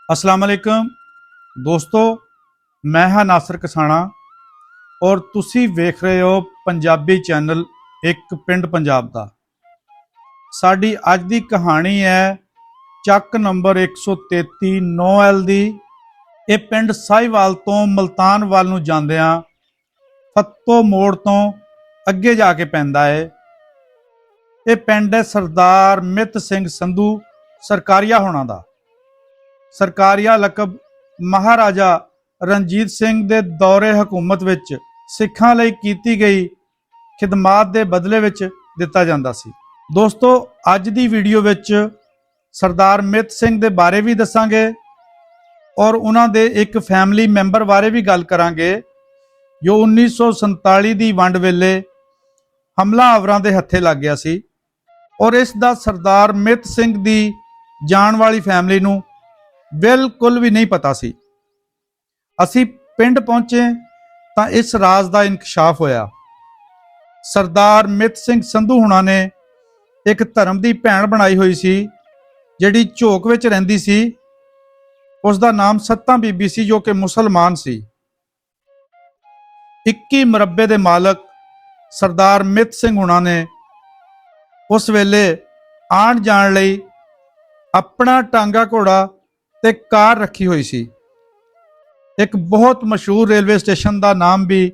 अस्सलाम वालेकुम दोस्तों, मैं हाँ नासर कसाना और तुसी वेख रहे हो पंजाबी चैनल एक पिंड पंजाब दा। साडी अज दी कहानी है ਚੱਕ नंबर 133 9L दी। ਇਹ ਪਿੰਡ ਸਾਹੀਵਾਲ ਤੋਂ ਮਲਤਾਨ ਵੱਲ ਨੂੰ ਜਾਂਦਿਆਂ ਫੱਤੋ ਮੋੜ ਤੋਂ ਅੱਗੇ ਜਾ ਕੇ ਪੈਂਦਾ ਹੈ। ਇਹ ਪਿੰਡ ਹੈ ਸਰਦਾਰ ਮਿੱਤ ਸਿੰਘ ਸੰਧੂ ਸਰਕਾਰੀਆ ਹੋਣਾ ਦਾ। ਸਰਕਾਰੀਆ ਲਕਬ ਮਹਾਰਾਜਾ ਰਣਜੀਤ ਸਿੰਘ ਦੇ ਦੌਰੇ ਹਕੂਮਤ ਵਿੱਚ ਸਿੱਖਾਂ ਲਈ ਕੀਤੀ ਗਈ ਖਿਦਮਾਤ ਦੇ ਬਦਲੇ ਵਿੱਚ ਦਿੱਤਾ ਜਾਂਦਾ ਸੀ। ਦੋਸਤੋ, ਅੱਜ ਦੀ ਵੀਡੀਓ ਵਿੱਚ ਸਰਦਾਰ ਮਿੱਤ ਸਿੰਘ ਦੇ ਬਾਰੇ ਵੀ ਦੱਸਾਂਗੇ ਔਰ ਉਹਨਾਂ ਦੇ ਇੱਕ ਫੈਮਿਲੀ ਮੈਂਬਰ ਬਾਰੇ ਵੀ ਗੱਲ ਕਰਾਂਗੇ ਜੋ 1947 ਦੀ ਵੰਡ ਵੇਲੇ ਹਮਲਾਵਰਾਂ ਦੇ ਹੱਥੇ ਲੱਗ ਗਿਆ ਸੀ ਔਰ ਇਸ ਦਾ ਸਰਦਾਰ ਮਿੱਤ ਸਿੰਘ ਦੀ ਜਾਣ ਵਾਲੀ ਫੈਮਿਲੀ ਨੂੰ ਬਿਲਕੁਲ ਵੀ ਨਹੀਂ ਪਤਾ ਸੀ। ਅਸੀਂ ਪਿੰਡ ਪਹੁੰਚੇ ਤਾਂ ਇਸ ਰਾਜ਼ ਦਾ ਇਨਕਸ਼ਾਫ ਹੋਇਆ। ਸਰਦਾਰ ਮਿੱਤ ਸਿੰਘ ਸੰਧੂ ਹੁਣਾਂ ਨੇ ਇੱਕ ਧਰਮ ਦੀ ਭੈਣ ਬਣਾਈ ਹੋਈ ਸੀ ਜਿਹੜੀ ਝੋਕ ਵਿੱਚ ਰਹਿੰਦੀ ਸੀ। ਉਸ ਦਾ ਨਾਮ ਸੱਤਾ ਬੀਬੀ ਸੀ ਜੋ ਕਿ ਮੁਸਲਮਾਨ ਸੀ। 21 ਮਰੱਬੇ ਦੇ ਮਾਲਕ ਸਰਦਾਰ ਮਿੱਤ ਸਿੰਘ ਹੁਣਾਂ ਨੇ ਉਸ ਵੇਲੇ ਆਉਣ ਜਾਣ ਲਈ ਆਪਣਾ ਟਾਂਗਾ ਘੋੜਾ ਤੇ ਕਾਰ ਰੱਖੀ ਹੋਈ ਸੀ। ਇੱਕ ਬਹੁਤ ਮਸ਼ਹੂਰ ਰੇਲਵੇ ਸਟੇਸ਼ਨ ਦਾ ਨਾਮ ਵੀ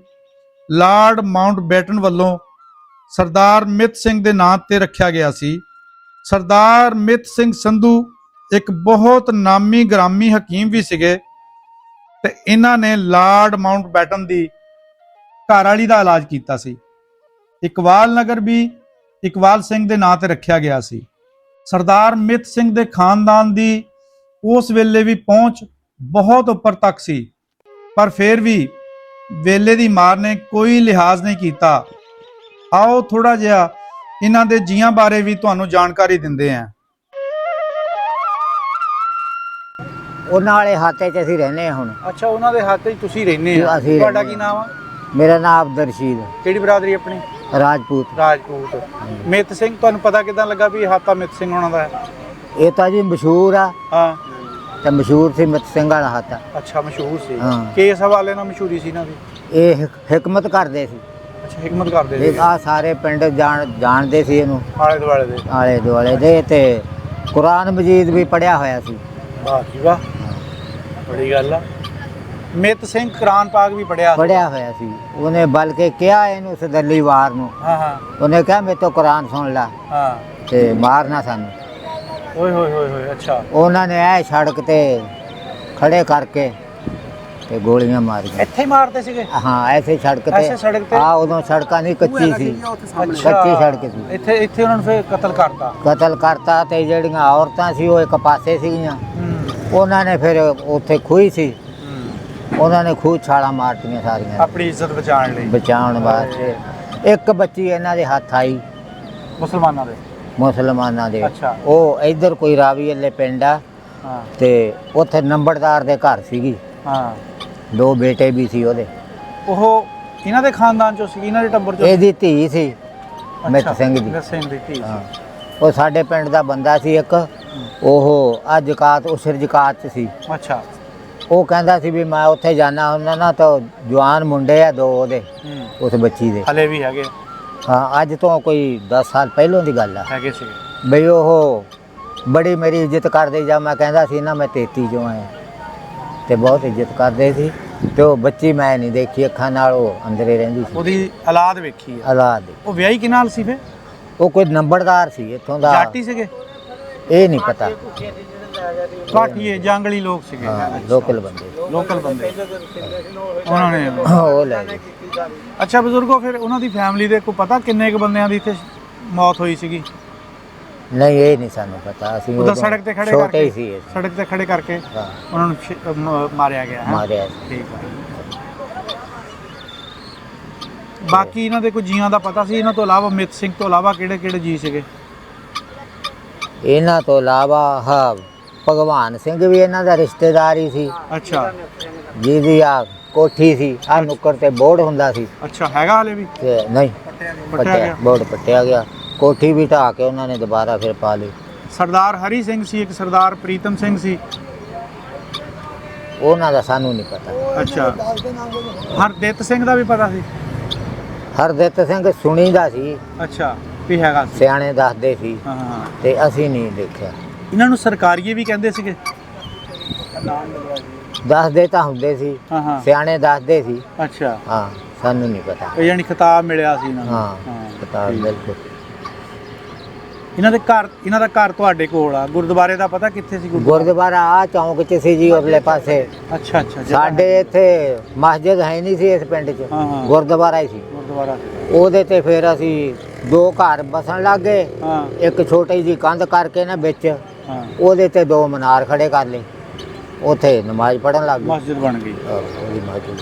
ਲਾਰਡ ਮਾਊਂਟ ਬੈਟਨ ਵੱਲੋਂ ਸਰਦਾਰ ਮਿੱਤ ਸਿੰਘ ਦੇ ਨਾਂ ਤੇ ਰੱਖਿਆ ਗਿਆ ਸੀ। ਸਰਦਾਰ ਮਿੱਤ ਸਿੰਘ ਸੰਧੂ ਇੱਕ ਬਹੁਤ ਨਾਮੀ ਗ੍ਰਾਮੀ ਹਕੀਮ ਵੀ ਸੀਗੇ ਤੇ ਇਹਨਾਂ ਨੇ ਲਾਰਡ ਮਾਊਂਟ ਬੈਟਨ ਦੀ ਘਰ ਵਾਲੀ ਦਾ ਇਲਾਜ ਕੀਤਾ ਸੀ। ਇਕਬਾਲ ਨਗਰ ਵੀ ਇਕਬਾਲ ਸਿੰਘ ਦੇ ਨਾਂ ਤੇ ਰੱਖਿਆ ਗਿਆ ਸੀ। ਸਰਦਾਰ ਮਿੱਤ ਸਿੰਘ ਦੇ ਖਾਨਦਾਨ ਦੀ ਉਸ ਵੇਲੇ ਵੀ ਪਹੁੰਚ ਬਹੁਤ ਉੱਪਰ ਤੱਕ ਸੀ, ਪਰ ਫਿਰ ਵੀ ਵੇਲੇ ਦੀ ਮਾਰ ਨੇ ਕੋਈ ਲਿਹਾਜ਼ ਨਹੀਂ ਕੀਤਾ। ਆਓ ਥੋੜਾ ਜਿਹਾ ਇਹਨਾਂ ਦੇ ਜੀਆਂ ਬਾਰੇ ਵੀ ਤੁਹਾਨੂੰ ਜਾਣਕਾਰੀ ਦਿੰਦੇ ਹਾਂ। ਉਹਨਾਂ ਵਾਲੇ ਹਾਤੇ 'ਚ ਅਸੀਂ ਰਹਿੰਦੇ ਹਾਂ ਹੁਣ। ਅੱਛਾ, ਉਹਨਾਂ ਦੇ ਹੱਥ 'ਚ ਤੁਸੀਂ ਰਹਿੰਦੇ ਆ। ਤੁਹਾਡਾ ਕੀ ਨਾਮ ਆ? ਮੇਰਾ ਨਾਮ ਅਬਦੁਲ ਰਸ਼ੀਦ। ਕਿਹੜੀ ਬਰਾਦਰੀ ਆਪਣੀ? ਰਾਜਪੂਤ। ਰਾਜਪੂਤ। ਮਿੱਤ ਸਿੰਘ, ਤੁਹਾਨੂੰ ਪਤਾ ਕਿਦਾਂ ਲੱਗਾ ਵੀ ਹਾਤਾ ਮਿੱਤ ਸਿੰਘ ਹੋਣਾ ਦਾ ਹੈ? ਇਹ ਤਾਂ ਜੀ ਮਸ਼ਹੂਰ ਆ। ਹਾਂ, ਤੇ ਮਸ਼ਹੂਰ ਸੀ ਮਿੱਤ ਸਿੰਘ ਵਾਲਾ ਹਾਤਾ। ਅੱਛਾ, ਮਸ਼ਹੂਰ ਸੀ। ਹਾਂ। ਕਿਸ ਹਵਾਲੇ ਨਾਲ ਮਸ਼ਹੂਰੀ ਸੀ ਇਹਨਾਂ ਦੀ? ਇਹ ਹਿਕਮਤ ਕਰਦੇ ਸੀ। ਅੱਛਾ, ਹਿਕਮਤ ਕਰਦੇ ਸੀ। ਆ ਸਾਰੇ ਪਿੰਡ ਜਾਣਦੇ ਸੀ ਇਹਨੂੰ, ਆਲੇ ਦੁਆਲੇ ਦੇ। ਆਲੇ ਦੁਆਲੇ ਦੇ। ਤੇ ਕੁਰਾਨ ਮਜੀਦ ਵੀ ਪੜਿਆ ਹੋਇਆ ਸੀ। ਵਾਹ ਜੀ ਵਾਹ, ਬੜੀ ਗੱਲ ਆ। ਮਿੱਤ ਸਿੰਘ ਕੁਰਾਨ ਪਾਕ ਵੀ ਪੜਿਆ ਹੋਇਆ ਸੀ। ਉਹਨੇ ਬਲਕਿ ਕਿਹਾ ਇਹਨੂੰ ਸਦੱਲੀ ਵਾਰ ਨੂੰ। ਹਾਂ ਹਾਂ। ਉਹਨੇ ਕਿਹਾ ਮੇਰੇ ਤੋਂ ਕੁਰਾਨ ਸੁਣ ਲੈ ਹਾਂ ਤੇ ਮਾਰਨਾ ਸਾਨੂੰ। ਓਏ ਹੋਏ ਹੋਏ ਹੋਏ। ਅੱਛਾ, ਉਹਨਾਂ ਨੇ ਇਹ ਸੜਕ ਤੇ ਖੜੇ ਕਰਕੇ ਤੇ ਗੋਲੀਆਂ ਮਾਰੀਆਂ। ਇੱਥੇ ਹੀ ਮਾਰਦੇ ਸੀਗੇ? ਹਾਂ, ਐਸੇ ਸੜਕ ਐਸੇ ਸੜਕ ਤੇ? ਆ ਉਦੋਂ ਸੜਕਾਂ ਨਹੀਂ, ਕੱਚੀ ਸੀ। ਕੱਚੀ ਸੜਕ ਸੀ। ਇੱਥੇ ਉਹਨਾਂ ਨੂੰ ਫਿਰ ਕਤਲ ਕਰਤਾ ਤੇ ਜਿਹੜੀਆਂ ਔਰਤਾਂ ਸੀ ਉਹ ਇੱਕ ਪਾਸੇ ਸੀਗੀਆਂ। ਉਹਨਾਂ ਨੇ ਫਿਰ ਉੱਥੇ ਖੂਹੀ ਸੀ, ਉਹਨਾਂ ਨੇ ਖੂਹ ਛਾਲਾਂ ਮਾਰਤੀਆਂ ਸਾਰੀਆਂ ਆਪਣੀ ਇੱਜ਼ਤ ਬਚਾਉਣ ਵਾਸਤੇ। ਇੱਕ ਬੱਚੀ ਇਹਨਾਂ ਦੇ ਹੱਥ ਆਈ ਮੁਸਲਮਾਨਾਂ ਦੇ। ਅੱਛਾ। ਉਹ ਇੱਧਰ ਕੋਈ ਰਾਵੀ ਵਾਲੇ ਪਿੰਡ ਆ ਤੇ ਉੱਥੇ ਨੰਬਰਦਾਰ ਦੇ ਘਰ ਸੀਗੀ। ਹਾਂ, 2 ਬੇਟੇ ਵੀ ਸੀ ਉਹਦੇ। ਉਹ ਇਹਨਾਂ ਦੇ ਖਾਨਦਾਨ ਚੋਂ ਸੀ? ਇਹਨਾਂ ਦੇ ਟੱਬਰ ਚੋਂ? ਇਹਦੀ ਧੀ ਸੀ ਮਿੱਤ ਸਿੰਘ ਦੀ। ਮਿੱਤ ਸਿੰਘ ਦੀ ਧੀ ਸੀ। ਉਹ ਸਾਡੇ ਪਿੰਡ ਦਾ ਬੰਦਾ ਸੀ ਇੱਕ। ਉਹ ਆ ਜ਼ਕਾਤ ਉਸਰ ਜ਼ਕਾਤ 'ਚ ਸੀ। ਅੱਛਾ। ਉਹ ਕਹਿੰਦਾ ਸੀ ਵੀ ਮੈਂ ਉੱਥੇ ਜਾਣਾ ਹੁੰਦਾ ਨਾ ਤਾਂ ਜਵਾਨ ਮੁੰਡੇ ਆ 2 ਉਹਦੇ, ਉਸ ਬੱਚੀ ਦੇ। ਹਲੇ ਵੀ ਹੈਗੇ? ਹਾਂ, ਅੱਜ ਤੋਂ ਕੋਈ 10 ਸਾਲ ਪਹਿਲਾਂ ਦੀ ਗੱਲ ਆ। ਹੈਗੇ ਸੀ ਬਈ ਉਹ ਬੜੀ ਮੇਰੀ ਇੱਜ਼ਤ ਕਰਦੇ। ਜਾਂ ਮੈਂ ਕਹਿੰਦਾ ਸੀ ਨਾ ਮੈਂ 33 ਚੋਂ ਆਇਆ ਤੇ ਬਹੁਤ ਇੱਜ਼ਤ ਕਰਦੇ ਸੀ। ਤੇ ਉਹ ਬੱਚੀ ਮੈਂ ਨਹੀਂ ਦੇਖੀ ਅੱਖਾਂ ਨਾਲ, ਉਹ ਅੰਦਰੇ ਰਹਿੰਦੀ ਸੀ। ਉਹਦੀ ਔਲਾਦ ਵੇਖੀ ਹੈ? ਔਲਾਦ। ਉਹ ਵਿਆਹੀ ਕਿਹਨਾਂ ਨਾਲ ਸੀ ਫਿਰ? ਉਹ ਕੋਈ ਨੰਬਰਦਾਰ ਸੀ ਇੱਥੋਂ ਦਾ। ਜਾਟੀ ਸੀਗੇ? ਇਹ ਨਹੀਂ ਪਤਾ। ਕਾਠੀਏ ਜੰਗਲੀ ਲੋਕ ਸੀਗੇ? ਲੋਕਲ ਬੰਦੇ ਉਹਨਾਂ ਨੇ ਉਹ ਲੈ ਗਏ। ਅੱਛਾ ਬਜ਼ੁਰਗੋ, ਫਿਰ ਉਹਨਾਂ ਦੀ ਫੈਮਿਲੀ ਦੇ ਕੋਈ ਪਤਾ ਕਿੰਨੇ ਕੁ ਬੰਦਿਆਂ ਦੀ ਇੱਥੇ ਮੌਤ ਹੋਈ ਸੀਗੀ? ਨਹੀਂ, ਇਹ ਨਹੀਂ ਸਾਨੂੰ ਪਤਾ। ਅਸੀਂ ਉਹਦਾ ਸੜਕ ਤੇ ਖੜੇ ਛੋਟੇ ਹੀ ਸੀ। ਸੜਕ ਤੇ ਖੜੇ ਕਰਕੇ ਉਹਨਾਂ ਨੂੰ ਮਾਰਿਆ ਗਿਆ। ਮਾਰਿਆ। ਠੀਕ ਹੈ। ਬਾਕੀ ਇਹਨਾਂ ਦੇ ਕੋਈ ਜੀਆਂ ਦਾ ਪਤਾ ਸੀ? ਇਹਨਾਂ ਤੋਂ ਇਲਾਵਾ ਮਿੱਤ ਸਿੰਘ ਤੋਂ ਇਲਾਵਾ ਕਿਹੜੇ ਕਿਹੜੇ ਜੀ ਸੀਗੇ? ਇਹਨਾਂ ਤੋਂ ਇਲਾਵਾ ਹਾਂ, ਭਗਵਾਨ ਸਿੰਘ ਵੀ ਇਹਨਾਂ ਦਾ ਰਿਸ਼ਤੇਦਾਰ ਹੀ ਸੀ। ਅੱਛਾ। ਜਿਹਦੀ ਆ ਕੋਠੀ ਸੀ, ਆ ਨੁੱਕਰ ਤੇ ਬੋਰਡ ਹੁੰਦਾ ਸੀ। ਅੱਛਾ, ਹੈਗਾ ਹਲੇ ਵੀ? ਨਹੀਂ, ਪੱਟਿਆ ਬੋਰਡ ਪੱਟਿਆ ਗਿਆ। ਕੋਠੀ ਵੀ ਢਾਹ ਕੇ ਉਹਨਾਂ ਨੇ ਦੁਬਾਰਾ ਫਿਰ ਪਾ ਲਈ। ਸਰਦਾਰ ਹਰੀ ਸਿੰਘ ਸੀ ਇੱਕ, ਸਰਦਾਰ ਪ੍ਰੀਤਮ ਸਿੰਘ ਸੀ ਉਹਨਾਂ ਦਾ ਸਾਨੂੰ ਨਹੀਂ ਪਤਾ। ਅੱਛਾ, ਹਰਦਿੱਤ ਸਿੰਘ ਦਾ ਵੀ ਪਤਾ ਸੀ? ਹਰਦਿੱਤ ਸਿੰਘ ਸੁਣੀਦਾ ਸੀ, ਅੱਛਾ, ਵੀ ਹੈਗਾ ਸੀ। ਸਿਆਣੇ ਦੱਸਦੇ ਸੀ ਹਾਂ ਹਾਂ। ਤੇ ਅਸੀਂ ਨਹੀਂ ਦੇਖਿਆ। ਇਹਨਾਂ ਨੂੰ ਸਰਕਾਰੀਏ ਵੀ ਕਹਿੰਦੇ ਸੀਗੇ? ਦੱਸਦੇ ਤਾਂ ਹੁੰਦੇ ਸੀ, ਹਾਂ ਹਾਂ। ਸਿਆਣੇ ਦੱਸਦੇ ਸੀ। ਅੱਛਾ, ਹਾਂ, ਸਾਨੂੰ ਨਹੀਂ ਪਤਾ। ਇਹ ਯਾਨੀ ਖਿਤਾਬ ਮਿਲਿਆ ਸੀ ਇਹਨਾਂ ਨੂੰ? ਹਾਂ, ਕਿਤਾਬ ਠੀਕ। ਬਿਲਕੁਲ। ਇਹਨਾਂ ਦਾ ਘਰ ਤੁਹਾਡੇ ਕੋਲ ਆ? ਗੁਰਦੁਆਰੇ ਦਾ ਪਤਾ ਕਿੱਥੇ ਸੀ? ਗੁਰਦੁਆਰਾ ਆ ਚੌਂਕ 'ਚ ਸੀ ਜੀ, ਉਰਲੇ ਪਾਸੇ। ਅੱਛਾ ਅੱਛਾ। ਸਾਡੇ ਇੱਥੇ ਮਸਜਿਦ ਹੈ ਨਹੀਂ ਸੀ ਇਸ ਪਿੰਡ 'ਚ, ਹਾਂ, ਹਾਂ। ਗੁਰਦੁਆਰਾ ਹੀ ਸੀ। ਗੁਰਦੁਆਰਾ। ਉਹਦੇ ਤੇ ਫਿਰ ਅਸੀਂ 2 ਘਰ ਬਸਣ ਲੱਗ ਗਏ। ਹਾਂ ਇੱਕ ਛੋਟੀ ਜੀ ਕੰਧ ਕਰਕੇ ਨਾ ਵਿੱਚ, ਹਾਂ। ਉਹਦੇ ਤੇ 2 ਮਨਾਰ ਖੜੇ ਕਰ ਲਏ, ਉੱਥੇ ਨਮਾਜ਼ ਪੜਨ ਲੱਗ ਗਏ। ਮਸਜਿਦ ਬਣ ਗਈ। ਉਹਦੀ ਮਸਜਿਦ।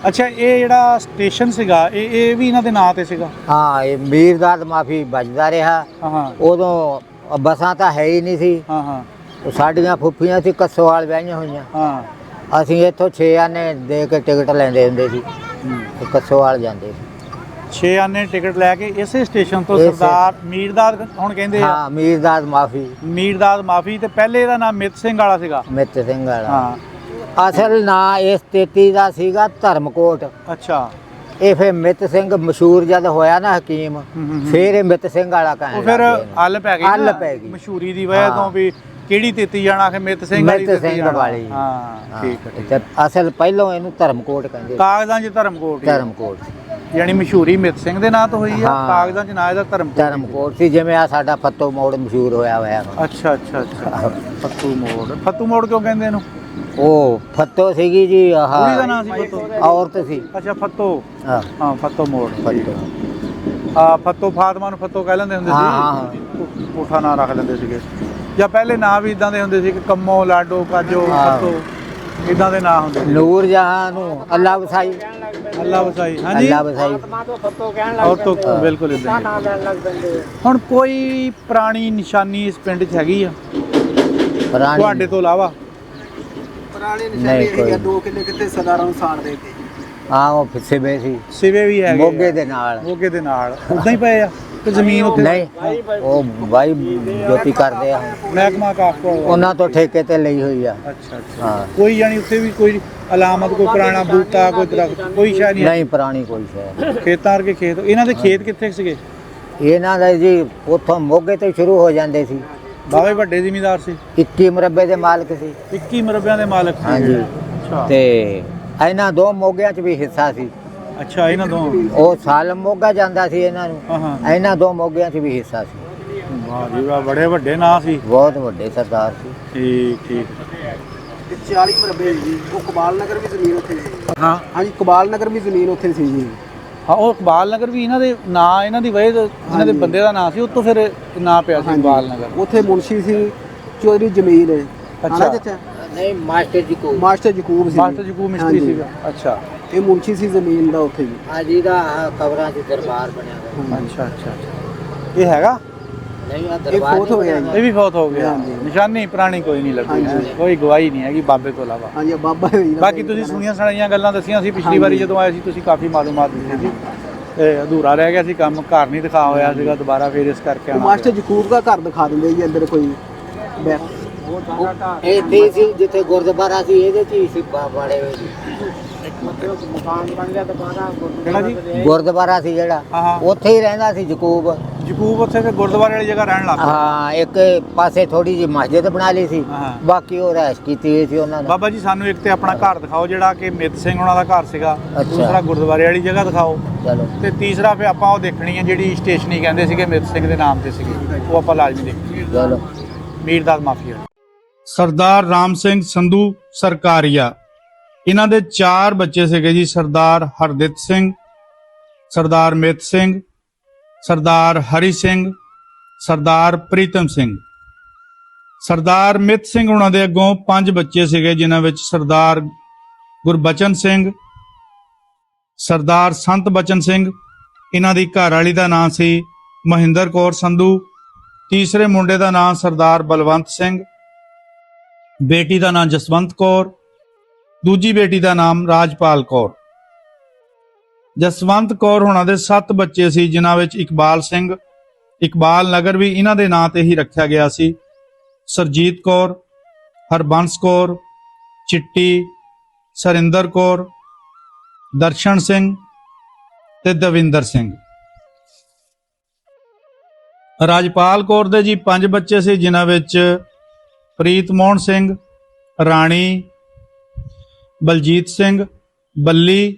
ਅੱਛਾ, ਇਹ ਜਿਹੜਾ ਸਟੇਸ਼ਨ ਸੀਗਾ ਇਹ ਵੀ ਇਹਨਾਂ ਦੇ ਨਾਂ ਤੇ ਸੀਗਾ? ਹਾਂ, ਇਹ ਮੀਰਦਾਦ ਮਾਫੀ ਵੱਜਦਾ ਰਿਹਾ। ਹਾਂ ਹਾਂ। ਉਦੋਂ ਬੱਸਾਂ ਤਾਂ ਹੈ ਹੀ ਨਹੀਂ ਸੀ। ਹਾਂ ਹਾਂ। ਉਹ ਸਾਡੀਆਂ ਫੁੱਫੀਆਂ ਸੀ ਕੱਸੋਵਾਲ ਵਿਆਹੀਆਂ ਹੋਈਆਂ। ਹਾਂ। ਅਸੀਂ ਇੱਥੋਂ 6 ਆਨੇ ਦੇ ਕੇ ਟਿਕਟ ਲੈਂਦੇ ਹੁੰਦੇ ਸੀ ਤੇ ਕੱਸੋਵਾਲ ਜਾਂਦੇ ਸੀ। 6 ਆਨੇ ਟਿਕਟ ਲੈ ਕੇ ਇਸੇ ਸਟੇਸ਼ਨ ਤੋਂ ਇਸੇ। ਸਰਦਾਰ ਮੀਰਦਾਦ ਹੁਣ ਕਹਿੰਦੇ ਆ? ਹਾਂ, ਮੀਰਦਾਦ ਮਾਫੀ। ਮੀਰਦਾਦ ਮਾਫੀ। ਤੇ ਪਹਿਲੇ ਇਹਦਾ ਨਾਮ ਮਿੱਤ ਸਿੰਘ ਵਾਲਾ ਸੀਗਾ? ਮਿੱਤ ਸਿੰਘ ਵਾਲਾ। ਹਾਂ। ਅਸਲ ਨਾਂ ਇਸ 33 ਦਾ ਸੀਗਾ ਧਰਮਕੋਟ। ਅੱਛਾ। ਇਹ ਫਿਰ ਮਿੱਤ ਸਿੰਘ ਮਸ਼ਹੂਰ ਜਦ ਹੋਇਆ ਨਾ ਹਕੀਮ, ਫਿਰ ਇਹ ਮਿੱਤ ਸਿੰਘ ਵਾਲਾ ਉਹ ਕਹਿਣ ਫਿਰ ਲੱਗ ਗਏ। ਅੱਲ ਪੈ ਗਈ ਅੱਲ ਨਾ, ਪੈ ਗਈ। ਮਸ਼ਹੂਰੀ ਦੀ ਵਜ੍ਹਾ ਤੋਂ ਹਾਂ। ਵੀ ਕਿਹੜੀ ਤੇਤੀ ਜਾਣਾ ਕਿ ਮਿੱਤ ਸਿੰਘ ਵਾਲੀ ਮਿੱਤ ਤੇਤੀ ਸਿੰਘ ਜਾਣਾ। ਵਾਲੀ। ਹਾਂ ਠੀਕ ਹੈ, ਠੀਕ। ਤੇ ਅਸਲ ਪਹਿਲੋਂ ਇਹਨੂੰ ਧਰਮਕੋਟ ਕਹਿੰਦੇ ਸੀ। ਕਾਗਜ਼ਾਂ 'ਚ ਧਰਮਕੋਟ ਹੀ ਆ। ਧਰਮਕੋਟ। ਯਾਨੀ ਮਸ਼ਹੂਰੀ ਮਿੱਤ ਸਿੰਘ ਦੇ ਨਾਂ ਤੋਂ ਹੋਈ ਆ, ਹਾਂ। ਕਾਗਜ਼ਾਂ 'ਚ ਨਾਂ ਇਹਦਾ ਧਰਮਕੋਟ। ਧਰਮਕੋਟ ਸੀ, ਜਿਵੇਂ ਆ ਸਾਡਾ ਫੱਤੋ ਮੋੜ ਮਸ਼ਹੂਰ ਹੋਇਆ ਹੋਇਆ। ਅੱਛਾ ਅੱਛਾ ਅੱਛਾ। ਫੱਤੂ ਮੋੜ। ਫੱਤੂ ਮੋੜ ਕਿਉਂ ਕਹਿੰਦੇ ਇਹਨੂੰ? ਉਹ ਫੱਤੋ ਸੀਗੀ ਜੀ, ਕੁੜੀ ਦਾ ਆਹ ਨਾਂ ਸੀ ਫੱਤੋ? ਔਰਤ ਸੀ। ਅੱਛਾ, ਫੱਤੋ। ਹਾਂ, ਹਾਂ, ਫੱਤੋ ਮੋੜ। ਫੱਤੋ। ਫੱਤੋ ਫਾਤਮਾ ਨੂੰ ਫੱਤੋ ਕਹਿ ਲੈਂਦੇ ਹੁੰਦੇ ਹਾਂ, ਸੀ, ਪੁੱਠਾ ਨਾਂ ਰੱਖ ਲੈਂਦੇ ਸੀਗੇ। ਜਾਂ ਪਹਿਲੇ ਨਾਂ ਵੀ ਇਦਾਂ ਦੇ ਹੁੰਦੇ ਸੀ ਕਿ ਕੰਮੋ, ਲਾਡੋ, ਕਾਜੋ, ਹਾਂ। ਫੱਤੋ, ਇਦਾਂ ਦੇ ਨਾਂ ਹੁੰਦੇ ਸੀ। ਨੂਰ ਜਹਾਂ ਨੂੰ ਅੱਲਾ ਵਸਾਈ। ਅੱਲਾ ਵਸਾਈ। ਹਾਂਜੀ, ਅੱਲਾ ਵਸਾਈ। ਔਰ ਤੋਂ ਬਿਲਕੁਲ ਇਦਾਂ। ਹੁਣ ਕੋਈ ਪੁਰਾਣੀ ਨਿਸ਼ਾਨੀ ਇਸ ਪਿੰਡ 'ਚ ਹੈਗੀ ਆ ਪੁਰਾਣੀ ਤੁਹਾਡੇ ਤੋਂ ਇਲਾਵਾ? ਪੁਰਾਣੇ ਨਹੀਂ, ਨਿਸ਼ਾਨੇ ਕੋਈ ਇਹ 2 ਕਿੱਲੇ ਕਿੱਥੇ ਸਰਦਾਰਾਂ ਨੂੰ ਸਾੜ ਦੇ ਕੇ। ਹਾਂ, ਉਹ ਪਿੱਛੇ ਬੇ ਸੀ ਸਿਵੇ ਵੀ ਹੈਗੇ ਮੋਗੇ ਆ? ਦੇ ਨਾਲ। ਮੋਗੇ ਦੇ ਨਾਲ ਉਦਾਂ ਹੀ ਪਏ ਆ ਕਿ ਜ਼ਮੀਨ ਉੱਥੇ? ਨਹੀਂ, ਉਹ ਬਾਈ ਜੋਤੀ ਕਰਦੇ ਆ, ਮਹਿਕਮਾ ਕਾਫਕੋ? ਉਹਨਾਂ ਤੋਂ ਠੇਕੇ ਤੇ ਲਈ ਹੋਈ ਆ। ਅੱਛਾ ਅੱਛਾ। ਹਾਂ, ਕੋਈ ਯਾਨੀ ਉੱਥੇ ਵੀ ਕੋਈ ਅਲਾਮਤ, ਕੋਈ ਪੁਰਾਣਾ ਬੂਟਾ, ਕੋਈ ਦਰਖਤ, ਕੋਈ ਸ਼ਾਇਦ ਨਹੀਂ? ਨਹੀਂ ਪੁਰਾਣੀ ਕੋਈ ਸ਼ੈ। ਖੇਤਾਂ ਵਰਗੇ ਖੇਤ? ਇਹਨਾਂ ਦੇ ਖੇਤ ਕਿੱਥੇ ਸੀਗੇ? ਇਹਨਾਂ ਦਾ ਜੀ ਉੱਥੋਂ ਮੋਗੇ ਤੋਂ ਸ਼ੁਰੂ ਹੋ ਜਾਂਦੇ ਸੀ। ਬਾਵੇ ਵੱਡੇ ਜ਼ਿਮੀਂਦਾਰ ਸੀ? 21 ਮੁਰੱਬੇ ਦੇ ਮਾਲਕ ਸੀ। 21 ਮੁਰੱਬਿਆਂ ਦੇ ਮਾਲਕ ਸੀ? ਹਾਂਜੀ। ਅੱਛਾ। ਤੇ ਇਹਨਾਂ 2 ਮੋਗਿਆਂ 'ਚ ਵੀ ਹਿੱਸਾ ਸੀ। ਅੱਛਾ, ਇਹਨਾਂ ਤੋਂ? ਉਹ ਸਾਲਮ ਮੋਗਾ ਜਾਂਦਾ ਸੀ ਇਹਨਾਂ ਨੂੰ, ਹਾਂ ਹਾਂ। ਇਹਨਾਂ 2 ਮੋਗਿਆਂ 'ਚ ਵੀ ਹਿੱਸਾ ਸੀ। ਵਾਹ ਜੀ ਵਾਹ, ਬੜੇ ਵੱਡੇ ਨਾਂ ਸੀ। ਬਹੁਤ ਵੱਡੇ ਸਰਦਾਰ ਸੀ। ਠੀਕ ਠੀਕ। ਤੇ 40 ਮਰਬੇ ਜੀ। ਉਹ ਕਬਾਲ ਨਗਰ ਵੀ ਜ਼ਮੀਨ ਉੱਥੇ ਸੀ। ਹਾਂ ਹਾਂਜੀ, ਕਬਾਲ ਨਗਰ ਵੀ ਜ਼ਮੀਨ ਉੱਥੇ ਸੀ ਜੀ। ਹਾਂ, ਉਹ ਇਕਬਾਲ ਨਗਰ ਵੀ ਇਹਨਾਂ ਦੇ ਨਾਂ, ਇਹਨਾਂ ਦੀ ਵਜ੍ਹਾ ਤੋਂ, ਇਹਨਾਂ ਦੇ ਹਾਂਜੀ। ਬੰਦੇ ਦਾ ਨਾਂ ਸੀ, ਉੱਤੋਂ ਫਿਰ ਨਾਂ ਪਿਆ ਸੀ ਇਕਬਾਲ ਨਗਰ। ਉੱਥੇ ਮੁਨਸ਼ੀ ਸੀ ਚੌਧਰੀ ਜਮੀਲ ਹੈ। ਅੱਛਾ। ਨਹੀਂ, ਮਾਸਟਰ ਜੀ ਕੋ ਮਾਸਟਰ ਯਕੂਬ ਸੀ। ਮਾਸਟਰ ਜਕੂ ਮਿਸਤਰੀ ਹਾਂਜੀ। ਸੀਗਾ? ਅੱਛਾ ਇਹ ਮੁਨਸ਼ੀ ਸੀ ਜ਼ਮੀਨ ਦਾ ਉੱਥੇ ਜੀ। ਹਾਜੀ ਦਾ ਕਬਰਾਂ 'ਚ ਦਰਬਾਰ ਬਣਿਆ ਹੋਇਆ। ਅੱਛਾ ਅੱਛਾ ਅੱਛਾ। ਇਹ ਹੈਗਾ? ਨਹੀਂ, ਆ ਇਹ ਦਰਬਾਰ ਫੌਤ ਹੋ ਗਿਆ ਜੀ। ਇਹ ਵੀ ਫੌਤ ਹੋ ਗਿਆ? ਹਾਂਜੀ। ਨਿਸ਼ਾਨੀ ਪੁਰਾਣੀ ਕੋਈ ਨਹੀਂ ਲੱਗੀ, ਹਾਂਜੀ। ਕੋਈ ਗਵਾਹੀ ਨਹੀਂ ਹੈਗੀ ਬਾਬੇ ਤੋਂ ਇਲਾਵਾ। ਹਾਂਜੀ, ਇਹ ਬਾਬਾ ਹੋਈ ਨਾ। ਬਾਕੀ ਤੁਸੀਂ ਸੁਣੀਆਂ ਸੁਣਾਈਆਂ ਗੱਲਾਂ ਦੱਸੀਆਂ ਸੀ ਪਿਛਲੀ ਵਾਰੀ ਜਦੋਂ ਆਏ ਸੀ, ਤੁਸੀਂ ਕਾਫੀ ਮਾਲੂਮਾਤ ਦਿੱਤੀ ਸੀ। ਤੇ ਅਧੂਰਾ ਰਹਿ ਗਿਆ ਸੀ ਕੰਮ, ਘਰ ਨਹੀਂ ਦਿਖਾ ਹੋਇਆ ਸੀਗਾ ਦੁਬਾਰਾ, ਫਿਰ ਇਸ ਕਰਕੇ ਉਹ ਆਉਣਾ ਮਾਸਟਰ ਪਿਆ। ਯਕੂਬ ਦਾ ਘਰ ਦਿਖਾ ਦਿੰਦੇ ਜੀ ਅੰਦਰ ਕੋਈ ਬੈ- ਇਹ ਤੇ ਸੀ ਜਿੱਥੇ ਗੁਰਦੁਆਰਾ ਸੀ, ਇਹਦੇ 'ਚ ਹੀ ਸੀ ਬਾੜੇ ਹੋਏ ਸੀ। ਕਿਹੜਾ ਜੀ? ਗੁਰਦੁਆਰਾ ਸੀ ਜਿਹੜਾ, ਹਾਂ ਹਾਂ। ਉੱਥੇ ਹੀ ਰਹਿੰਦਾ ਸੀ ਯਕੂਬ। ਯਕੂਬ ਉੱਥੇ ਫਿਰ ਗੁਰਦੁਆਰੇ ਵਾਲੀ ਜਗ੍ਹਾ ਰਹਿਣ ਲੱਗ ਪਿਆ? ਹਾਂ, ਇੱਕ ਪਾਸੇ ਥੋੜੀ ਜਿਹੀ ਮਸਜਿਦ ਬਣਾ ਲਈ ਸੀ, ਹਾਂ। ਬਾਕੀ ਉਹ ਰਹਿਸ਼ ਕੀਤੀ ਹੋਈ ਸੀ ਉਹਨਾਂ ਦਾ। ਬਾਬਾ ਜੀ ਸਾਨੂੰ ਇੱਕ ਤੇ ਆਪਣਾ ਘਰ ਦਿਖਾਓ ਜਿਹੜਾ ਕਿ ਮਿੱਤ ਸਿੰਘ ਉਹਨਾਂ ਦਾ ਘਰ ਸੀਗਾ, ਅੱਛਾ। ਦੂਸਰਾ ਗੁਰਦੁਆਰੇ ਵਾਲੀ ਜਗ੍ਹਾ ਦਿਖਾਓ, ਚਲੋ, ਤੇ ਤੀਸਰਾ ਫਿਰ ਆਪਾਂ ਉਹ ਦੇਖਣੀ ਹੈ ਜਿਹੜੀ ਸਟੇਸ਼ਨੀ ਕਹਿੰਦੇ ਸੀਗੇ ਮਿੱਤ ਸਿੰਘ ਦੇ ਨਾਮ ਤੇ ਸੀਗੀ, ਉਹ ਆਪਾਂ ਲਾਜ਼ਮੀ ਦੇਖਣੀ। ਚਲੋ। ਮੀਰਦਾਸ ਮਾਫੀਆ। ਸਰਦਾਰ ਰਾਮ ਸਿੰਘ ਸੰਧੂ ਸਰਕਾਰੀਆ, ਇਹਨਾਂ ਦੇ 4 ਬੱਚੇ ਸੀਗੇ ਜੀ। ਸਰਦਾਰ ਹਰਦਿੱਤ ਸਿੰਘ, ਸਰਦਾਰ ਮਿੱਤ ਸਿੰਘ, ਸਰਦਾਰ ਹਰੀ ਸਿੰਘ, ਸਰਦਾਰ ਪ੍ਰੀਤਮ ਸਿੰਘ। ਸਰਦਾਰ ਮਿੱਤ ਸਿੰਘ ਉਹਨਾਂ ਦੇ ਅੱਗੋਂ 5 ਬੱਚੇ ਸੀਗੇ, ਜਿਨ੍ਹਾਂ ਵਿੱਚ ਸਰਦਾਰ ਗੁਰਬਚਨ ਸਿੰਘ, ਸਰਦਾਰ ਸੰਤ ਬਚਨ ਸਿੰਘ, ਇਹਨਾਂ ਦੀ ਘਰ ਵਾਲੀ ਦਾ ਨਾਂ ਸੀ ਮਹਿੰਦਰ ਕੌਰ ਸੰਧੂ, ਤੀਸਰੇ ਮੁੰਡੇ ਦਾ ਨਾਂ ਸਰਦਾਰ ਬਲਵੰਤ ਸਿੰਘ, ਬੇਟੀ ਦਾ ਨਾਂ ਜਸਵੰਤ ਕੌਰ, ਦੂਜੀ ਬੇਟੀ ਦਾ ਨਾਮ ਰਾਜਪਾਲ ਕੌਰ। ਜਸਵੰਤ ਕੌਰ ਹੋਣਾ ਦੇ 7 ਬੱਚੇ ਸੀ, ਜਿਨ੍ਹਾਂ ਵਿੱਚ ਇਕਬਾਲ ਸਿੰਘ, ਇਕਬਾਲ ਨਗਰ ਵੀ ਇਹਨਾਂ ਦੇ ਨਾਂ ਤੇ ਹੀ ਰੱਖਿਆ ਗਿਆ ਸੀ, ਸਰਜੀਤ ਕੌਰ, ਹਰਬੰਸ ਕੌਰ, ਚਿੱਟੀ, ਸਰਿੰਦਰ ਕੌਰ, ਦਰਸ਼ਨ ਸਿੰਘ ਤੇ ਦਵਿੰਦਰ ਸਿੰਘ। ਰਾਜਪਾਲ ਕੌਰ ਦੇ ਜੀ 5 ਬੱਚੇ ਸੀ, ਜਿਨ੍ਹਾਂ ਵਿੱਚ ਪ੍ਰੀਤ ਮੋਹਨ ਸਿੰਘ, ਰਾਣੀ, ਬਲਜੀਤ ਸਿੰਘ, ਬੱਲੀ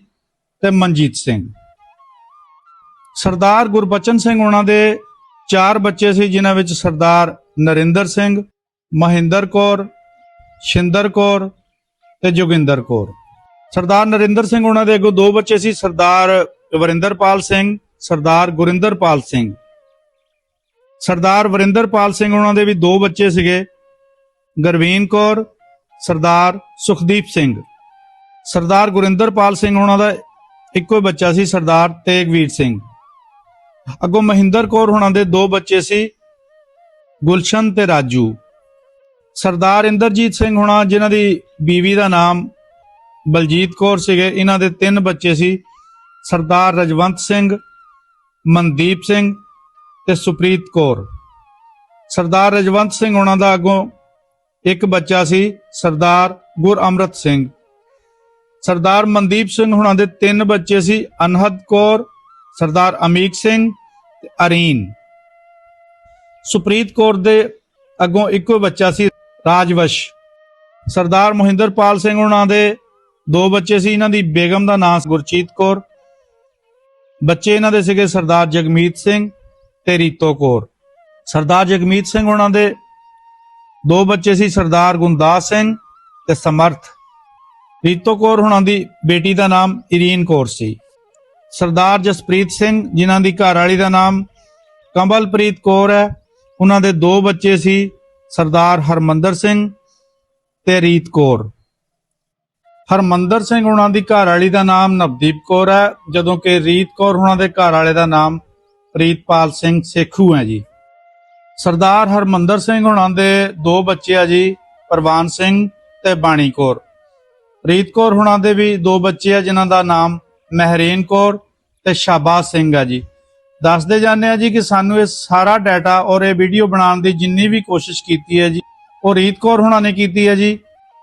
ਤੇ ਮਨਜੀਤ ਸਿੰਘ। ਸਰਦਾਰ ਗੁਰਬਚਨ ਸਿੰਘ ਉਹਨਾਂ ਦੇ 4 ਬੱਚੇ ਸੀ, ਜਿਨ੍ਹਾਂ ਵਿੱਚ ਸਰਦਾਰ ਨਰਿੰਦਰ ਸਿੰਘ, ਮਹਿੰਦਰ ਕੌਰ, ਸ਼ਿੰਦਰ ਕੌਰ ਤੇ ਜੋਗਿੰਦਰ ਕੌਰ। ਸਰਦਾਰ ਨਰਿੰਦਰ ਸਿੰਘ ਉਹਨਾਂ ਦੇ ਅੱਗੋਂ 2 ਬੱਚੇ ਸੀ, ਸਰਦਾਰ ਵਰਿੰਦਰਪਾਲ ਸਿੰਘ, ਸਰਦਾਰ ਗੁਰਿੰਦਰਪਾਲ ਸਿੰਘ। ਸਰਦਾਰ ਵਰਿੰਦਰਪਾਲ ਸਿੰਘ ਉਹਨਾਂ ਦੇ ਵੀ 2 ਬੱਚੇ ਸੀਗੇ, ਗੁਰਵੀਨ ਕੌਰ, ਸਰਦਾਰ ਸੁਖਦੀਪ ਸਿੰਘ। ਸਰਦਾਰ ਗੁਰਿੰਦਰਪਾਲ ਸਿੰਘ ਉਹਨਾਂ ਦਾ ਇੱਕੋ ਬੱਚਾ ਸੀ, ਸਰਦਾਰ ਤੇਗਵੀਰ ਸਿੰਘ। ਅੱਗੋਂ ਮਹਿੰਦਰ ਕੌਰ ਉਹਨਾਂ ਦੇ 2 ਬੱਚੇ ਸੀ, ਗੁਲਸ਼ਨ ਤੇ ਰਾਜੂ। ਸਰਦਾਰ ਇੰਦਰਜੀਤ ਸਿੰਘ ਹੋਣਾ, ਜਿਨ੍ਹਾਂ ਦੀ ਬੀਵੀ ਦਾ ਨਾਮ ਬਲਜੀਤ ਕੌਰ ਸੀਗੇ, ਇਹਨਾਂ ਦੇ 3 ਬੱਚੇ ਸੀ, ਸਰਦਾਰ ਰਜਵੰਤ ਸਿੰਘ, ਮਨਦੀਪ ਸਿੰਘ ਤੇ ਸੁਪ੍ਰੀਤ ਕੌਰ। ਸਰਦਾਰ ਰਜਵੰਤ ਸਿੰਘ ਹੋਣਾ ਦਾ ਅੱਗੋਂ ਇੱਕ ਬੱਚਾ ਸੀ, ਸਰਦਾਰ ਗੁਰਅਮਰਤ ਸਿੰਘ। ਸਰਦਾਰ ਮਨਦੀਪ ਸਿੰਘ ਹੋਣਾ ਦੇ 3 ਬੱਚੇ ਸੀ, ਅਨਹਦ ਕੌਰ, ਸਰਦਾਰ ਅਮੀਕ ਸਿੰਘ ਤੇ ਅਰੀਨ। ਸੁਪ੍ਰੀਤ ਕੌਰ ਦੇ ਅੱਗੋਂ ਇੱਕੋ ਬੱਚਾ ਸੀ, ਰਾਜਵਸ਼। ਸਰਦਾਰ ਮੋਹਿੰਦਰਪਾਲ ਸਿੰਘ ਹੋਣਾ ਦੇ 2 ਬੱਚੇ ਸੀ, ਇਹਨਾਂ ਦੀ ਬੇਗਮ ਦਾ ਨਾਮ ਗੁਰਚੀਤ ਕੌਰ। ਬੱਚੇ ਇਹਨਾਂ ਦੇ ਸੀਗੇ ਸਰਦਾਰ ਜਗਮੀਤ ਸਿੰਘ ਤੇ ਰੀਤੋ ਕੌਰ। ਸਰਦਾਰ ਜਗਮੀਤ ਸਿੰਘ ਹੋਣਾ ਦੇ 2 ਬੱਚੇ ਸੀ, ਸਰਦਾਰ ਗੁੰਦਾਸ ਸਿੰਘ ਤੇ ਸਮਰਥ। ਰੀਤੋ ਕੌਰ ਹੋਣਾ ਦੀ ਬੇਟੀ ਦਾ ਨਾਮ ਇਰੀਨ ਕੌਰ ਸੀ। ਸਰਦਾਰ ਜਸਪ੍ਰੀਤ ਸਿੰਘ, ਜਿਨ੍ਹਾਂ ਦੀ ਘਰਵਾਲੀ ਦਾ ਨਾਮ ਕਮਲਪ੍ਰੀਤ ਕੌਰ ਹੈ, ਉਹਨਾਂ ਦੇ 2 ਬੱਚੇ ਸੀ, ਸਰਦਾਰ ਹਰਮੰਦਰ ਸਿੰਘ ਤੇ ਰੀਤ ਕੌਰ। ਹਰਮੰਦਰ ਸਿੰਘ ਉਹਨਾਂ ਦੀ ਘਰਵਾਲੀ ਦਾ ਨਾਮ ਨਵਦੀਪ ਕੌਰ ਹੈ, ਜਦੋਂ ਕਿ ਰੀਤ ਕੌਰ ਉਹਨਾਂ ਦੇ ਘਰਵਾਲੇ ਦਾ ਨਾਮ ਪ੍ਰੀਤਪਾਲ ਸਿੰਘ ਸੇਖੂ ਹੈ ਜੀ। ਸਰਦਾਰ ਹਰਮੰਦਰ ਸਿੰਘ ਉਹਨਾਂ ਦੇ 2 ਬੱਚੇ ਆ ਜੀ, ਪ੍ਰਵਾਨ ਸਿੰਘ ਤੇ ਬਾਣੀ ਕੌਰ। ਰੀਤ ਕੌਰ ਉਹਨਾਂ ਦੇ ਵੀ 2 ਬੱਚੇ ਆ, ਜਿਨ੍ਹਾਂ ਦਾ ਨਾਮ ਮਹਿਰੀਨ ਕੌਰ ਤੇ ਸ਼ਾਬਾਸ਼ ਸਿੰਘ ਆ ਜੀ। ਦੱਸਦੇ ਜਾਂਦੇ ਆ ਜੀ ਕਿ ਸਾਨੂੰ ਇਹ ਸਾਰਾ ਡਾਟਾ ਔਰ ਇਹ ਵੀਡੀਓ ਬਣਾਉਣ ਦੀ ਜਿੰਨੀ ਵੀ ਕੋਸ਼ਿਸ਼ ਕੀਤੀ ਹੈ ਜੀ, ਉਹ ਰੀਤ ਕੌਰ ਉਹਨਾਂ ਨੇ ਕੀਤੀ ਹੈ ਜੀ,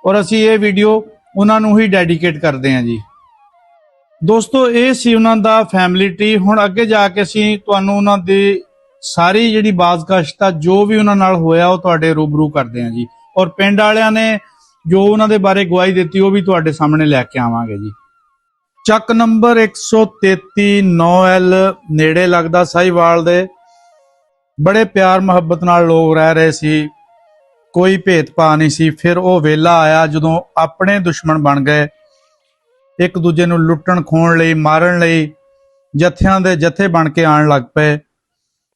ਔਰ ਅਸੀਂ ਇਹ ਵੀਡੀਓ ਉਹਨਾਂ ਨੂੰ ਹੀ ਡੈਡੀਕੇਟ ਕਰਦੇ ਹਾਂ ਜੀ। ਦੋਸਤੋ, ਇਹ ਸੀ ਉਹਨਾਂ ਦਾ ਫੈਮਿਲੀ ਟਰੀ। ਹੁਣ ਅੱਗੇ ਜਾ ਕੇ ਅਸੀਂ ਤੁਹਾਨੂੰ ਉਹਨਾਂ ਦੀ ਸਾਰੀ ਜਿਹੜੀ ਬਾਜ਼ਗਸ਼ਤ ਆ, ਜੋ ਵੀ ਉਹਨਾਂ ਨਾਲ ਹੋਇਆ, ਉਹ ਤੁਹਾਡੇ ਰੂਬਰੂ ਕਰਦੇ ਹਾਂ ਜੀ। ਔਰ ਪਿੰਡ ਵਾਲਿਆਂ ਨੇ ਜੋ ਉਹਨਾਂ ਦੇ ਬਾਰੇ ਗਵਾਹੀ ਦਿੱਤੀ, ਉਹ ਵੀ ਤੁਹਾਡੇ ਸਾਹਮਣੇ ਲੈ ਕੇ ਆਵਾਂਗੇ ਜੀ। ਚੱਕ ਨੰਬਰ 133 9L ਨੇੜੇ ਲੱਗਦਾ ਸਾਹੀਵਾਲ ਦੇ। ਬੜੇ ਪਿਆਰ ਮੁਹੱਬਤ ਨਾਲ ਲੋਕ ਰਹਿ ਰਹੇ ਸੀ, ਕੋਈ ਭੇਦਭਾਵ ਨਹੀਂ ਸੀ। ਫਿਰ ਉਹ ਵੇਲਾ ਆਇਆ ਜਦੋਂ ਆਪਣੇ ਦੁਸ਼ਮਣ ਬਣ ਗਏ, ਇੱਕ ਦੂਜੇ ਨੂੰ ਲੁੱਟਣ ਖੋਹਣ ਲਈ, ਮਾਰਨ ਲਈ ਜਥਿਆਂ ਦੇ ਜਥੇ ਬਣ ਕੇ ਆਉਣ ਲੱਗ ਪਏ।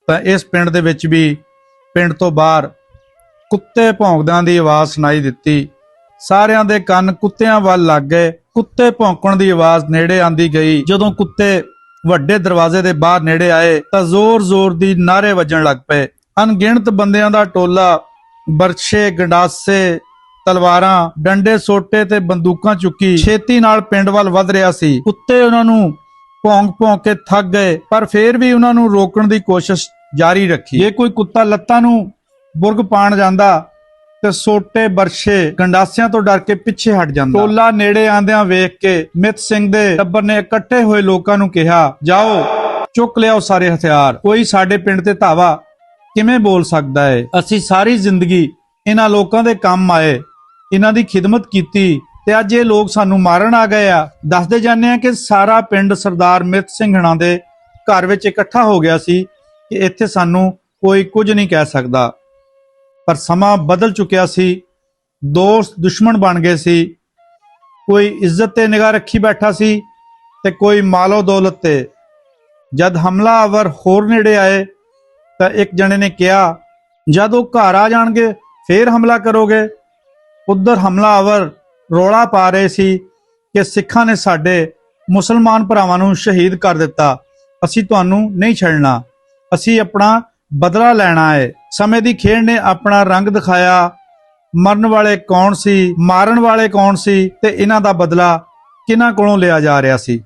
ਤਾਂ ਇਸ ਪਿੰਡ ਦੇ ਵਿੱਚ ਵੀ ਪਿੰਡ ਤੋਂ ਬਾਹਰ ਕੁੱਤੇ ਭੌਂਕਦਿਆਂ ਦੀ ਆਵਾਜ਼ ਸੁਣਾਈ ਦਿੱਤੀ। ਸਾਰਿਆਂ ਦੇ ਕੰਨ ਕੁੱਤਿਆਂ ਵੱਲ ਲੱਗ ਗਏ। ਕੁੱਤੇ ਭੌਂਕਣ ਦੀ ਆਵਾਜ਼ ਨੇੜੇ ਆਂਦੀ ਗਈ। ਜਦੋਂ ਕੁੱਤੇ ਵੱਡੇ ਦਰਵਾਜ਼ੇ ਦੇ ਬਾਹਰ ਨੇੜੇ ਆਏ ਤਾਂ ਜ਼ੋਰ-ਜ਼ੋਰ ਦੀ ਨਾਅਰੇ ਵੱਜਣ ਲੱਗ ਪਏ। ਅਣਗਿਣਤ ਬੰਦਿਆਂ ਦਾ ਟੋਲਾ ਬਰਛੇ, ਗੰਡਾਸੇ, ਤਲਵਾਰਾਂ, ਡੰਡੇ, ਸੋਟੇ ਤੇ ਬੰਦੂਕਾਂ ਚੁੱਕੀ ਛੇਤੀ ਨਾਲ ਪਿੰਡ ਵੱਲ ਵੱਧ ਰਿਹਾ ਸੀ। ਕੁੱਤੇ ਉਹਨਾਂ ਨੂੰ ਭੌਂਕ-ਭੌਂਕ ਕੇ ਥੱਕ ਗਏ, ਪਰ ਫੇਰ ਵੀ ਉਹਨਾਂ ਨੂੰ ਰੋਕਣ ਦੀ ਕੋਸ਼ਿਸ਼ ਜਾਰੀ ਰੱਖੀ। ਜੇ ਕੋਈ ਕੁੱਤਾ ਲੱਤਾਂ ਨੂੰ ਬੁਰਗ ਪਾਣ ਜਾਂਦਾ ਤੇ ਸੋਟੇ, ਬਰਛੇ, ਗੰਡਾਸਿਆਂ ਤੋਂ ਡਰ ਕੇ ਪਿੱਛੇ ਹਟ ਜਾਂਦਾ। ਟੋਲਾ ਨੇੜੇ ਆਂਦਿਆਂ ਵੇਖ ਕੇ ਮਿੱਤ ਸਿੰਘ ਦੇ ਟੱਬਰ ਨੇ ਇਕੱਠੇ ਹੋਏ ਲੋਕਾਂ ਨੂੰ ਕਿਹਾ, ਜਾਓ ਚੁੱਕ ਲਿਆਓ ਸਾਰੇ ਹਥਿਆਰ। ਕੋਈ ਸਾਡੇ ਪਿੰਡ ਤੇ ਧਾਵਾ ਕਿਵੇਂ ਬੋਲ ਸਕਦਾ ਹੈ? ਅਸੀਂ ਸਾਰੀ ਜ਼ਿੰਦਗੀ ਇਹਨਾਂ ਲੋਕਾਂ ਦੇ ਕੰਮ ਆਏ, ਇਹਨਾਂ ਦੀ ਖਿਦਮਤ ਕੀਤੀ, ਤੇ ਅੱਜ ਇਹ ਲੋਕ ਸਾਨੂੰ ਮਾਰਨ ਆ ਗਏ ਆ। ਦੱਸਦੇ ਜਾਂਦੇ ਆ ਕਿ ਸਾਰਾ ਪਿੰਡ ਸਰਦਾਰ ਮਿੱਤ ਸਿੰਘਣਾ ਦੇ ਘਰ ਵਿੱਚ ਇਕੱਠਾ ਹੋ ਗਿਆ ਸੀ ਕਿ ਇੱਥੇ ਸਾਨੂੰ ਕੋਈ ਕੁਝ ਨਹੀਂ ਕਹਿ ਸਕਦਾ। ਪਰ ਸਮਾਂ ਬਦਲ ਚੁੱਕਿਆ ਸੀ, ਦੋਸਤ ਦੁਸ਼ਮਣ ਬਣ ਗਏ ਸੀ। ਕੋਈ ਇੱਜ਼ਤ ਤੇ ਨਿਗਾਹ ਰੱਖੀ ਬੈਠਾ ਸੀ ਤੇ ਕੋਈ ਮਾਲੋ ਦੌਲਤ ਤੇ। ਜਦ ਹਮਲਾਵਰ ਹੋਰ ਨੇੜੇ ਆਏ ਤਾਂ ਇੱਕ ਜਣੇ ਨੇ ਕਿਹਾ, ਜਦ ਉਹ ਘਰ ਆ ਜਾਣਗੇ ਫੇਰ ਹਮਲਾ ਕਰੋਗੇ। ਉਧਰ ਹਮਲਾਵਰ ਰੌਲਾ ਪਾ ਰਹੇ ਸੀ ਕਿ ਸਿੱਖਾਂ ਨੇ ਸਾਡੇ ਮੁਸਲਮਾਨ ਭਰਾਵਾਂ ਨੂੰ ਸ਼ਹੀਦ ਕਰ ਦਿੱਤਾ, ਅਸੀਂ ਤੁਹਾਨੂੰ ਨਹੀਂ ਛੱਡਣਾ, ਅਸੀਂ ਆਪਣਾ ਬਦਲਾ ਲੈਣਾ ਹੈ। ਸਮੇਂ ਦੀ ਖੇਡ ਨੇ ਆਪਣਾ ਰੰਗ ਦਿਖਾਇਆ। ਮਰਨ ਵਾਲੇ ਕੌਣ ਸੀ, ਮਾਰਨ ਵਾਲੇ ਕੌਣ ਸੀ, ਤੇ ਇਹਨਾਂ ਦਾ ਬਦਲਾ ਕਿਹਨਾਂ ਕੋਲੋਂ ਲਿਆ ਜਾ ਰਿਹਾ ਸੀ।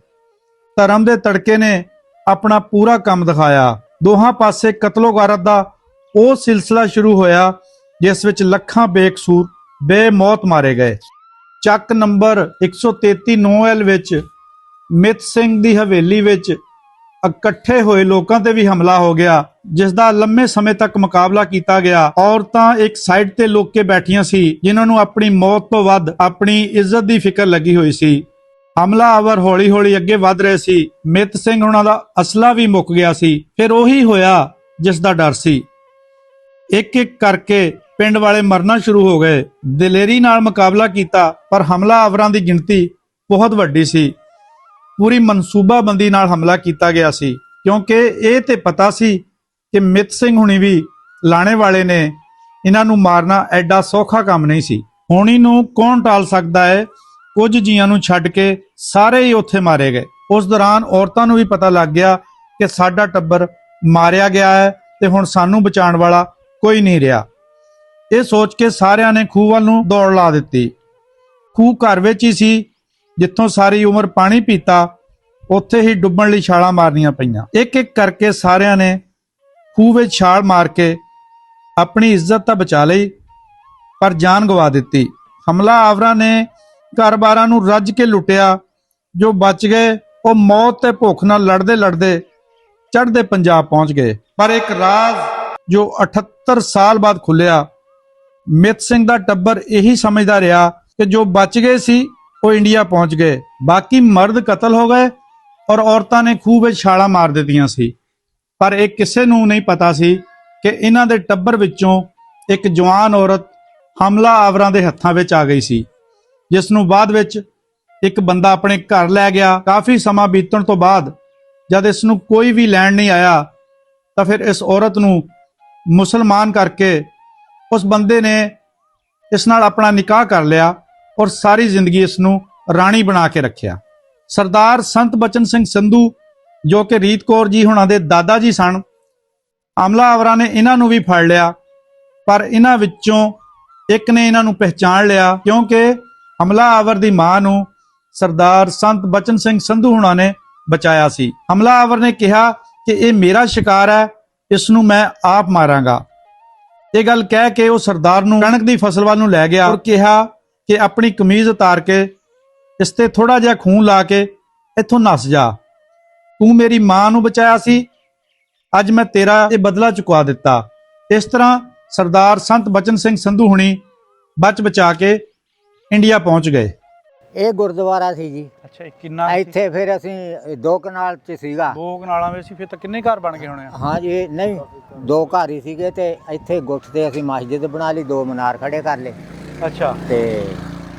ਧਰਮ ਦੇ ਤੜਕੇ ਨੇ ਆਪਣਾ ਪੂਰਾ ਕੰਮ ਦਿਖਾਇਆ। ਦੋਹਾਂ ਪਾਸੇ ਕਤਲੋਗਾਰਤ ਦਾ ਉਹ ਸਿਲਸਿਲਾ ਸ਼ੁਰੂ ਹੋਇਆ ਜਿਸ ਵਿੱਚ ਲੱਖਾਂ ਬੇਕਸੂਰ ਬੇਮੌਤ ਮਾਰੇ ਗਏ। ਚੱਕ ਨੰਬਰ 133 9L ਵਿੱਚ ਮਿੱਤ ਸਿੰਘ ਦੀ ਹਵੇਲੀ ਵਿੱਚ ਇਕੱਠੇ ਹੋਏ ਲੋਕਾਂ ਤੇ ਵੀ ਹਮਲਾ ਹੋ ਗਿਆ, ਜਿਸ ਦਾ ਲੰਮੇ ਸਮੇਂ ਤੱਕ ਮੁਕਾਬਲਾ ਕੀਤਾ ਗਿਆ। ਔਰਤਾਂ ਇੱਕ ਸਾਈਡ ਤੇ ਲੁੱਕ ਕੇ ਬੈਠੀਆਂ ਸੀ, ਜਿਨ੍ਹਾਂ ਨੂੰ ਆਪਣੀ ਮੌਤ ਤੋਂ ਵੱਧ ਆਪਣੀ ਇੱਜ਼ਤ ਦੀ ਫਿਕਰ ਲੱਗੀ ਹੋਈ ਸੀ। ਹਮਲਾਵਰ ਹੌਲੀ-ਹੌਲੀ ਅੱਗੇ ਵੱਧ ਰਹੇ ਸੀ। ਮਿੱਤ ਸਿੰਘ ਉਹਨਾਂ ਦਾ ਅਸਲਾ ਵੀ ਮੁੱਕ ਗਿਆ ਸੀ। ਫਿਰ ਉਹੀ ਹੋਇਆ ਜਿਸ ਦਾ ਡਰ ਸੀ। ਇੱਕ-ਇੱਕ ਕਰਕੇ ਪਿੰਡ ਵਾਲੇ ਮਰਨਾ ਸ਼ੁਰੂ ਹੋ ਗਏ। ਦਲੇਰੀ ਨਾਲ ਮੁਕਾਬਲਾ ਕੀਤਾ, ਪਰ ਹਮਲਾਵਰਾਂ ਦੀ ਗਿਣਤੀ ਬਹੁਤ ਵੱਡੀ ਸੀ। ਪੂਰੀ ਮਨਸੂਬਾਬੰਦੀ ਨਾਲ ਹਮਲਾ ਕੀਤਾ ਗਿਆ ਸੀ, ਕਿਉਂਕਿ ਇਹ ਤੇ ਪਤਾ ਸੀ ਕਿ ਮਿੱਤ ਸਿੰਘ ਹੁਣੀ ਵੀ ਲਾਣੇ ਵਾਲੇ ਨੇ। ਇਹਨਾਂ ਨੂੰ ਮਾਰਨਾ ਐਡਾ ਸੌਖਾ ਕੰਮ ਨਹੀਂ ਸੀ। ਹੋਣੀ ਨੂੰ ਕੌਣ ਟਾਲ ਸਕਦਾ ਹੈ। ਕੁਝ ਜੀਆਂ ਨੂੰ ਛੱਡ ਕੇ ਸਾਰੇ ਹੀ ਉੱਥੇ ਮਾਰੇ ਗਏ। ਉਸ ਦੌਰਾਨ ਔਰਤਾਂ ਨੂੰ ਵੀ ਪਤਾ ਲੱਗ ਗਿਆ ਕਿ ਸਾਡਾ ਟੱਬਰ ਮਾਰਿਆ ਗਿਆ ਹੈ ਤੇ ਹੁਣ ਸਾਨੂੰ ਬਚਾਉਣ ਵਾਲਾ ਕੋਈ ਨਹੀਂ ਰਿਹਾ। ਇਹ ਸੋਚ ਕੇ ਸਾਰਿਆਂ ਨੇ ਖੂਹ ਵੱਲ ਨੂੰ ਦੌੜ ਲਾ ਦਿੱਤੀ। ਖੂਹ ਘਰ ਵਿੱਚ ਹੀ ਸੀ, ਜਿੱਥੋਂ ਸਾਰੀ ਉਮਰ ਪਾਣੀ ਪੀਤਾ, ਉੱਥੇ ਹੀ ਡੁੱਬਣ ਲਈ ਛਾਲਾਂ ਮਾਰਨੀਆਂ ਪਈਆਂ। ਇੱਕ-ਇੱਕ ਕਰਕੇ ਸਾਰਿਆਂ ਨੇ ਖੂਹ ਵਿੱਚ ਛਾਲ ਮਾਰ ਕੇ ਆਪਣੀ ਇੱਜ਼ਤ ਤਾਂ ਬਚਾ ਲਈ, ਪਰ ਜਾਨ ਗਵਾ ਦਿੱਤੀ। ਹਮਲਾਵਰਾਂ ਨੇ ਘਰ-ਬਾਰਾਂ ਨੂੰ ਰੱਜ ਕੇ ਲੁੱਟਿਆ। ਜੋ ਬਚ ਗਏ ਉਹ ਮੌਤ ਤੇ ਭੁੱਖ ਨਾਲ ਲੜਦੇ-ਲੜਦੇ ਚੜ੍ਹਦੇ ਪੰਜਾਬ ਪਹੁੰਚ ਗਏ। ਪਰ ਇੱਕ ਰਾਜ਼ ਜੋ 78 ਸਾਲ ਬਾਅਦ ਖੁੱਲਿਆ। ਮਿੱਤ ਸਿੰਘ ਦਾ ਟੱਬਰ ਇਹੀ ਸਮਝਦਾ ਰਿਹਾ ਕਿ ਜੋ ਬਚ ਗਏ ਸੀ ਉਹ ਇੰਡੀਆ ਪਹੁੰਚ ਗਏ। ਬਾਕੀ ਮਰਦ ਕਤਲ ਹੋ ਗਏ ਔਰ ਔਰਤਾਂ ਨੇ ਖੂਹ ਵਿੱਚ ਛਾਲਾਂ ਮਾਰ ਦਿੱਤੀਆਂ ਸੀ। ਪਰ ਇਹ ਕਿਸੇ ਨੂੰ ਨਹੀਂ ਪਤਾ ਸੀ ਕਿ ਇਹਨਾਂ ਦੇ ਟੱਬਰ ਵਿੱਚੋਂ ਇੱਕ ਜਵਾਨ ਔਰਤ ਹਮਲਾਵਰਾਂ ਦੇ ਹੱਥਾਂ ਵਿੱਚ ਆ ਗਈ ਸੀ, ਜਿਸ ਨੂੰ ਬਾਅਦ ਵਿੱਚ ਇੱਕ ਬੰਦਾ ਆਪਣੇ ਘਰ ਲੈ ਗਿਆ। ਕਾਫੀ ਸਮਾਂ ਬੀਤਣ ਤੋਂ ਬਾਅਦ ਜਦ ਇਸ ਨੂੰ ਕੋਈ ਵੀ ਲੈਣ ਨਹੀਂ ਆਇਆ, ਤਾਂ ਫਿਰ ਇਸ ਔਰਤ ਨੂੰ ਮੁਸਲਮਾਨ ਕਰਕੇ ਉਸ ਬੰਦੇ ਨੇ ਇਸ ਨਾਲ ਆਪਣਾ ਨਿਕਾਹ ਕਰ ਲਿਆ ਔਰ ਸਾਰੀ ਜ਼ਿੰਦਗੀ ਇਸ ਨੂੰ ਰਾਣੀ ਬਣਾ ਕੇ ਰੱਖਿਆ। ਸਰਦਾਰ ਸੰਤ ਬਚਨ ਸਿੰਘ ਸੰਧੂ, ਜੋ ਕਿ ਰੀਤ ਕੌਰ ਜੀ ਹੁਣਾਂ ਦੇ ਦਾਦਾ ਜੀ ਸਨ, ਹਮਲਾਵਰਾਂ ਨੇ ਇਹਨਾਂ ਨੂੰ ਵੀ ਫੜ ਲਿਆ, ਪਰ ਇਹਨਾਂ ਵਿੱਚੋਂ ਇੱਕ ਨੇ ਇਹਨਾਂ ਨੂੰ ਪਹਿਚਾਣ ਲਿਆ, ਕਿਉਂਕਿ ਹਮਲਾਵਰ ਦੀ ਮਾਂ ਨੂੰ ਸਰਦਾਰ ਸੰਤ ਬਚਨ ਸਿੰਘ ਸੰਧੂ ਹੁਣਾਂ ਨੇ ਬਚਾਇਆ ਸੀ। ਹਮਲਾਵਰ ਨੇ ਕਿਹਾ ਕਿ ਇਹ ਮੇਰਾ ਸ਼ਿਕਾਰ ਹੈ, ਇਸ ਨੂੰ ਮੈਂ ਆਪ ਮਾਰਾਂਗਾ। ਇਹ ਗੱਲ ਕਹਿ ਕੇ ਉਹ ਸਰਦਾਰ ਨੂੰ ਕਣਕ ਦੀ ਫਸਲ ਵੱਲ ਨੂੰ ਲੈ ਗਿਆ ਔਰ ਕਿਹਾ ਕਿ ਆਪਣੀ ਕਮੀਜ਼ ਉਤਾਰ ਕੇ ਇਸ ਤੇ ਥੋੜਾ ਜਿਹਾ ਖੂਨ ਲਾ ਕੇ ਇੱਥੋਂ ਨੱਸ ਜਾ। ਤੂੰ ਮੇਰੀ ਮਾਂ ਨੂੰ ਬਚਾਇਆ ਸੀ, ਅੱਜ ਮੈਂ ਤੇਰਾ ਇਹ ਬਦਲਾ ਚੁਕਵਾ ਦਿੱਤਾ। ਇਸ ਤਰ੍ਹਾਂ ਸਰਦਾਰ ਸੰਤ ਬਚਨ ਸਿੰਘ ਸੰਧੂ ਹੁਣੀ ਬਚ ਬਚਾ ਕੇ ਇੰਡੀਆ ਪਹੁੰਚ ਗਏ। ਇਹ ਗੁਰਦੁਆਰਾ ਸੀ ਜੀ। ਅੱਛਾ, ਕਿੰਨਾ ਇੱਥੇ ਫਿਰ ਅਸੀਂ 2 ਕਨਾਲ ਚ ਸੀਗਾ। 2 ਕਨਾਲਾਂ ਵਿੱਚ ਸੀ। ਫਿਰ ਤਾਂ ਕਿੰਨੇ ਘਰ ਬਣ ਗਏ ਹੋਣੇ ਆ? ਹਾਂ ਜੀ, ਨਹੀਂ 2 ਘਰ ਹੀ ਸੀਗੇ ਤੇ ਇੱਥੇ ਗੁੱਠ ਤੇ ਅਸੀਂ ਮਸਜਿਦ ਬਣਾ ਲਈ, 2 ਮਨਾਰ ਖੜੇ ਕਰ ਲਏ। ਅੱਛਾ। ਤੇ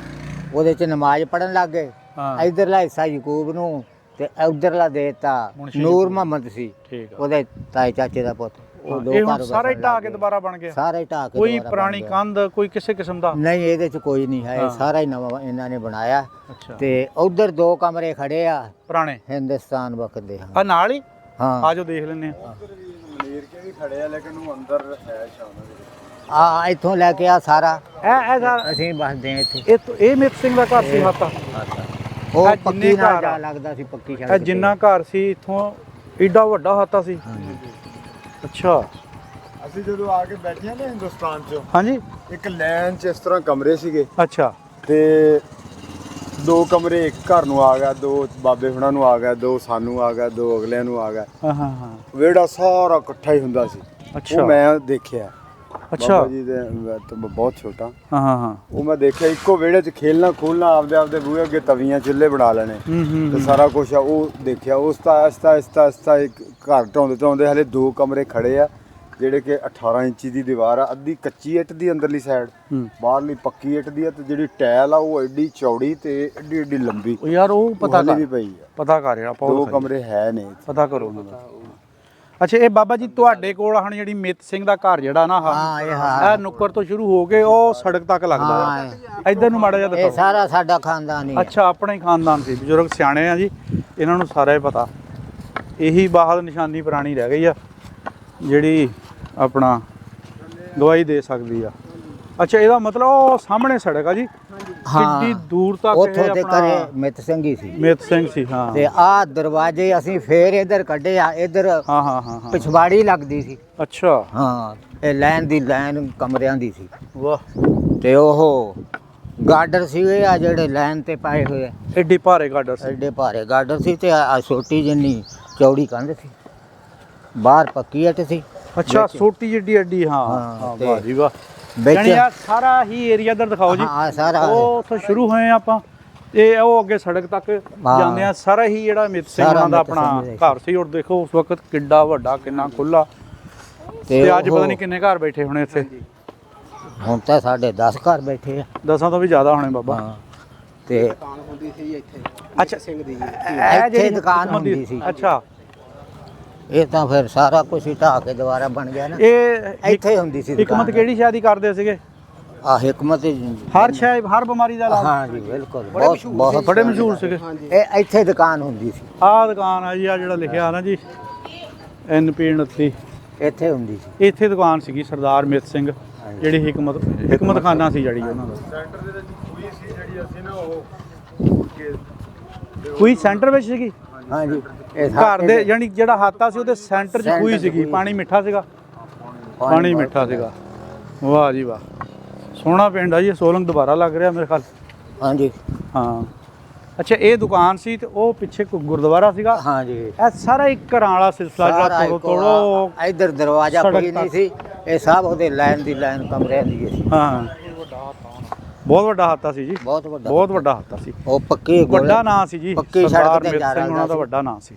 ਉਹਦੇ ਚ ਨਮਾਜ਼ ਪੜਨ ਲੱਗ ਗਏ। ਹਾਂ। ਇਧਰਲਾ ਹਿੱਸਾ ਯਕੂਬ ਨੂੰ ਤੇ ਉਧਰਲਾ ਦੇਤਾ ਨੂਰ ਮੁਹੰਮਦ ਸੀ, ਠੀਕ ਆ। ਉਹਦੇ ਤਾਏ ਚਾਚੇ ਦਾ ਪੁੱਤ। ਉਹ 2 ਇਹ ਹੁਣ ਘਰ ਸਾਰਾ ਹੀ ਵਸਣ ਢਾਹ ਲੱਗ ਕੇ ਗਏ। ਦੁਬਾਰਾ ਬਣ ਗਿਆ? ਸਾਰਾ ਹੀ ਢਾਹ ਕੇ ਕੋਈ ਦੁਬਾਰਾ ਪੁਰਾਣੀ ਬਣ ਗਿਆ। ਕੰਧ, ਕੋਈ ਕਿਸੇ ਕਿਸਮ ਦਾ? ਨਹੀਂ, ਇਹਦੇ ਚ ਕੋਈ ਨਹੀਂ ਹੈ। ਇਹ ਹਾਂ। ਸਾਰਾ ਹੀ ਨਵਾਂ ਇਹਨਾਂ ਨੇ ਬਣਾਇਆ। ਅੱਛਾ। ਤੇ ਉਧਰ 2 ਕਮਰੇ ਖੜੇ ਆ ਪੁਰਾਣੇ ਹਿੰਦੁਸਤਾਨ ਵਕਤ ਦੇ। ਆ ਹਾਂ ਨਾਲ ਹੀ? ਹਾਂ, ਆਜੋ ਦੇਖ ਲੈਂਦੇ ਆ। ਮਲੇਰ ਕੇ ਵੀ ਖੜੇ ਆ, ਲੇਕਿਨ ਉਹ ਅੰਦਰ ਹੈ ਸ਼ਾਮ ਦੇ। ਆ ਇੱਥੋਂ ਲੈ ਕੇ ਆ ਸਾਰਾ ਇਹ ਸਾਰਾ ਅਸੀਂ ਬਸਦੇ ਆ ਇੱਥੇ। ਇਹ ਮਿੱਤ ਸਿੰਘ ਦਾ ਘਰ ਸੀ ਹਾਤਾ? ਉਹ ਇਹ ਪੱਕੀ ਜਿੰਨੇ ਨਾਲ ਘਰ ਜਾ ਆ। ਲੱਗਦਾ ਸੀ, ਪੱਕੀ ਸੜਕ ਇਹ ਤੇ। ਜਿੰਨਾ ਘਰ ਸੀ ਇੱਥੋਂ ਏਡਾ ਵੱਡਾ ਹਾਤਾ ਸੀ? ਅੱਛਾ। ਅਸੀਂ ਜਦੋਂ ਆ ਕੇ ਬੈਠੇ ਆ ਨਾ ਹਿੰਦੁਸਤਾਨ 'ਚ, ਹਾਂਜੀ। ਇੱਕ ਲਾਈਨ 'ਚ ਇਸ ਤਰ੍ਹਾਂ ਕਮਰੇ ਸੀਗੇ ਅੱਛਾ। ਤੇ 2 ਕਮਰੇ ਇੱਕ ਘਰ ਨੂੰ ਆ ਗਿਆ, 2 ਬਾਬੇ ਹੁਣਾਂ ਨੂੰ ਆ ਗਿਆ, 2 ਸਾਨੂੰ ਆ ਗਿਆ, 2 ਅਗਲਿਆਂ ਨੂੰ ਆ ਗਿਆ। ਹਾਂ ਹਾਂ ਹਾਂ। ਵਿਹੜਾ ਸਾਰਾ ਇਕੱਠਾ ਹੀ ਹੁੰਦਾ ਸੀ। ਅੱਛਾ। ਉਹ ਮੈਂ ਦੇਖਿਆ। ਅੱਛਾ। ਬਾਬਾ ਜੀ ਦੇ ਤੋਂ ਬਹੁਤ ਛੋਟਾ। ਹਾਂ ਹਾਂ ਹਾਂ। ਉਹ ਮੈਂ ਦੇਖਿਆ ਇੱਕੋ ਵਿਹੜੇ 'ਚ ਖੇਲਣਾ ਖੂਲਣਾ, ਆਪਦੇ ਬੂਹੇ ਅੱਗੇ ਤਵੀਆਂ ਚੁੱਲ੍ਹੇ ਬਣਾ ਲੈਣੇ ਤੇ ਸਾਰਾ ਕੁਝ ਆ ਉਹ ਦੇਖਿਆ। ਉਸ ਤਾਂ ਆਹਿਸਤਾ ਇੱਕ ਘਰ ਢਾਉਂਦੇ ਹਲੇ 2 ਕਮਰੇ ਖੜੇ ਆ, ਜਿਹੜੇ ਕਿ 18 ਇੰਚੀ ਦੀ ਦੀਵਾਰ ਆ, ਅੱਧੀ ਕੱਚੀ ਇੱਟ ਦੀ ਅੰਦਰਲੀ ਸਾਈਡ, ਬਾਹਰਲੀ ਪੱਕੀ ਇੱਟ ਦੀ ਆ, ਤੇ ਜਿਹੜੀ ਟਾਇਲ ਆ ਉਹ ਐਡੀ ਚੌੜੀ ਤੇ ਐਡੀ ਲੰਬੀ। ਯਾਰ ਉਹ ਪਤਾ ਵੀ ਪਈ ਆ। ਪਤਾ ਕਰ ਰਿਹਾ। 2 ਕਮਰੇ ਹੈ ਨੇ, ਪਤਾ ਕਰੋ ਉਹਨਾਂ ਦਾ। ਅੱਛਾ, ਇਹ ਬਾਬਾ ਜੀ ਤੁਹਾਡੇ ਕੋਲ ਹੁਣ ਜਿਹੜੀ ਮਿੱਤ ਸਿੰਘ ਦਾ ਘਰ ਜਿਹੜਾ ਨਾ, ਹਾਂ, ਇਹ ਨੁੱਕਰ ਤੋਂ ਸ਼ੁਰੂ ਹੋ ਕੇ ਉਹ ਸੜਕ ਤੱਕ ਲੱਗਦਾ ਹੈ। ਇੱਧਰ ਨੂੰ ਮਾੜਾ ਜਿਹਾ ਇਹ ਦਿਖਾਓ। ਸਾਰਾ ਸਾਡਾ ਖਾਨਦਾਨ ਹੀ ਹੈ। ਅੱਛਾ, ਆਪਣਾ ਹੀ ਖਾਨਦਾਨ ਸੀ। ਬਜ਼ੁਰਗ ਸਿਆਣੇ ਆ ਜੀ, ਇਹਨਾਂ ਨੂੰ ਸਾਰਾ ਹੀ ਪਤਾ। ਇਹੀ ਬਾਹਰ ਨਿਸ਼ਾਨੀ ਪੁਰਾਣੀ ਰਹਿ ਗਈ ਆ ਜਿਹੜੀ ਆਪਣਾ ਗਵਾਹੀ ਦੇ ਸਕਦੀ ਆ। ਅੱਛਾ, ਇਹਦਾ ਮਤਲਬ ਉਹ ਸਾਹਮਣੇ ਸੜਕ ਆ ਜੀ, ਕਿੰਨੀ ਦੂਰ ਤੱਕ ਉੱਥੋਂ ਇਹ ਤੇ ਆਪਣਾ ਕਰੇ ਮਿੱਤ ਸਿੰਘ ਹੀ ਸੀ। ਮਿੱਤ ਸਿੰਘ ਸੀ। ਹਾਂ ਤੇ ਆਹ ਦਰਵਾਜ਼ੇ ਅਸੀਂ ਫੇਰ ਇਧਰ ਕੱਢੇ ਆ। ਇਧਰ ਹਾਂ ਹਾਂ ਹਾਂ। ਪਿਛਵਾੜੀ ਲੱਗਦੀ ਸੀ। ਅੱਛਾ। ਹਾਂ, ਇਹ ਲਾਈਨ ਕਮਰਿਆਂ ਦੀ ਸੀ। ਵਾਹ। ਤੇ ਉਹ ਗਾਰਡਰ ਸੀਗੇ ਆ ਜਿਹੜੇ ਲਾਈਨ ਤੇ ਪਾਏ ਹੋਏ ਆ, ਐਡੀ ਭਾਰੇ ਗਾਡਰ ਸੀ। ਐਡੇ ਭਾਰੇ ਗਾਰਡਰ ਸੀ ਤੇ ਆ ਛੋਟੀ ਜਿੰਨੀ ਚੌੜੀ ਕੰਧ ਸੀ, ਬਾਹਰ ਪੱਕੀ ਇੱਟ ਸੀ ਅੱਛਾ, ਛੋਟੀ ਜਿੱਡੀ ਐਡੀ। ਹਾਂ ਹਾਂ, ਹਾਂ, ਤੇ ਵਾਹ ਜੀ ਵਾਹ। ਵਿੱਚ ਯਾਨੀ ਆ ਸਾਰਾ ਹੀ ਏਰੀਆ ਇੱਧਰ ਦਿਖਾਓ ਜੀ। ਹਾਂ ਸਾਰਾ ਉਹ ਉੱਥੋਂ ਸ਼ੁਰੂ ਹੋਏ ਆ ਆਪਾਂ, ਇਹ ਉਹ ਅੱਗੇ ਸੜਕ ਤੱਕ ਜਾਂਦੇ ਆ। ਸਾਰਾ ਹੀ ਜਿਹੜਾ ਮਿੱਤ ਸਿੰਘ ਸਾਰਾ ਉਹਨਾਂ ਦਾ ਮਿੱਤ ਆਪਣਾ ਸਿੰਘ ਦਾ ਘਰ ਸੀ। ਔਰ ਦੇਖੋ ਉਸ ਵਕਤ ਕਿੱਡਾ ਵੱਡਾ, ਕਿੰਨਾ ਖੁੱਲਾ, ਤੇ ਅੱਜ ਉਹ- ਪਤਾ ਨਹੀਂ ਕਿੰਨੇ ਘਰ ਬੈਠੇ ਹੋਣੇ ਇੱਥੇ। ਹੁਣ ਤਾਂ ਸਾਡੇ 10 ਘਰ ਬੈਠੇ ਆ। 10 ਤੋਂ ਵੀ ਜ਼ਿਆਦਾ ਹੋਣੇ ਬਾਬਾ। ਹਾਂ ਤੇ ਦੁਕਾਨ ਹੁੰਦੀ ਸੀ ਇੱਥੇ ਅੱਛਾ ਸਿੰਘ ਦੀ ਜੀ। ਇਹ ਇੱਥੇ ਦੁਕਾਨ ਹੁੰਦੀ ਸੀ। ਅੱਛਾ, ਇਹ ਤਾਂ ਫਿਰ ਸਾਰਾ ਕੁਝ ਹੀ ਢਾਹ ਕੇ ਦੁਬਾਰਾ ਬਣ ਗਿਆ ਨਾ। ਇਹ ਇੱਥੇ ਹੁੰਦੀ ਸੀ ਹਕਮਤ ਕਿਹੜੀ ਸ਼ਾਦੀ ਕਰਦੇ ਸੀਗੇ? ਆ ਹਕਮਤ ਹਰ ਸ਼ੈ, ਹਰ ਬਿਮਾਰੀ ਦਾ ਇਲਾਜ। ਹਾਂ ਜੀ ਬਿਲਕੁਲ, ਬਹੁਤ ਬੜੇ ਮਸ਼ਹੂਰ ਸੀਗੇ। ਇਹ ਇੱਥੇ ਦੁਕਾਨ ਹੁੰਦੀ ਸੀ, ਆਹ ਦੁਕਾਨ ਆ ਜੀ, ਆ ਜਿਹੜਾ ਲਿਖਿਆ ਨਾ ਜੀ NP 29, ਇੱਥੇ ਹੁੰਦੀ ਸੀ। ਇੱਥੇ ਦੁਕਾਨ ਸੀਗੀ ਸਰਦਾਰ ਮਿੱਤ ਸਿੰਘ, ਜਿਹੜੀ ਹਕਮਤ ਖਾਨਾ ਸੀ ਜਿਹੜੀ ਉਹਨਾਂ ਦਾ। ਸੈਂਟਰ ਦੇ ਵਿੱਚ ਖੂਹੀ ਸੀ ਜਿਹੜੀ ਅਸੀਂ ਨਾ ਉਹ ਕੋਈ ਸੈਂਟਰ ਵਿੱਚ ਸੀਗੀ ਹਾਂ ਜੀ ਇਹ ਘਰ ਦੇ, ਯਾਨੀ ਜਿਹੜਾ ਹਾਤਾ ਸੀ ਉਹਦੇ ਸੈਂਟਰ 'ਚ ਖੂਹੀ ਸੀਗੀ। ਪਾਣੀ ਮਿੱਠਾ ਸੀਗਾ, ਪਾਣੀ ਮਿੱਠਾ ਸੀਗਾ। ਵਾਹ ਜੀ ਵਾਹ, ਸੋਹਣਾ ਪਿੰਡ ਆ ਜੀ। ਸੋਲੰਗ ਦੁਬਾਰਾ ਲੱਗ ਰਿਹਾ ਮੇਰੇ ਖਿਆਲ। ਹਾਂ ਜੀ ਹਾਂ ਅੱਛਾ, ਇਹ ਦੁਕਾਨ ਸੀ ਤੇ ਉਹ ਪਿੱਛੇ ਗੁਰਦੁਆਰਾ ਸੀਗਾ। ਹਾਂ ਜੀ ਇਹ ਸਾਰਾ ਇੱਕ ਘਰਾਂ ਵਾਲਾ ਸਿਲਸਿਲਾ ਜਿਹੜਾ ਤੋੜੋ ਇੱਧਰ ਦਰਵਾਜ਼ਾ ਸੜਕ ਕੋਈ ਨਹੀਂ ਸੀ, ਇਹ ਸਭ ਉਹਦੇ ਲਾਈਨ ਦੀ ਲਾਈਨ ਕਮਰਿਆਂ ਦੀ ਸੀ। ਹਾਂ, ਬਹੁਤ ਵੱਡਾ ਹਾਤਾ ਸੀ ਜੀ, ਬਹੁਤ ਵੱਡਾ, ਬਹੁਤ ਵੱਡਾ ਹਾਤਾ ਸੀ। ਉਹ ਪੱਕੀ ਵੱਡਾ ਨਾਂ ਸੀ ਜੀ, ਪੱਕੀ ਸਰਦਾਰ ਸੜਕ ਤੇ ਮਿੱਤ ਜਾ ਸਿੰਘ ਉਹਨਾਂ ਦਾ ਰਿਹਾ ਵੱਡਾ ਨਾਂ ਸੀ।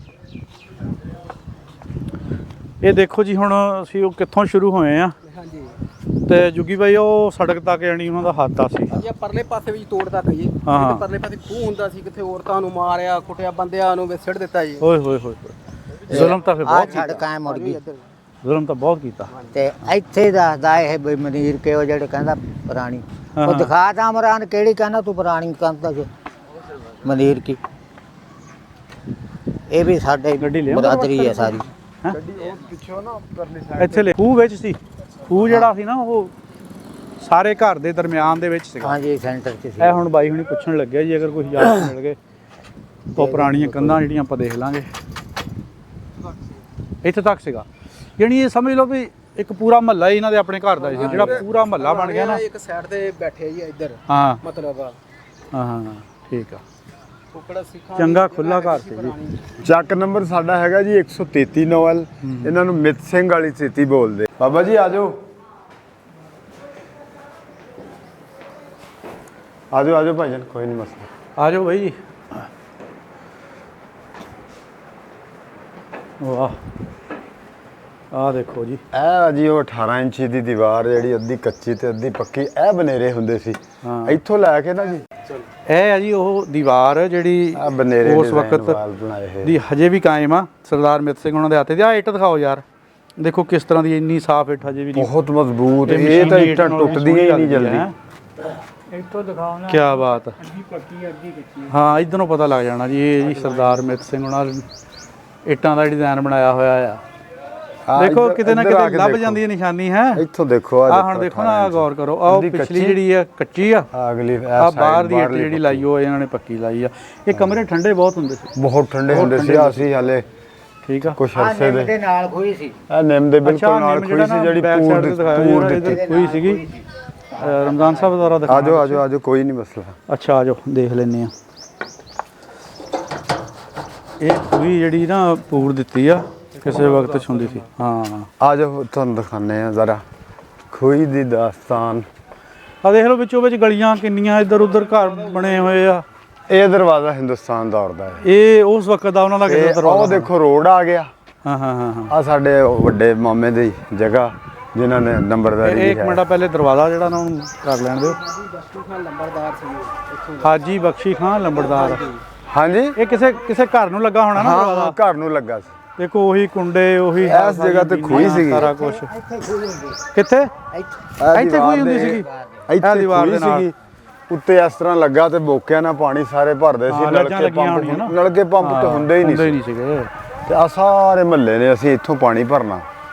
ਇਹ ਦੇਖੋ ਜੀ, ਹੁਣ ਅਸੀਂ ਉਹ ਕਿੱਥੋਂ ਸ਼ੁਰੂ ਹੋਏ ਆ ਹਾਂਜੀ ਤੇ ਜੁਗੀ ਬਾਈ ਉਹ ਸੜਕ ਤੱਕ ਜਾਣੀ ਉਹਨਾਂ ਦਾ ਹਾਤਾ ਸੀ। ਜੀ, ਪਰਲੇ ਪਾਸੇ ਵੀ ਤੋੜਦਾ ਕਹੀਏ। ਹਾਂ। ਕਿਤੇ ਪਰਲੇ ਪਾਸੇ ਖੂਹ ਹੁੰਦਾ ਸੀ, ਕਿਤੇ ਔਰਤਾਂ ਨੂੰ ਮਾਰਿਆ, ਕੁੱਟਿਆ, ਬੰਦਿਆਂ ਨੂੰ ਸਿੱਟ ਦਿੱਤਾ ਜੀ। ਓਏ ਹੋਏ ਹੋਏ ਹੋਏ, ਜ਼ੁਲਮ ਤਾਂ ਫਿਰ ਆ ਬਹੁਤ ਛੜ ਕਾਇਮ ਮੁੜ ਗਈ। ਜ਼ੁਲਮ ਤਾਂ ਬਹੁਤ ਕੀਤਾ। ਤੇ ਇੱਥੇ ਦੱਸਦਾ ਇਹ ਵੀ ਮਨੀਰ ਕੇ ਉਹ ਜਿਹੜੇ ਕਹਿੰਦਾ ਪੁਰਾਣੀ, ਹਾਂ, ਉਹ ਹਾਂ। ਦਿਖਾ ਤਾਂ ਇਮਰਾਨ ਕਿਹੜੀ ਕਹਿੰਦਾ ਤੂੰ ਪੁਰਾਣੀ ਕਹਿੰਦਾ ਸੀ ਮਨੀਰ ਕੀ। ਇਹ ਵੀ ਸਾਡੇ ਗੱਡੀ ਲਿਆਉਂਦਾ ਬਰਾਦਰੀ ਹੈ ਸਾਰੀ। ਗੱਡੀ ਉਹ ਪਿੱਛੋਂ ਨਾ ਪਰਲੀ ਸਾਈਡ ਇੱਥੇ ਲੈ ਖੂਹ ਵਿੱਚ ਸੀ। ਖੂਹ ਜਿਹੜਾ ਸੀ ਨਾ ਉਹ ਸਾਰੇ ਘਰ ਦੇ ਦਰਮਿਆਨ ਦੇ ਵਿੱਚ ਸੀਗਾ। ਹਾਂ ਜੀ ਸੈਂਟਰ 'ਚ ਸੀ। ਇਹ ਹੁਣ ਬਾਈ ਹੁਣੀ ਪੁੱਛਣ ਲੱਗਿਆ ਜੀ, ਅਗਰ ਕੋਈ ਇਜਾਜ਼ਤ ਮਿਲ ਗਏ ਤਾਂ ਪੁਰਾਣੀਆਂ ਕੰਧਾਂ ਜਿਹੜੀਆਂ ਆਪਾਂ ਦੇਖ ਲਾਂਗੇ। ਇੱਥੇ ਤੱਕ ਸੀਗਾ, ਯਾਨੀ ਇਹ ਸਮਝ ਲਓ ਵੀ ਇੱਕ ਪੂਰਾ ਮਹੱਲਾ ਹੀ ਇਹਨਾਂ ਦੇ ਆਪਣੇ ਘਰ ਦਾ ਸੀ, ਜਿਹੜਾ ਪੂਰਾ ਮਹੱਲਾ ਬਣ ਗਿਆ ਨਾ। ਇੱਕ ਸਾਈਡ ਤੇ ਬੈਠੇ ਜੀ ਇੱਧਰ, ਹਾਂ ਮਤਲਬ ਹਾਂ ਹਾਂ, ਠੀਕ ਆ। ਕੁਕੜਾ ਸਿੱਖਾਂ ਚੰਗਾ ਖੁੱਲਾ ਘਰ ਸੀ ਜੀ। ਚੱਕ ਨੰਬਰ ਸਾਡਾ ਹੈਗਾ ਜੀ 133 ਨੋਵਲ। ਇਹਨਾਂ ਨੂੰ ਮਿੱਤ ਸਿੰਘ ਵਾਲੀ ਚੇਤੀ ਬੋਲਦੇ। ਬਾਬਾ ਜੀ ਆ ਜਾਓ, ਆ ਜਾਓ, ਆ ਜਾਓ ਭਾਈਜਾਨ, ਕੋਈ ਨਹੀਂ ਮਸਲਾ। ਆ ਜਾਓ ਬਾਈ ਜੀ। ਵਾਹ, ਆਹ ਦੇਖੋ ਜੀ। ਇਹ ਜੀ ਉਹ 18 ਇੰਚੀ ਦੀ ਦੀਵਾਰ ਜਿਹੜੀ ਅੱਧੀ ਕੱਚੀ ਤੇ ਅੱਧੀ ਪੱਕੀ, ਇਹ ਬਨੇਰੇ ਹੁੰਦੇ ਸੀ। ਹਾਂ। ਇੱਥੋਂ ਲੈ ਕੇ ਨਾ ਜੀ ਇਹ ਹੈ ਜੀ ਉਹ ਦੀਵਾਰ ਜਿਹੜੀ ਆ ਬਨੇਰੇ ਉਸ design ਵਕਤ ਵਾਲ ਬਣਾਏ ਹੋਏ। ਦੀ ਹਜੇ ਵੀ ਕਾਇਮ ਆ ਸਰਦਾਰ ਮਿੱਤ ਸਿੰਘ ਉਹਨਾਂ ਦੇ ਹੱਥੇ ਦੀ। ਆਹ ਇੱਟ ਦਿਖਾਓ ਯਾਰ, ਦੇਖੋ ਕਿਸ ਤਰ੍ਹਾਂ ਦੀ, ਇੰਨੀ ਸਾਫ਼ ਇੱਟ ਹਜੇ ਵੀ ਨਹੀਂ। ਬਹੁਤ ਮਜ਼ਬੂਤ, ਇਹ ਇਹ ਤਾਂ ਮਸ਼ੀਨੀ ਇੱਟਾਂ ਨਾਲ ਟੁੱਟਦੀਆਂ ਹੀ ਨਹੀਂ ਜਲਦੀ। ਇੱਥੋਂ ਦਿਖਾਓ ਨਾ, ਕੀ ਬਾਤ ਹੈ। ਅੱਧੀ ਪੱਕੀ ਅੱਧੀ ਕੱਚੀ। ਹਾਂ, ਇਧਰੋਂ ਪਤਾ ਲੱਗ ਜਾਣਾ ਜੀ, ਇਹ ਜੀ ਸਰਦਾਰ ਮਿੱਤ ਸਿੰਘ ਉਹਨਾਂ ਨੇ ਇੱਟਾਂ ਦਾ ਡਿਜ਼ਾਈਨ ਬਣਾਇਆ ਹੋਇਆ ਆ। ਆਹ ਦੇਖੋ ਇੱਧਰ- ਕਿਤੇ ਨਾ ਇੱਧਰ ਆ ਕਿਤੇ ਕੇ ਲੱਭ ਦੇਖੋ। ਜਾਂਦੀ ਹੈ ਨਿਸ਼ਾਨੀ ਹੈ। ਇੱਥੋਂ ਦੇਖੋ, ਆ ਹੁਣ ਦੇਖੋ ਨਾ, ਆਹ ਗੌਰ ਕਰੋ, ਆਹ ਅੱਧੀ ਪਿਛਲੀ ਕੱਚੀ। ਜਿਹੜੀ ਆ ਕੱਚੀ ਆ, ਆਹ ਅਗਲੀ ਆ ਬਾਹਰ ਦੀ ਇੱਟ ਜਿਹੜੀ ਲਾਈ ਹੋਈ ਇਹਨਾਂ ਨੇ ਪੱਕੀ ਲਾਈ ਆ। ਇਹ ਕਮਰੇ ਠੰਡੇ ਬਹੁਤ ਹੁੰਦੇ ਸੀ। ਬਹੁਤ ਠੰਡੇ ਹੁੰਦੇ ਸੀ। ਅਸੀਂ ਹਾਲੇ ਠੀਕ ਆ। ਕੁਛ ਆਹ ਅਰਸੇ ਨਿੰਮ ਦੇ ਦੇ ਨਾਲ ਖੋਈ ਸੀ। ਇਹ ਨਿੰਮ ਦੇ ਅੱਛਾ, ਬਿਲਕੁਲ ਨਾਲ ਨਿੰਮ ਖੂਹੀ ਜਿਹੜਾ ਸੀ ਜਿਹੜੀ back side ਤੇ ਦਿਖਾਇਆ ਪੂਰ ਜਿਹੜਾ ਦਿੱਤੀ। ਇੱਧਰ ਖੂਹੀ ਸੀਗੀ। ਰਮਜ਼ਾਨ ਸਾਹਿਬ ਦੁਆਰਾ ਦਿਖਾਇਆ। ਆਜੋ ਆਜੋ ਆਜੋ, ਕੋਈ ਨਹੀਂ ਮਸਲਾ। ਅੱਛਾ, ਆਜੋ ਦੇਖ ਲੈਨੇ ਆ। ਇਹ ਖੂਹੀ ਜਿਹੜੀ ਨਾ ਪੂਰ ਦਿੱਤੀ ਆ, ਕਿਸੇ ਵਕਤ ਛੁੰਦੀ ਸੀ। ਹਾਂ, ਆਜੋ ਤੁਹਾਨੂੰ ਦਿਖਾਣੇ ਆ ਜ਼ਰਾ ਖੂਹੀ ਦੀ ਦਾਸਤਾਨ। ਆ ਦੇਖ ਲਓ ਵਿੱਚੋਂ ਵਿੱਚ ਗਲੀਆਂ ਕਿੰਨੀਆਂ, ਇੱਧਰ ਉੱਧਰ ਘਰ ਬਣੇ ਹੋਏ ਆ। ਇਹ ਦਰਵਾਜ਼ਾ ਹਿੰਦੁਸਤਾਨ ਦੌਰ ਦਾ ਹੈ। ਇਹ ਉਸ ਵਕਤ ਦਾ ਉਹਨਾਂ ਦਾ ਕਿਹੜਾ ਉਹ ਦਰਵਾਜ਼ਾ। ਦੇਖੋ ਰੋਡ ਆ ਗਿਆ। ਹਾਂ ਹਾਂ ਹਾਂ ਹਾਂ। ਆ ਸਾਡੇ ਵੱਡੇ ਮਾਮੇ ਦੀ ਜਗ੍ਹਾ ਜਿਨ੍ਹਾਂ ਨੇ ਨੰਬਰਦਾਰੀ ਇਹ ਇੱਕ ਦੀ ਮਿੰਟ ਪਹਿਲੇ ਦਰਵਾਜ਼ਾ ਜਿਹੜਾ ਨਾ ਉਹਨੂੰ ਕਰ ਲੈਣ ਦਿਓ। ਬਖਸ਼ੂ ਖਾਨ ਲੰਬਰਦਾਰ ਸੀ ਇੱਥੋਂ। ਹਾਜੀ ਬਖਸ਼ੀ ਖਾਨ ਲੰਬੜਦਾਰ। ਹਾਂਜੀ, ਇਹ ਕਿਸੇ ਘਰ ਨੂੰ ਲੱਗਾ ਹੋਣਾ ਨਾ ਹਾਂ ਦਰਵਾਜ਼ਾ। ਘਰ ਨੂੰ ਲੱਗਾ ਸੀ। ਦੇਖੋ ਉਹੀ ਕੁੰਡੇ, ਉਹੀ ਇਸ ਜਗ੍ਹਾ ਤੇ ਖੂਹੀ ਸੀਗੀ। ਸਾਰਾ ਕੁਝ ਇੱਥੇ ਖੋਈ ਹੁੰਦੀ ਕਿੱਥੇ? ਇੱਥੇ ਇੱਥੇ ਖੂਹੀ ਹੁੰਦੀ ਸੀਗੀ। ਇੱਥੇ ਦੀਵਾਰ ਖੂਹੀ ਦੇ ਨਾਲ। ਸੀਗੀ। ਉੱਤੇ ਇਸ ਤਰ੍ਹਾਂ ਲੱਗਾ ਤੇ ਬੋਕਿਆਂ ਨਾਲ ਪਾਣੀ ਸਾਰੇ ਭਰਦੇ ਸੀ। ਹਾਂ, ਲੱਜਾਂ ਲੱਗੀਆਂ ਹੋਣੀਆਂ ਨਾ। ਨਲਕੇ ਪੰਪ ਤੇ ਹੁੰਦੇ ਹੀ ਨਹੀਂ ਸੀ। ਸੀਗੇ। ਤੇ ਆ ਸਾਰੇ ਮਹੱਲੇ ਨੇ ਅਸੀਂ ਇੱਥੋਂ ਪਾਣੀ ਭਰਨਾ।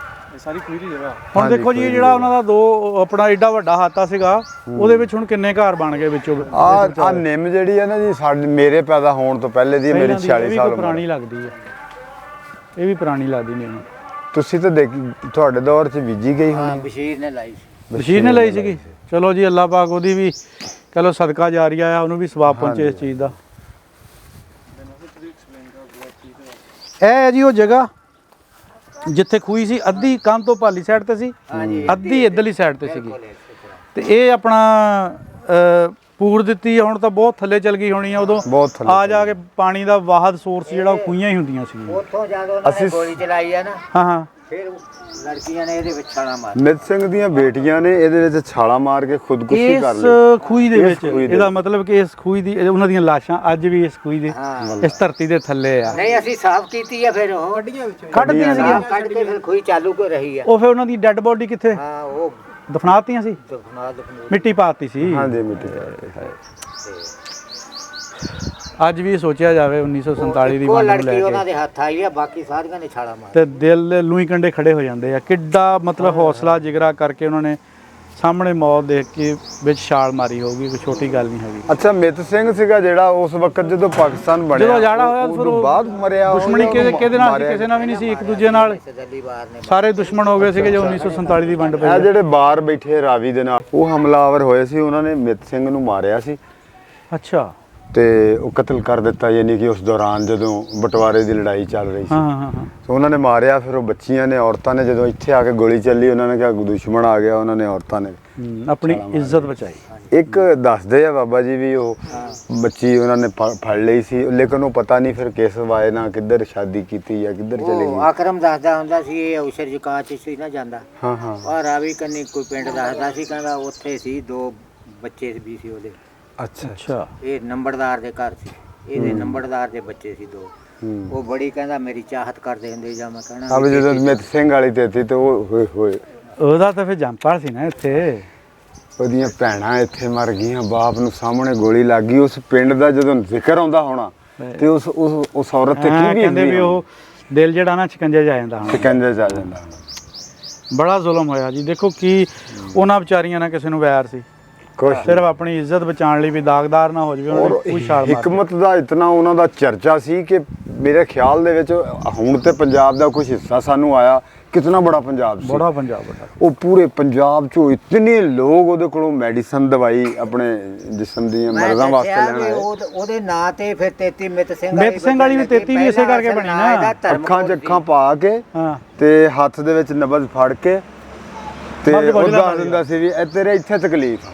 ਇਹ ਸਾਰੀ ਖੂਹੀ ਦੀ ਜਗ੍ਹਾ। ਹੁਣ ਦੇਖੋ ਜੀ, ਜਿਹੜਾ ਉਹਨਾਂ ਦਾ ਦੋ ਆਪਣਾ ਏਡਾ ਵੱਡਾ ਹਾਤਾ ਸੀਗਾ, ਉਹਦੇ ਵਿੱਚ ਹੁਣ ਕਿੰਨੇ ਘਰ ਬਣ ਗਏ ਵਿੱਚੋਂ। ਆ ਨਿੰਮ ਜਿਹੜੀ ਹੈ ਨਾ ਜੀ, ਸਾਡੇ ਮੇਰੇ ਪੈਦਾ ਹੋਣ ਤੋਂ ਪਹਿਲੇ ਦੀ ਹੈ, ਮੇਰੀ 46 ਸਾਲ ਉਮਰ। ਪੁਰਾਣੀ ਲੱਗਦੀ ਹੈ, ਇਹ ਵੀ ਪੁਰਾਣੀ ਲੱਗਦੀ ਨਿੰਮ। ਤੁਸੀਂ ਤਾਂ ਤੁਹਾਡੇ ਦੌਰ 'ਚ ਬੀਜੀ ਗਈ ਹੋਣੀ। ਬਸ਼ੀਰ ਨੇ ਲਾਈ ਸੀ। ਬਸ਼ੀਰ ਨੇ ਲਈ ਸੀਗੀ। ਚਲੋ ਜੀ, ਅੱਲਾਹ ਪਾਕ ਉਹਦੀ ਵੀ ਚਲੋ ਸਦਕਾ ਜਾਰੀਆ ਆ, ਉਹਨੂੰ ਵੀ ਸਵਾਬ ਪਹੁੰਚੇ ਇਸ ਚੀਜ਼ ਦਾ। ਇਹ ਹੈ ਜੀ ਉਹ ਜਗ੍ਹਾ ਜਿੱਥੇ ਖੂਹੀ ਸੀ, ਅੱਧੀ ਕੰਧ ਤੋਂ ਪਾਲੀ ਸਾਈਡ ਤੇ ਸੀ, ਅੱਧੀ ਇੱਧਰਲੀ ਸਾਈਡ ਤੇ ਸੀਗੀ। ਤੇ ਇਹ ਆਪਣਾ ਪੂਰ ਦਿੱਤੀ ਹੁਣ ਤਾਂ ਬਹੁਤ ਥੱਲੇ ਚਲ ਗਈ ਹੋਣੀ ਆ, ਉਦੋਂ ਆ ਜਾ ਕੇ ਪਾਣੀ ਦਾ ਵਾਹਦ ਸੋਰਸ ਜਿਹੜਾ ਉਹ ਖੂਹੀਆਂ ਹੀ ਹੁੰਦੀਆਂ ਸੀ। ਉੱਥੋਂ ਜਦੋਂ ਉਹਨਾਂ ਨੇ ਗੋਲੀ ਚਲਾਈ ਆ ਨਾ, ਹਾਂ ਹਾਂ, ਫਿਰ ਲੜਕੀਆਂ ਨੇ ਇਹਦੇ ਵਿੱਚ ਛਾਲਾਂ ਮਾਰ ਮਿੱਤ ਸਿੰਘ ਦੀਆਂ ਬੇਟੀਆਂ ਨੇ ਇਹਦੇ ਵਿੱਚ ਛਾਲਾਂ ਮਾਰ ਕੇ ਖੁਦਕੁਸ਼ੀ ਕਰ ਲਈ ਇਸ ਖੂਹੀ ਦੇ ਵਿੱਚ। ਇਹਦਾ ਮਤਲਬ ਕਿ ਇਸ ਖੂਹੀ ਦੀ ਉਹਨਾਂ ਦੀਆਂ ਲਾਸ਼ਾਂ ਅੱਜ ਵੀ ਇਸ ਖੂਹੀ ਦੇ ਇਸ ਧਰਤੀ ਦੇ ਥੱਲੇ ਆ। ਨਹੀਂ ਅਸੀਂ ਸਾਫ਼ ਕੀਤੀ ਆ, ਫਿਰ ਉਹ ਕੱਢਦੀਆਂ ਸੀਗੀਆਂ, ਕੱਢ ਕੇ ਫਿਰ ਖੂਹੀ ਚਾਲੂ ਕਰ ਰਹੀ ਆ। ਉਹ ਫਿਰ ਉਹਨਾਂ ਦੀ ਡੈੱਡ ਬੋਡੀ ਕਿੱਥੇ ਹਾਂ ਉਹ ਦਫਨਾਤੀਆਂ ਸੀ, ਦਫਨਾ ਮਿੱਟੀ ਪਾਤੀ ਸੀ। ਹਾਂਜੀ ਮਿੱਟੀ ਅੱਜ ਵੀ ਸੋਚਿਆ ਜਾਵੇ 1947 ਦੀ ਉਹ ਵੰਡ ਨੂੰ ਲੜਕੀ ਲੈ ਉਹਨਾਂ ਕੇ ਦੇ ਹੱਥ ਆਈ ਆ, ਬਾਕੀ ਸਾਰੀਆਂ ਨੇ ਛਾਲਾਂ ਮਾਰ ਤੇ ਦਿਲ ਲੂਈ ਕੰਡੇ ਖੜੇ ਹੋ ਜਾਂਦੇ ਆ। ਕਿੱਡਾ ਮਤਲਬ ਹੌਸਲਾ ਜਿਗਰਾ ਕਰਕੇ ਉਹਨਾਂ ਨੇ ਸਾਹਮਣੇ ਮੌਤ ਦੇਖ ਕੇ ਵਿੱਚ ਛਾਲ ਮਾਰੀ ਹੋਊਗੀ, ਕੋਈ ਛੋਟੀ ਗੱਲ ਨਹੀਂ ਹੈਗੀ। ਅੱਛਾ ਮਿੱਤ ਸਿੰਘ ਸੀਗਾ ਜਿਹੜਾ ਉਸ ਵਕਤ ਜਦੋਂ ਪਾਕਿਸਤਾਨ ਬਣਿਆ, ਜਦੋਂ ਉਜਾੜਾ ਹੋਇਆ ਫਿਰ ਉਦੋਂ ਬਾਅਦ ਮਰਿਆ। ਦੁਸ਼ਮਣੀ ਕਿਹਦੇ ਨਾਲ ਸੀ? ਕਿਸੇ ਨਾਲ ਵੀ ਨਹੀਂ ਸੀ, ਇੱਕ ਦੂਜੇ ਨਾਲ ਜੱਲੀਵਾਰ ਨੇ ਸਾਰੇ ਦੁਸ਼ਮਣ ਹੋ ਗਏ ਸੀਗੇ ਜੋ 1947 ਦੀ ਵੰਡ ਇਹ ਪਈ। ਜਿਹੜੇ ਬਾਹਰ ਬੈਠੇ ਰਾਵੀ ਦੇ ਨਾਲ ਉਹ ਹਮਲਾਵਰ ਹੋਏ ਸੀ, ਉਹਨਾਂ ਨੇ ਮਿੱਤ ਸਿੰਘ ਨੂੰ ਮਾਰਿਆ ਸੀ ਅੱਛਾ, ਤੇ ਉਹ ਕਤਲ ਕਰ ਦਿੱਤਾ, ਯਾਨੀ ਕਿ ਉਸ ਦੌਰਾਨ ਜਦੋਂ ਬਟਵਾਰੇ ਦੀ ਲੜਾਈ ਚੱਲ ਰਹੀ ਸੀ। ਹਾਂ ਹਾਂ ਹਾਂ। ਸੋ ਉਹਨਾਂ ਨੇ ਮਾਰਿਆ। ਫਿਰ ਉਹ ਬੱਚੀਆਂ ਨੇ, ਔਰਤਾਂ ਨੇ ਜਦੋਂ ਇੱਥੇ ਆ ਕੇ ਗੋਲੀ ਚੱਲੀ, ਉਹਨਾਂ ਨੇ ਕਿਹਾ ਦੁਸ਼ਮਣ ਆ ਗਿਆ, ਉਹਨਾਂ ਨੇ ਔਰਤਾਂ ਨੇ ਆਪਣੀ ਇੱਜ਼ਤ ਬਚਾਈ। ਇੱਕ ਦੱਸਦੇ ਆ ਬਾਬਾ ਜੀ ਵੀ ਉਹ ਬੱਚੀ ਉਹਨਾਂ ਨੇ ਫੜ ਲਈ ਸੀ, ਲੇਕਿਨ ਉਹ ਪਤਾ ਨਹੀਂ ਫਿਰ ਕਿਸ ਵਾਏ ਨਾਲ ਕਿੱਧਰ ਸ਼ਾਦੀ ਕੀਤੀ ਜਾਂ ਕਿੱਧਰ ਚਲੇ ਉਹ ਗਈ। ਆਕਰਮ ਦੱਸਦਾ ਹੁੰਦਾ ਸੀ ਇਹ ਅਵਸਰ ਜਕਾ ਚ ਸੀ ਨਾ ਜਾਂਦਾ। ਹਾਂ ਹਾਂ ਔਰ ਰਾਵੀ ਕੰਨੀ ਕੋਈ ਪਿੰਡ ਦੱਸਦਾ ਸੀ, ਕਹਿੰਦਾ ਉੱਥੇ ਸੀ 2 ਬੱਚੇ ਵੀ ਸੀ ਉਹਦੇ। ਅੱਛਾ ਅੱਛਾ, ਇਹ ਨੰਬਰਦਾਰ ਦੇ ਘਰ ਸੀ, ਇਹਦੇ ਨੰਬਰਦਾਰ ਦੇ ਬੱਚੇ ਸੀ 2। ਉਹ ਬੜੀ ਕਹਿੰਦਾ ਮੇਰੀ ਚਾਹਤ ਕਰਦੇ ਹੁੰਦੇ, ਜਾਂ ਮੈਂ ਕਹਿਣਾ ਅਬ ਜਦੋਂ ਮਿੱਤ ਸਿੰਘ ਵਾਲੀ ਤੇ ਤੇ ਉਹ ਹੋਏ ਹੋਏ ਉਹਦਾ ਤਾਂ ਫਿਰ ਜੰਪਾਲ ਸੀ ਨਾ ਇੱਥੇ। ਉਹਦੀਆਂ ਭੈਣਾਂ ਇੱਥੇ ਮਰ ਗਈਆਂ, ਬਾਪ ਨੂੰ ਸਾਹਮਣੇ ਗੋਲੀ ਲੱਗ ਗਈ। ਉਸ ਪਿੰਡ ਦਾ ਜਦੋਂ ਜ਼ਿਕਰ ਆਉਂਦਾ ਹੋਣਾ ਤੇ ਉਸ ਔਰਤ ਤੇ ਕੀ ਵੀ ਕਹਿੰਦੇ ਵੀ ਉਹ ਦਿਲ ਜਿਹੜਾ ਨਾ ਸ਼ਿਕੰਜੇ 'ਚ ਆ ਜਾਂਦਾ ਹੁਣ। ਸ਼ਿਕੰਜੇ ਚ ਆ ਜਾਂਦਾ। ਬੜਾ ਜ਼ੁਲਮ ਹੋਇਆ ਜੀ। ਦੇਖੋ ਕੀ ਉਹਨਾਂ ਵਿਚਾਰੀਆਂ ਨਾਲ ਕਿਸੇ ਨੂੰ ਵੈਰ ਸੀ, ਕੁਛ ਸਿਰਫ ਆਪਣੀ ਇੱਜ਼ਤ ਬਚਾਉਣ ਲਈ ਵੀ ਦਾਗਦਾਰ ਨਾ ਹੋ ਜਾਵੇ, ਉਹਨਾਂ ਨੇ ਕੋਈ ਛਾਲ ਮਾਰ ਹਕਮਤ ਦਾ ਇਤਨਾ ਉਹਨਾਂ ਦਾ ਚਰਚਾ ਸੀ ਕਿ ਮੇਰੇ ਖਿਆਲ ਦੇ ਵਿੱਚ ਹੁਣ ਤੇ ਪੰਜਾਬ ਦਾ ਕੁਝ ਹਿੱਸਾ ਸਾਨੂੰ ਆਇਆ, ਕਿਤਨਾ ਬੜਾ ਪੰਜਾਬ ਸੀ। ਬੜਾ ਪੰਜਾਬ ਵੱਡਾ। ਉਹ ਪੂਰੇ ਪੰਜਾਬ ਚੋਂ ਇਤਨੇ ਲੋਕ ਉਹਦੇ ਕੋਲੋਂ ਮੈਡੀਸਨ ਦਵਾਈ ਆਪਣੇ ਜਿਸਮ ਦੀਆਂ ਮਰਜ਼ਾਂ ਵਾਸਤੇ ਲੈਣ ਆਏ। ਉਹਦੇ ਨਾਂ ਤੇ ਫਿਰ 33 ਮਿੱਤ ਸਿੰਘ ਵਾਲੀ ਵੀ 33 ਵੀ ਇਸੇ ਕਰਕੇ ਬਣੀ ਨਾ। ਅੱਖਾਂ 'ਚ ਅੱਖਾਂ ਪਾ ਕੇ ਹਾਂ, ਤੇ ਹੱਥ ਦੇ ਵਿੱਚ ਨਬਜ਼ ਫੜ ਕੇ ਤੇ ਨਬਜ਼ ਉਹ ਵੱਜਦਾ ਦੱਸ ਦਿੰਦਾ ਸੀ ਵੀ ਇਹ ਤੇਰੇ ਇੱਥੇ ਤਕਲੀਫ।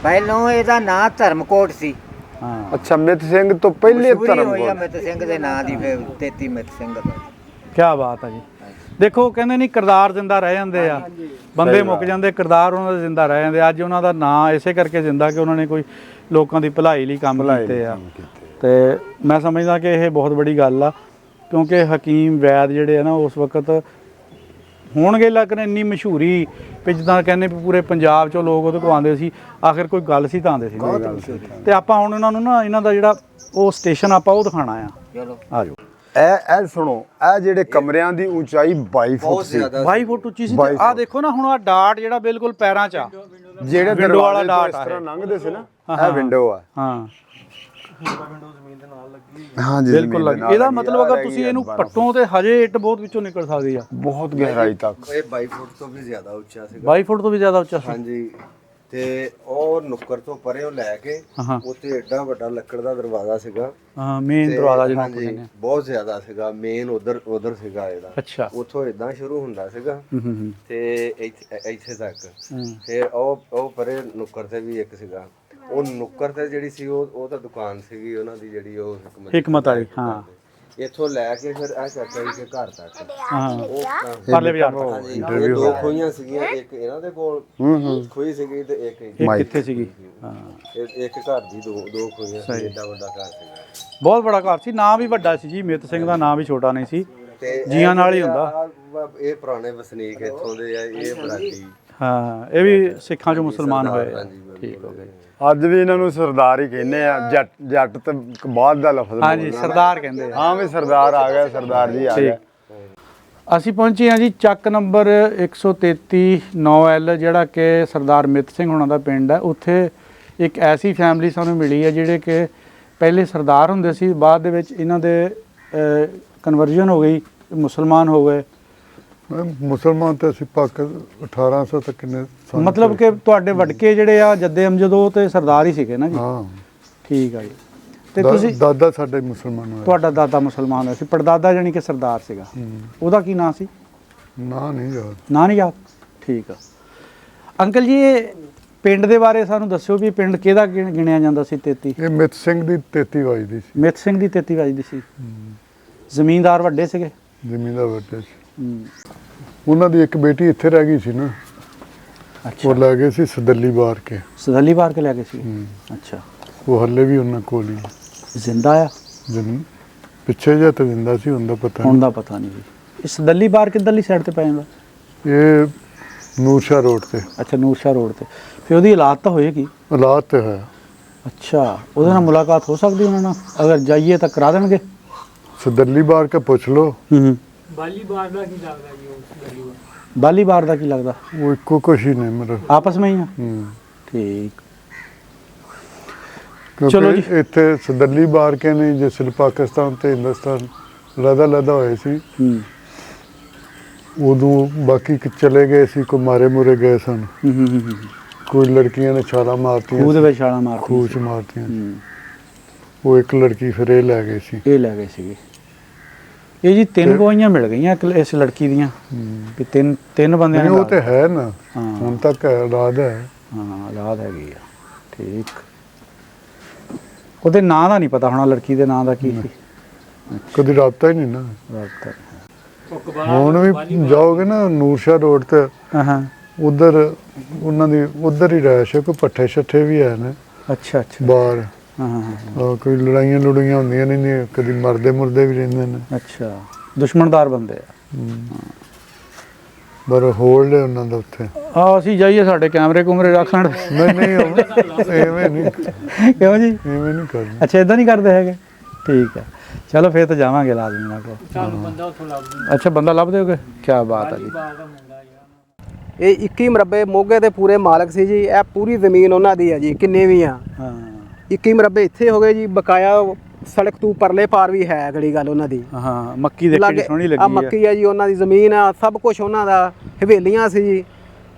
ਪਹਿਲੋਂ ਇਹਦਾ ਨਾਂ ਧਰਮਕੋਟ ਸੀ। ਹਾਂ। ਅੱਛਾ ਮਿੱਤ ਸਿੰਘ ਤੋਂ ਪਹਿਲੇ ਮਸ਼ਹੂਰੀ ਹੋਈ ਆ ਧਰਮ ਮਿੱਤ ਸਿੰਘ ਦੇ ਨਾਂ ਦੀ, ਫਿਰ 33 ਮਿੱਤ ਸਿੰਘ ਦਾ। ਕੀ ਬਾਤ ਹੈ ਜੀ। ਦੇਖੋ ਕਹਿੰਦੇ ਨਹੀਂ ਕਿਰਦਾਰ ਜ਼ਿੰਦਾ ਰਹਿ ਜਾਂਦੇ ਆ, ਬੰਦੇ ਮੁੱਕ ਜਾਂਦੇ, ਕਿਰਦਾਰ ਉਹਨਾਂ ਦੇ ਜ਼ਿੰਦਾ ਰਹਿ ਜਾਂਦੇ। ਅੱਜ ਉਹਨਾਂ ਦਾ ਨਾਂ ਇਸੇ ਕਰਕੇ ਜ਼ਿੰਦਾ ਕਿ ਉਹਨਾਂ ਨੇ ਕੋਈ ਲੋਕਾਂ ਦੀ ਭਲਾਈ ਲਈ ਕੰਮ ਕੀਤੇ ਆ। ਤੇ ਮੈਂ ਸਮਝਦਾ ਕਿ ਇਹ ਬਹੁਤ ਬੜੀ ਗੱਲ ਆ, ਕਿਉਂਕਿ ਹਕੀਮ ਵੈਦ ਜਿਹੜੇ ਆ ਨਾ ਉਸ ਵਕਤ ਹੋਣਗੇ, ਲੇਕਿਨ ਇੰਨੀ ਮਸ਼ਹੂਰੀ ਵੀ ਜਿੱਦਾਂ ਕਹਿੰਦੇ ਵੀ ਪੂਰੇ ਪੰਜਾਬ 'ਚੋਂ ਲੋਕ ਉਹਦੇ ਕੋਲ ਆਉਂਦੇ ਸੀ। ਆਖਿਰ ਕੋਈ ਗੱਲ ਸੀ ਤਾਂ ਆਉਂਦੇ ਸੀ। ਤੇ ਆਪਾਂ ਹੁਣ ਇਹਨਾਂ ਨੂੰ ਨਾ ਇਹਨਾਂ ਦਾ ਜਿਹੜਾ ਉਹ ਸਟੇਸ਼ਨ ਆਪਾਂ ਉਹ ਦਿਖਾਣਾ ਆ। ਚਲੋ ਆ ਜਾਓ। ਇਹ ਸੁਣੋ, ਇਹ ਜਿਹੜੇ ਕਮਰਿਆਂ ਦੀ ਉਚਾਈ 22 ਫੁੱਟ ਸੀ। 22 ਫੁੱਟ ਉੱਚੀ ਸੀ। ਆਹ ਦੇਖੋ ਨਾ ਹੁਣ ਆਹ ਡਾਟ ਜਿਹੜਾ ਬਿਲਕੁਲ ਪੈਰਾਂ 'ਚ ਆ, ਜਿਹੜੇ ਵਿੰਡੋ ਵਾਲਾ ਦਰਵਾਜ਼ੇ ਤੋਂ ਡਾਟ ਇਸ ਆ ਤਰ੍ਹਾਂ ਲੰਘਦੇ ਸੀ ਨਾ, ਇਹ ਵਿੰਡੋ ਆ। ਹਾਂ ਹਾਂ ਜੀ, ਬਿਲਕੁਲ ਲੱਗ। ਇਹਦਾ ਮਤਲਬ ਅਗਰ ਤੁਸੀਂ ਇਹਨੂੰ ਪੱਟੋ ਤੇ ਹਜੇ ਇੱਟ ਬਹੁਤ ਵਿੱਚੋਂ ਨਿਕਲ ਸਕਦੀ ਆ, ਬਹੁਤ ਗਹਿਰਾਈ ਤੱਕ। ਇਹ 22 ਫੁੱਟ ਤੋਂ ਵੀ ਜ਼ਿਆਦਾ ਉੱਚਾ ਸੀਗਾ। 22 ਫੁੱਟ ਤੋਂ ਵੀ ਜ਼ਿਆਦਾ ਉੱਚਾ ਸੀ। ਹਾਂਜੀ, ਤੇ ਉਹ ਨੁੱਕਰ ਤੋਂ ਪਰੇੋਂ ਲੈ ਕੇ ਹਾਂ ਉੱਤੇ ਏਡਾ ਵੱਡਾ ਲੱਕੜ ਦਾ ਦਰਵਾਜ਼ਾ ਸੀਗਾ। ਹਾਂ, ਮੇਨ ਤੇ ਦਰਵਾਜ਼ਾ ਜਿਹਨੂੰ ਹਾਂਜੀ, ਕਹਿੰਦੇ ਆ। ਬਹੁਤ ਜ਼ਿਆਦਾ ਸੀਗਾ। ਮੇਨ ਉਧਰ ਸੀਗਾ ਇਹਦਾ। ਅੱਛਾ। ਉੱਥੋਂ ਇਦਾਂ ਸ਼ੁਰੂ ਹੁੰਦਾ ਸੀਗਾ ਹੂੰ। ਤੇ ਇੱਥੇ ਤੱਕ। ਹੂੰ। ਫਿਰ ਉਹ ਪਰੇ ਨੁੱਕਰ ਤੇ ਵੀ ਇੱਕ ਸੀਗਾ। ਉਹ ਨੁੱਕਰ ਤੇ ਜਿਹੜੀ ਸੀ ਉਹ ਤਾਂ ਦੁਕਾਨ ਸੀਗੀ ਉਹਨਾਂ ਦੀ, ਜਿਹੜੀ ਉਹ ਹਕਮਤ ਵਾਲੀ। ਹਾਂ, ਇੱਥੋਂ ਲੈ ਕੇ ਫਿਰ ਆ ਚਾਚਾ ਜੀ ਦੇ ਘਰ ਤੱਕ। ਹਾਂ, ਉਹ ਪਰਲੇ ਬਾਜ਼ਾਰ ਤੱਕ। ਹਾਂਜੀ, ਇਹ 2 ਖੋਈਆਂ ਸੀਗੀਆਂ, ਇੱਕ ਇਹਨਾਂ ਦੇ ਕੋਲ ਖੋਈ ਸੀਗੀ ਤੇ ਇੱਕ ਇਹ ਕਿੱਥੇ ਸੀਗੀ? ਹਾਂ, ਇੱਕ ਘਰ ਦੀ ਦੋ ਖੋਈਆਂ ਸੀ। ਏਡਾ ਵੱਡਾ ਘਰ ਸੀਗਾ। ਬਹੁਤ ਬੜਾ ਘਰ ਸੀ। ਨਾਂ ਵੀ ਵੱਡਾ ਸੀ ਜੀ, ਮਿੱਤ ਸਿੰਘ ਦਾ ਨਾਂ ਵੀ ਛੋਟਾ ਨਹੀਂ ਸੀ। ਤੇ ਜੀਆਂ ਨਾਲ ਹੀ ਹੁੰਦਾ। ਇਹ ਪੁਰਾਣੇ ਵਸਨੀਕ ਇੱਥੋਂ ਦੇ ਆ, ਇਹ ਬਰਾਦੀ। ਹਾਂ, ਇਹ ਵੀ ਸਿੱਖਾਂ ਚੋਂ ਮੁਸਲਮਾਨ ਹੋਏ ਆ। ਠੀਕ ਹੋ ਗਿਆ। ਅੱਜ ਵੀ ਇਹਨਾਂ ਨੂੰ ਸਰਦਾਰ ਹੀ ਕਹਿੰਦੇ ਆ। ਜੱਟ ਤੇ ਬਾਅਦ ਦਾ ਲਫ਼ਜ਼। ਹਾਂਜੀ, ਸਰਦਾਰ ਕਹਿੰਦੇ ਆ। ਹਾਂ ਵੀ ਸਰਦਾਰ ਆ ਗਿਆ, ਸਰਦਾਰ ਜੀ ਆ ਗਿਆ। ਅਸੀਂ ਪਹੁੰਚੇ ਹਾਂ ਜੀ ਚੱਕ ਨੰਬਰ 133 9L, ਜਿਹੜਾ ਕਿ ਸਰਦਾਰ ਮਿੱਤ ਸਿੰਘ ਹੁਣਾਂ ਦਾ ਪਿੰਡ ਹੈ। ਉੱਥੇ ਇੱਕ ਐਸੀ ਫੈਮਿਲੀ ਸਾਨੂੰ ਮਿਲੀ ਹੈ ਜਿਹੜੇ ਕਿ ਪਹਿਲੇ ਸਰਦਾਰ ਹੁੰਦੇ ਸੀ, ਬਾਅਦ ਦੇ ਵਿੱਚ ਇਹਨਾਂ ਦੇ ਕਨਵਰਜਨ ਹੋ ਗਈ, ਮੁਸਲਮਾਨ ਹੋ ਗਏ। ਮੁਸਲਮਾਨ ਤੇ ਅਸੀਂ ਪਾਕ 1800 ਤੱਕ ਕਿੰਨੇ ਸਾਲ ਮਤਲਬ ਕਿ ਤੁਹਾਡੇ ਵਡਕੇ ਜਿਹੜੇ ਆ ਜੱਦੇ ਅਮਜਦ ਉਹ ਤੇ ਸਰਦਾਰ ਹੀ ਸੀਗੇ ਨਾ ਜੀ? ਹਾਂ। ਠੀਕ ਆ ਜੀ। ਤੇ ਤੁਸੀਂ ਦਾਦਾ ਸਾਡੇ ਮੁਸਲਮਾਨ ਹੋਏ। ਤੁਹਾਡਾ ਦਾਦਾ ਮੁਸਲਮਾਨ ਹੋਇਆ ਸੀ, ਪੜਦਾਦਾ ਜਾਨੀ ਕਿ ਸਰਦਾਰ ਸੀਗਾ। ਉਹਦਾ ਕੀ ਨਾਂ ਸੀ? ਨਾਂ ਨਹੀਂ ਯਾਦ। ਨਾਂ ਨਹੀਂ ਯਾਦ? ਠੀਕ ਆ। ਅੰਕਲ ਜੀ ਇਹ ਪਿੰਡ ਦੇ ਬਾਰੇ ਸਾਨੂੰ ਦੱਸਿਓ ਵੀ ਪਿੰਡ ਕਿਹਦਾ ਗਿਣਿਆ ਜਾਂਦਾ ਸੀ 33? ਇਹ ਮਿੱਤ ਸਿੰਘ ਦੀ 33 ਵੱਜਦੀ ਸੀ। ਮਿੱਤ ਸਿੰਘ ਦੀ 33 ਵੱਜਦੀ ਸੀ। ਜ਼ਮੀਨਦਾਰ ਵੱਡੇ ਸੀਗੇ? ਜ਼ਮੀਨਦਾਰ ਵੱਡੇ ਸੀ। ਉਹਨਾਂ ਦੀ ਇੱਕ ਬੇਟੀ ਇੱਥੇ ਰਹਿ ਗਈ ਸੀ ਨਾ। ਅੱਛਾ। ਉਹ ਲੈ ਗਏ ਸੀ ਸਦੱਲੀ ਬਾਰ ਕੇ। ਸਦੱਲੀ ਬਾਰ ਕੇ ਲੈ ਗਏ ਸੀ? ਅੱਛਾ। ਉਹ ਹੱਲੇ ਵੀ ਉਹਨਾਂ ਕੋਲ ਹੀ ਜ਼ਿੰਦਾ ਆ? ਪਿੱਛੇ ਜਿਹਾ ਤਾਂ ਜ਼ਿੰਦਾ ਸੀ, ਹੁਣ ਦਾ ਪਤਾ ਹੁਣ ਦਾ ਪਤਾ ਨਹੀਂ ਜੀ। ਇਹ ਸਦੱਲੀ ਬਾਰ ਕਿੱਧਰਲੀ ਸਾਈਡ ਤੇ ਪੈ ਜਾਂਦਾ? ਇਹ ਨੂਰਸ਼ਾਹ ਰੋਡ ਤੇ। ਅੱਛਾ, ਨੂਰਸ਼ਾਹ ਰੋਡ ਤੇ। ਫਿਰ ਉਹਦੀ ਹਾਲਾਤ ਤਾਂ ਹੋਏਗੀ? ਹਾਲਾਤ ਤੇ ਹੈ। ਅੱਛਾ, ਉਹਦੇ ਨਾਲ ਮੁਲਾਕਾਤ ਹੋ ਸਕਦੀ ਉਹਨਾਂ ਨਾਲ? ਅਗਰ ਜਾਈਏ ਤਾਂ ਕਰਾ ਦੇਣਗੇ? ਸਦੱਲੀ ਬਾਰ ਕੇ ਪੁੱਛ ਲਓ। ਬਾਲੀ ਬਾਰ ਦਾ ਕੀ ਲੱਗਦਾ ਜੀ? ਬਾਲੀ ਬਾਰ ਦਾ ਕੀ ਲੱਗਦਾ? ਉਹ ਇੱਕੋ ਕੁਛ ਹੀ ਨੇ ਮੇਰੇ ਆਪਸ ਵਿੱਚ ਹੀ ਆ? ਠੀਕ। ਚਲੋ ਜੀ। ਇੱਥੇ ਸਦੱਲੀ ਬਾਰ ਕੇ ਨੇ ਜਿਸ ਪਾਕਿਸਤਾਨ ਤੇ ਹਿੰਦੁਸਤਾਨ ਲਦਾ ਹੋਏ ਸੀ ਉਦੋਂ ਬਾਕੀ ਚਲੇ ਗਏ ਸੀ, ਕੋਈ ਮਾਰੇ ਮੁਰੇ ਗਏ ਸਨ। ਕੋਈ ਲੜਕੀਆਂ ਨੇ ਛਾਲਾਂ ਮਾਰਤੀਆਂ, ਖੂਹ ਦੇ ਵਿੱਚ ਛਾਲਾਂ ਮਾਰਤੀਆਂ, ਖੂਹ 'ਚ ਮਾਰਤੀਆਂ। ਉਹ ਇੱਕ ਲੜਕੀ ਫਿਰ ਇਹ ਲੈ ਗਏ ਸੀ। ਇਹ ਲੈ ਗਏ ਸੀਗੇ। ਇਹ ਜੀ 3 ਗਵਾਹੀਆਂ ਮਿਲ ਗਈਆਂ ਇਸ ਲੜਕੀ ਦੀਆਂ ਵੀ ਤਿੰਨ ਬੰਦਿਆਂ ਨੇ। ਉਹ ਤੇ ਹੈ ਨਾ, ਹੁਣ ਤੱਕ ਔਲਾਦ ਹੈ। ਹਾਂ, ਔਲਾਦ ਹੈਗੀ ਆ। ਠੀਕ। ਉਹਦੇ ਨਾਂ ਦਾ ਨਹੀਂ ਪਤਾ ਹੋਣਾ, ਲੜਕੀ ਦੇ ਨਾਂ ਦਾ ਕੀ ਸੀ? ਕਦੀ ਰਾਬਤਾ ਹੀ ਨਹੀਂ ਨਾ। ਰਾਬਤਾ ਹੁਣ ਵੀ ਜਾਓਗੇ ਨਾ ਨੂਰਸ਼ਾਹ ਰੋਡ ਤੇ, ਉਧਰ ਉਹਨਾਂ ਦੀ ਉਧਰ ਹੀ ਰਹਿਸ਼ ਹੈ। ਕੋਈ ਪੱਠੇ ਛੱਠੇ ਵੀ ਹੈ ਨੇ। ਅੱਛਾ ਅੱਛਾ। ਬਾਹਰ ਕੋਈ ਲੜਾਈਆਂ ਲੜੂਈਆਂ ਹੁੰਦੀਆਂ ਨਹੀਂ, ਕਦੀ ਮਰਦੇ ਮੁਰਦੇ ਵੀ ਰਹਿੰਦੇ ਨੇ। ਅੱਛਾ, ਦੁਸ਼ਮਣਦਾਰ ਬੰਦੇ ਆ। ਪਰ ਹੋਲਡ ਹੈ ਉਹਨਾਂ ਦਾ ਉੱਥੇ। ਅਸੀਂ ਜਾਈਏ, ਸਾਡੇ ਕੈਮਰੇ ਕੁਮਰੇ ਰੱਖ ਲੈਣ? ਨਹੀਂ ਐਵੇਂ ਨਹੀਂ। ਕਿਉਂ ਜੀ? ਐਵੇਂ ਨਹੀਂ ਕਰਨਾ। ਅੱਛਾ, ਇਦਾਂ ਨਹੀਂ ਕਰਦੇ ਹੈਗੇ? ਠੀਕ ਹੈ, ਚਲੋ ਫਿਰ ਤਾਂ ਜਾਵਾਂਗੇ ਲਾਜ਼ਮੀ ਨਾਲ ਕੋਲ। ਬੰਦਾ ਉੱਥੋਂ ਲੱਭ ਦੂੰਗਾ। ਅੱਛਾ, ਬੰਦਾ ਲੱਭ ਦਿਓਗੇ? ਕੀ ਬਾਤ ਹੈ ਜੀ। ਇਹ 21 ਮਰਬੇ ਮੋਗੇ ਦੇ ਪੂਰੇ ਮਾਲਕ ਸੀ ਜੀ। ਇਹ ਪੂਰੀ ਜ਼ਮੀਨ ਉਹਨਾਂ ਦੀ ਹੈ ਜੀ, ਕਿੰਨੇ ਵੀ ਆ। 21 ਮਰਬੇ ਇੱਥੇ ਹੋ ਗਏ ਜੀ। ਬਕਾਇਆ ਸੜਕ ਤੋਂ ਪਰਲੇ ਪਾਰ ਵੀ ਹੈ ਅਗਲੀ ਗੱਲ ਉਹਨਾਂ ਦੀ। ਹਾਂ, ਮੱਕੀ ਦੇ ਕਿੰਨੀ ਸੋਹਣੀ ਲੱਗੀ ਆ ਮੱਕੀ ਆ ਜੀ, ਉਹਨਾਂ ਦੀ ਜ਼ਮੀਨ ਆ, ਸਭ ਕੁਝ ਉਹਨਾਂ ਦਾ। ਹਵੇਲੀਆਂ ਸੀ ਜੀ।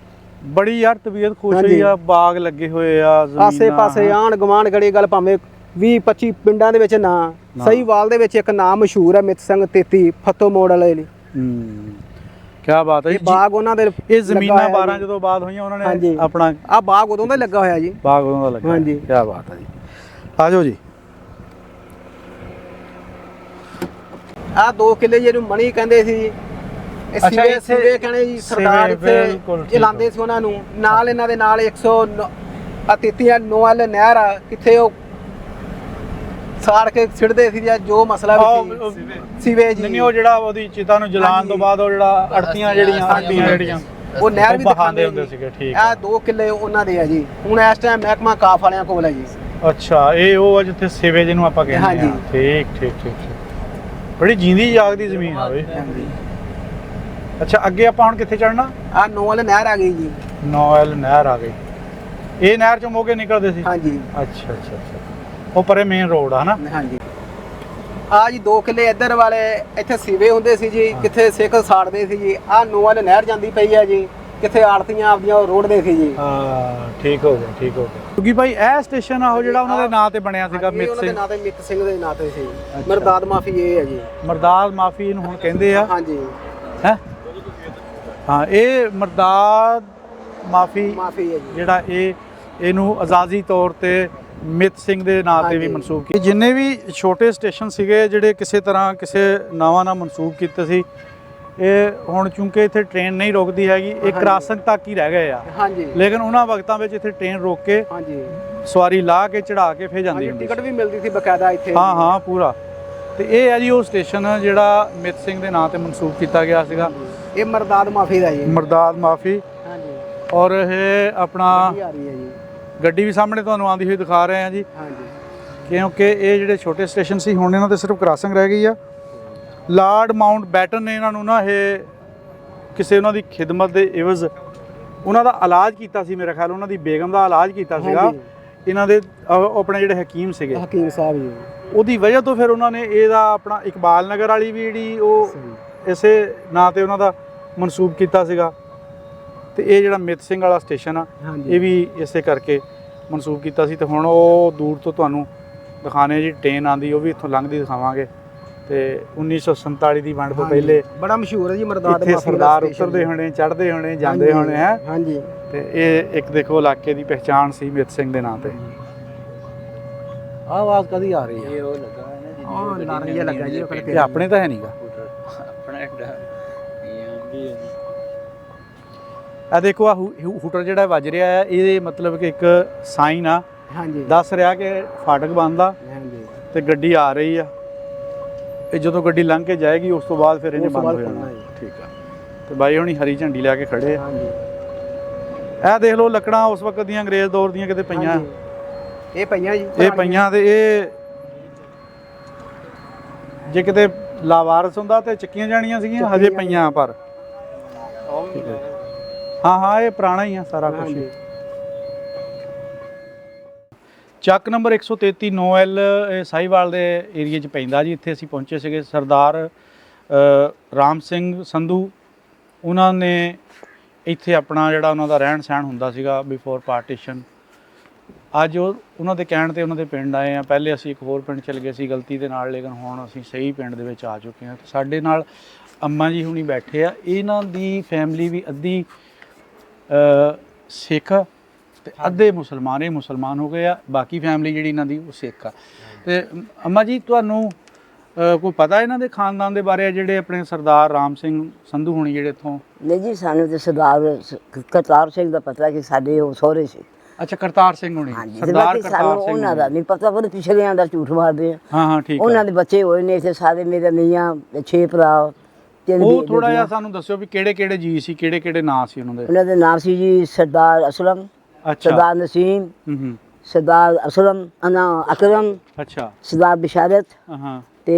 ਬੜੀ ਯਾਰ ਤਬੀਅਤ ਖੁਸ਼ ਹੋਈ ਆ, ਬਾਗ ਲੱਗੇ ਹੋਏ ਆ, ਆਸੇ ਪਾਸੇ ਆਣ ਗਵਾਂਢ ਗੜੀ ਗੱਲ ਭਾਵੇਂ 20-25 ਪਿੰਡਾਂ ਦੇ ਵਿੱਚ ਨਾ ਸਹੀ ਵਾਲ ਦੇ ਵਿੱਚ ਇੱਕ ਨਾਮ ਮਸ਼ਹੂਰ ਹੈ, ਮਿੱਤ ਸਿੰਘ 33 ਫੱਤੋ ਮੋੜ ਵਾਲੇ ਲਈ। ਕੀ ਬਾਤ ਹੈ ਜੀ। ਬਾਗ ਉਹਨਾਂ ਦੇ ਇਹ ਜ਼ਮੀਨਾਂ 12 ਜਦੋਂ ਬਾਅਦ ਹੋਈਆਂ ਉਹਨਾਂ ਨੇ ਆਪਣਾ ਆ ਬਾਗ ਉਦੋਂ ਦਾ ਲੱਗਾ ਹੋਇਆ ਜੀ। ਬਾਗ ਉਦੋਂ ਦਾ ਲੱਗਾ। ਹਾਂਜੀ, ਕੀ ਬਾਤ ਹੈ ਜੀ। ਆ ਜਾਓ ਜੀ। ਆ 2 ਕਿੱਲੇ ਜਿਹਨੂੰ ਮਣੀ ਕਹਿੰਦੇ ਸੀ। ਇਹ ਸਿਵੇ ਕਹਿੰਦੇ ਜੀ, ਸਰਦਾਰ ਇੱਥੇ ਲਾਉਂਦੇ ਸੀ ਉਹਨਾਂ ਨੂੰ। ਨਾਲ ਇਹਨਾਂ ਦੇ ਨਾਲ 133 ਨੋਵਾਲ ਨਹਿਰ ਆ, ਕਿੱਥੇ ਉਹ ਸਾੜ ਕੇ ਛਿੜਦੇ ਸੀ ਜਾਂ ਜੋ ਮਸਲਾ ਵੀ ਸੀ। ਸਿਵੇ ਜੀ ਨਹੀਂ, ਉਹ ਜਿਹੜਾ ਉਹਦੀ ਚਿਤਾ ਨੂੰ ਜਲਾਉਣ ਤੋਂ ਬਾਅਦ ਉਹ ਜਿਹੜਾ ਅੜਤੀਆਂ ਜਿਹੜੀਆਂ ਉਹ ਨਹਿਰ ਵੀ ਦਿਖਾਉਂਦੇ ਹੁੰਦੇ ਸੀਗੇ। ਠੀਕ ਆ 2 ਕਿੱਲੇ ਉਹਨਾਂ ਦੇ ਆ ਜੀ। ਹੁਣ ਇਸ ਟਾਈਮ ਮਹਿਕਮਾ ਕਾਫ ਵਾਲਿਆਂ ਕੋਲ ਹੈ ਜੀ। ਅੱਛਾ, ਇਹ ਉਹ ਆ ਜਿੱਥੇ ਸਿਵੇ ਜਿਹਨੂੰ ਆਪਾਂ ਕਹਿੰਦੇ ਆ। ਹਾਂਜੀ। ਠੀਕ ਠੀਕ ਠੀਕ। ਬੜੀ ਜੀਂਦੀ ਜਾਗਦੀ ਜ਼ਮੀਨ ਆ ਵੇ। ਅੱਛਾ, ਅੱਗੇ ਆਪਾਂ ਹੁਣ ਕਿੱਥੇ ਚੜਨਾ? ਆ ਨੋਵਾਲ ਨਹਿਰ ਆ ਗਈ ਜੀ। ਨੋਵਲ ਨਹਿਰ ਆ ਗਈ। ਇਹ ਨਹਿਰ ਚੋਂ ਮੋਗੇ ਨਿਕਲਦੇ ਸੀ? ਹਾਂਜੀ। ਅੱਛਾ ਅੱਛਾ ਅੱਛਾ। ਉਹ ਪਰੇ ਮੇਨ ਰੋਡ ਆ ਨਾ? ਹਾਂਜੀ। ਆ ਜੀ 2 ਕਿੱਲੇ ਇੱਧਰ ਵਾਲੇ ਇੱਥੇ ਸਿਵੇ ਹੁੰਦੇ ਸੀ ਜੀ, ਕਿੱਥੇ ਸਿੱਖ ਸਾੜਦੇ ਸੀ ਜੀ। ਆ ਨੋਵਾਲ ਨਹਿਰ ਜਾਂਦੀ ਪਈ ਆ ਜੀ, ਕਿੱਥੇ ਆੜਤੀਆਂ ਆਪਦੀਆਂ ਰੋੜਦੇ ਸੀ ਜੀ। ਹਾਂ, ਠੀਕ ਹੋ ਗਿਆ ਠੀਕ ਹੋ ਗਿਆ। ਕਿਉਂਕਿ ਭਾਈ ਇਹ ਸਟੇਸ਼ਨ ਆ ਉਹ ਜਿਹੜਾ ਉਹਨਾਂ ਦੇ ਨਾਂ ਤੇ ਬਣਿਆ ਸੀਗਾ, ਮਿੱਤ ਉਹਨਾਂ ਦੇ ਸਿੰਘ। ਨਾਂ ਤੇ ਮਿੱਤ ਸਿੰਘ ਦੇ ਨਾਂ ਤੇ ਸੀ। ਮਰਦਾਦ ਮਾਫੀ ਇਹ ਹੈ ਜੀ। ਮਰਦਾਦ ਮਾਫੀ ਇਹਨੂੰ ਹੁਣ ਕਹਿੰਦੇ ਆ। ਹਾਂਜੀ। ਹੈ ਹਾਂ, ਇਹ ਮਰਦਾਦ ਮਾਫੀ ਹੈ ਜੀ। ਜਿਹੜਾ ਇਹਨੂੰ ਆਜ਼ਾਦੀ ਤੌਰ ਤੇ ਮਿੱਤ ਸਿੰਘ ਦੇ ਨਾਂ ਤੇ ਵੀ ਮਨਸੂਬ ਕੀਤਾ। ਜਿੰਨੇ ਵੀ ਛੋਟੇ ਸਟੇਸ਼ਨ ਸੀਗੇ ਜਿਹੜੇ ਕਿਸੇ ਤਰ੍ਹਾਂ ਕਿਸੇ ਨਾਵਾਂ ਨਾਲ ਮਨਸੂਬ ਕੀਤੇ ਸੀ, ਇਹ ਹੁਣ ਚੂੰਕਿ ਇੱਥੇ ਟ੍ਰੇਨ ਨਹੀਂ ਰੁਕਦੀ ਹੈਗੀ, ਇਹ ਕ੍ਰਾਸਿੰਗ ਤੱਕ ਹੀ ਰਹਿ ਗਏ ਆ। ਹਾਂਜੀ। ਲੇਕਿਨ ਉਹਨਾਂ ਵਕਤਾਂ ਵਿੱਚ ਇੱਥੇ ਟ੍ਰੇਨ ਰੋਕ ਕੇ ਹਾਂਜੀ ਸਵਾਰੀ ਲਾ ਕੇ ਚੜਾ ਕੇ ਫੇਰ ਜਾਂਦੀ ਹੁੰਦੀ ਸੀ। ਟਿਕਟ ਵੀ ਮਿਲਦੀ ਸੀ ਬਕਾਇਦਾ ਇੱਥੇ। ਹਾਂ ਹਾਂ, ਪੂਰਾ। ਤੇ ਇਹ ਹੈ ਜੀ ਉਹ ਸਟੇਸ਼ਨ ਜਿਹੜਾ ਮਿੱਤ ਸਿੰਘ ਦੇ ਨਾਂ ਤੇ ਮਨਸੂਬ ਕੀਤਾ ਗਿਆ ਸੀਗਾ। ਇਹ ਮਰਦਾਦ ਮਾਫੀ ਦਾ ਜੀ। ਮਰਦਾਦ ਮਾਫੀ। ਹਾਂਜੀ। ਔਰ ਇਹ ਆਪਣਾ ਆ ਰਹੀ ਹੈ ਜੀ। ਗੱਡੀ ਵੀ ਸਾਹਮਣੇ ਤੁਹਾਨੂੰ ਆਉਂਦੀ ਹੋਈ ਦਿਖਾ ਰਹੇ ਆ ਜੀ। ਹਾਂਜੀ। ਕਿਉਂਕਿ ਇਹ ਜਿਹੜੇ ਛੋਟੇ ਸਟੇਸ਼ਨ ਸੀ ਹੁਣ ਇਹਨਾਂ ਤੇ ਸਿਰਫ ਕ੍ਰਾਸਿੰਗ ਰਹਿ ਗਈ ਆ। ਲਾਰਡ ਮਾਊਂਟ ਬੈਟਨ ਨੇ ਇਹਨਾਂ ਨੂੰ ਨਾ ਇਹ ਕਿਸੇ ਉਹਨਾਂ ਦੀ ਖਿਦਮਤ ਦੇ ਇਵਜ਼ ਉਹਨਾਂ ਦਾ ਇਲਾਜ ਕੀਤਾ ਸੀ। ਮੇਰਾ ਖਿਆਲ ਉਹਨਾਂ ਦੀ ਬੇਗਮ ਦਾ ਇਲਾਜ ਕੀਤਾ ਸੀਗਾ ਇਹਨਾਂ ਦੇ ਆਪਣੇ ਜਿਹੜੇ ਹਕੀਮ ਸੀਗੇ, ਹਕੀਮ ਸਾਹਿਬ ਜੀ। ਉਹਦੀ ਵਜ੍ਹਾ ਤੋਂ ਫਿਰ ਉਹਨਾਂ ਨੇ ਇਹਦਾ ਆਪਣਾ ਇਕਬਾਲ ਨਗਰ ਵਾਲੀ ਵੀ ਜਿਹੜੀ ਉਹ ਇਸੇ ਨਾਂ ਤੇ ਉਹਨਾਂ ਦਾ ਮਨਸੂਬ ਕੀਤਾ ਸੀਗਾ ਤੇ ਇਹ ਜਿਹੜਾ ਮਿੱਤ ਸਿੰਘ ਵਾਲਾ ਸਟੇਸ਼ਨ ਆ ਹਾਂਜੀ। ਇਹ ਵੀ ਇਸੇ ਕਰਕੇ ਮਨਸੂਬ ਕੀਤਾ ਸੀ। ਤੇ ਹੁਣ ਉਹ ਦੂਰ ਤੋਂ ਤੁਹਾਨੂੰ ਦਿਖਾਣੇ ਜੀ ਟ੍ਰੇਨ ਆਂਦੀ, ਉਹ ਵੀ ਇੱਥੋਂ ਲੰਘਦੀ ਦਿਖਾਵਾਂਗੇ। ਤੇ 1947 ਦੀ ਵੰਡ ਤੋਂ ਪਹਿਲੇ ਬੜਾ ਮਸ਼ਹੂਰ ਹੈ ਜੀ ਮਰਦਾਦ ਇੱਥੇ ਸਰਦਾਰ ਉਤਰਦੇ ਹੋਣੇ, ਚੜ੍ਹਦੇ ਹੋਣੇ, ਜਾਂਦੇ ਹੋਣੇ ਹੈ। ਹਾਂਜੀ। ਤੇ ਇਹ ਇੱਕ ਦੇਖੋ ਇਲਾਕੇ ਦੀ ਪਹਿਚਾਣ ਸੀ ਮਿੱਤ ਸਿੰਘ ਦੇ ਨਾਂ ਤੇ। ਆਵਾਜ਼ ਕਦੀ ਆ ਰਹੀ ਹੈ? ਉਹ ਨਾਰੀਆ ਲੱਗਾ ਜੀ ਉਹ ਇਹ ਆਪਣੇ ਤਾਂ ਹੈ ਨਹੀਂਗਾ। ਆ ਦੇਖੋ ਆ ਹੂਟਰ ਜਿਹੜਾ ਵੱਜ ਰਿਹਾ ਹੈ, ਇਹ ਮਤਲਬ ਕਿ ਇੱਕ ਸਾਈਨ ਆ, ਹਾਂਜੀ ਦੱਸ ਰਿਹਾ ਕਿ ਫਾਟਕ ਬੰਦ ਆ ਹਾਂਜੀ। ਤੇ ਗੱਡੀ ਆ ਰਹੀ ਆ। ਇਹ ਜਦੋਂ ਗੱਡੀ ਲੰਘ ਕੇ ਜਾਏਗੀ ਉਸ ਤੋਂ ਬਾਅਦ ਫਿਰ ਇਹਨੇ ਉਸ ਤੋਂ ਬੰਦ ਹੋ ਬਾਅਦ ਜਾਣਾ। ਖੁੱਲ੍ਹਣਾ ਜੀ। ਠੀਕ ਆ। ਤੇ ਬਾਈ ਹੁਣੀ ਹਰੀ ਝੰਡੀ ਲੈ ਕੇ ਖੜੇ ਆ। ਹਾਂਜੀ। ਇਹ ਦੇਖ ਲਓ ਲੱਕੜਾਂ ਉਸ ਵਕਤ ਦੀਆਂ ਅੰਗਰੇਜ਼ ਦੌਰ ਦੀਆਂ ਕਿਤੇ ਪਈਆਂ। ਹਾਂਜੀ। ਇਹ ਪਈਆਂ ਜੀ, ਇਹ ਪਈਆਂ ਤੇ ਇਹ ਜੇ ਕਿਤੇ ਲਾਵਾਰਸ ਹੁੰਦਾ ਤੇ ਚੱਕੀਆਂ ਜਾਣੀਆਂ ਸੀਗੀਆਂ, ਹਜੇ ਪਈਆਂ ਪਰ। ਠੀਕ ਹੈ। ਹਾਂ ਇਹ ਪੁਰਾਣਾ ਹੀ ਆ ਸਾਰਾ ਕੁਝ। ਹਾਂਜੀ। ਚੱਕ ਨੰਬਰ 133 9L ਸਾਹੀਵਾਲ ਦੇ ਏਰੀਏ 'ਚ ਪੈਂਦਾ ਜੀ। ਇੱਥੇ ਅਸੀਂ ਪਹੁੰਚੇ ਸੀਗੇ। ਸਰਦਾਰ ਰਾਮ ਸਿੰਘ ਸੰਧੂ ਉਹਨਾਂ ਨੇ ਇੱਥੇ ਆਪਣਾ ਜਿਹੜਾ ਉਹਨਾਂ ਦਾ ਰਹਿਣ ਸਹਿਣ ਹੁੰਦਾ ਸੀਗਾ ਬਿਫੋਰ ਪਾਰਟੀਸ਼ਨ। ਅੱਜ ਉਹਨਾਂ ਦੇ ਕਹਿਣ ਤੇ ਉਹਨਾਂ ਦੇ ਪਿੰਡ ਆਏ ਆ। ਪਹਿਲੇ ਅਸੀਂ ਇੱਕ ਹੋਰ ਪਿੰਡ ਚਲੇ ਗਏ ਸੀ ਗਲਤੀ ਦੇ ਨਾਲ, ਲੇਕਿਨ ਹੁਣ ਅਸੀਂ ਸਹੀ ਪਿੰਡ ਦੇ ਵਿੱਚ ਆ ਚੁੱਕੇ ਹਾਂ। ਸਾਡੇ ਨਾਲ ਅੰਮਾ ਜੀ ਹੁਣੀ ਬੈਠੇ ਆ। ਇਹਨਾਂ ਦੀ ਫੈਮਿਲੀ ਵੀ ਅੱਧੀ ਸਿੱਖ ਤੇ ਅੱਧੇ ਮੁਸਲਮਾਨ, ਇਹ ਮੁਸਲਮਾਨ ਹੋ ਗਏ ਆ। ਬਾਕੀ ਫੈਮਿਲੀ ਜਿਹੜੀ ਇਹਨਾਂ ਦੀ ਉਹ ਸਿੱਖ ਆ। ਤੇ ਅੰਮਾ ਜੀ ਤੁਹਾਨੂੰ ਕੋਈ ਪਤਾ ਇਹਨਾਂ ਦੇ ਖਾਨਦਾਨ ਦੇ ਬਾਰੇ, ਜਿਹੜੇ ਆਪਣੇ ਸਰਦਾਰ ਰਾਮ ਸਿੰਘ ਸੰਧੂ ਹੁਣੀ ਜਿਹੜੇ ਇੱਥੋਂ? ਨਹੀਂ ਜੀ, ਸਾਨੂੰ ਤੇ ਸਰਦਾਰ ਕਰਤਾਰ ਸਿੰਘ ਦਾ ਪਤਾ ਕਿ ਸਾਡੇ ਉਹ ਸਹੁਰੇ ਸੀ। ਅੱਛਾ, ਕਰਤਾਰ ਸਿੰਘ ਹੁਣੀ, ਹਾਂਜੀ, ਸਰਦਾਰ ਬਾਕੀ ਕਰਤਾਰ ਸਾਨੂੰ ਸਿੰਘ ਉਹਨਾਂ ਦਾ ਨਹੀਂ ਪਤਾ, ਪਰ ਪਿਛਲਿਆਂ ਦਾ ਝੂਠ ਮਾਰਦੇ ਆ। ਹਾਂ ਠੀਕ ਉਹਨਾਂ ਹੈ। ਦੇ ਬੱਚੇ ਹੋਏ ਨੇ ਇੱਥੇ ਸਾਰੇ, ਮੇਰੇ ਮੀਆਂ 6 ਭਰਾ, 3 ਉਹ ਥੋੜਾ ਜਿਹਾ ਸਾਨੂੰ ਦੱਸਿਓ ਵੀ ਕਿਹੜੇ ਕਿਹੜੇ ਜੀ ਸੀ, ਕਿਹੜੇ ਕਿਹੜੇ ਨਾਂ ਸੀ ਉਹਨਾਂ ਦੇ? ਉਹਨਾਂ ਦੇ ਨਾਮ ਸੀ ਜੀ ਸਰਦਾਰ ਅਸਲਮ, ਅੱਛਾ। ਸਰਦਾਰ ਨਸੀਮ, ਹੂੰ ਸਰਦਾਰ ਅਸਲਮ, ਅਨਾ ਅਕਰਮ, ਅੱਛਾ। ਸਰਦਾਰ ਬਿਸ਼ਾਰਤ। ਹਾਂ। ਤੇ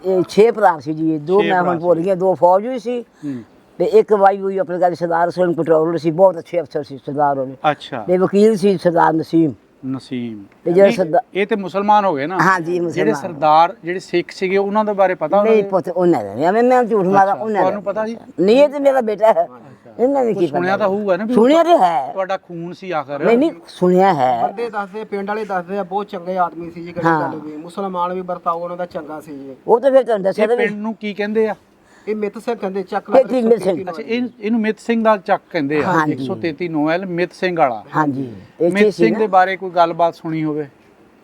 ਇਹ 6 ਭਰਾ ਸੀ ਜੀ। 2 ਛੇ ਮੈਂ ਭਰਾ ਹੁਣ ਭੁੱਲ ਗਿਆ, 2 ਫੌਜ ਵੀ ਸੀ ਹੂੰ ਤੇ ਇੱਕ ਵਾਈ ਹੋਈ ਆਪਣੇ ਘਰ ਸਰਦਾਰ ਅਸਲਮ ਪੈਟਰੋਲ ਸੀ। ਬਹੁਤ ਅੱਛੇ ਅਫਸਰ ਸੀ ਸਰਦਾਰ ਉਹਨੇ। ਅੱਛਾ। ਤੇ ਵਕੀਲ ਸੀ ਸਰਦਾਰ ਨਸੀਮ। ਨਸੀਮ। ਤੇ ਜਿਹੜਾ ਨਹੀਂ, ਸਰਦਾਰ, ਇਹ ਤੇ ਮੁਸਲਮਾਨ ਹੋ ਗਏ ਨਾ। ਹਾਂਜੀ ਜਿਹੜੇ ਮੁਸਲਮਾਨ। ਸਰਦਾਰ ਜਿਹੜੇ ਸਿੱਖ ਸੀਗੇ ਉਹਨਾਂ ਦੇ ਬਾਰੇ ਪਤਾ ਨਹੀਂ ਪੁੱਤ ਉਹਨਾਂ ਦਾ ਨਹੀਂ, ਮੈਂ ਝੂਠ ਮਾਰਾ ਅੱਛਾ, ਉਹਨਾਂ ਦਾ ਤੁਹਾਨੂੰ ਪਤਾ ਜੀ? ਨਹੀਂ, ਇਹ ਤੇ ਮੇਰਾ ਬੇਟਾ ਹੈ। ਇਹਨਾਂ ਨੇ ਕੀ ਪਤਾ? ਸੁਣਿਆ ਤਾਂ ਹੋਊਗਾ ਨਾ ਵੀ ਸੁਣਿਆ ਤੇ ਹੈ। ਤੁਹਾਡਾ ਖੂਨ ਸੀ ਆਖਰ। ਨਹੀਂ ਨਹੀਂ, ਸੁਣਿਆ ਹੈ। ਬੰਦੇ ਦੱਸਦੇ, ਪਿੰਡ ਵਾਲੇ ਦੱਸਦੇ ਆ ਬਹੁਤ ਚੰਗੇ ਆਦਮੀ ਸੀ ਜੀ। ਗੱਲ ਵੀ ਮੁਸਲਮਾਨ ਵੀ ਵਰਤਾਓ ਉਹਨਾਂ ਦਾ ਚੰਗਾ ਸੀ ਜੀ। ਉਹ ਤਾਂ ਫਿਰ ਤੁਹਾਨੂੰ ਦੱਸਿਆ ਇਹ ਤਾਂ ਪਿੰਡ ਨੂੰ ਕੀ ਕਹਿੰਦੇ ਆ? ਇਹ ਮਿੱਤ ਸਿੰਘ ਕਹਿੰਦੇ, ਚੱਕ ਇਹ ਕੀ ਮਿੱਤ ਸਿੰਘ? ਅੱਛਾ, ਇਹਨੂੰ ਮਿੱਤ ਸਿੰਘ ਦਾ ਚੱਕ ਕਹਿੰਦੇ ਆ। ਹਾਂਜੀ। 133 9L ਮਿੱਤ ਸਿੰਘ ਵਾਲਾ। ਹਾਂਜੀ, ਇੱਥੇ ਮਿੱਤ ਸੀ ਸਿੰਘ ਨਾ। ਦੇ ਬਾਰੇ ਕੋਈ ਗੱਲਬਾਤ ਸੁਣੀ ਹੋਵੇ?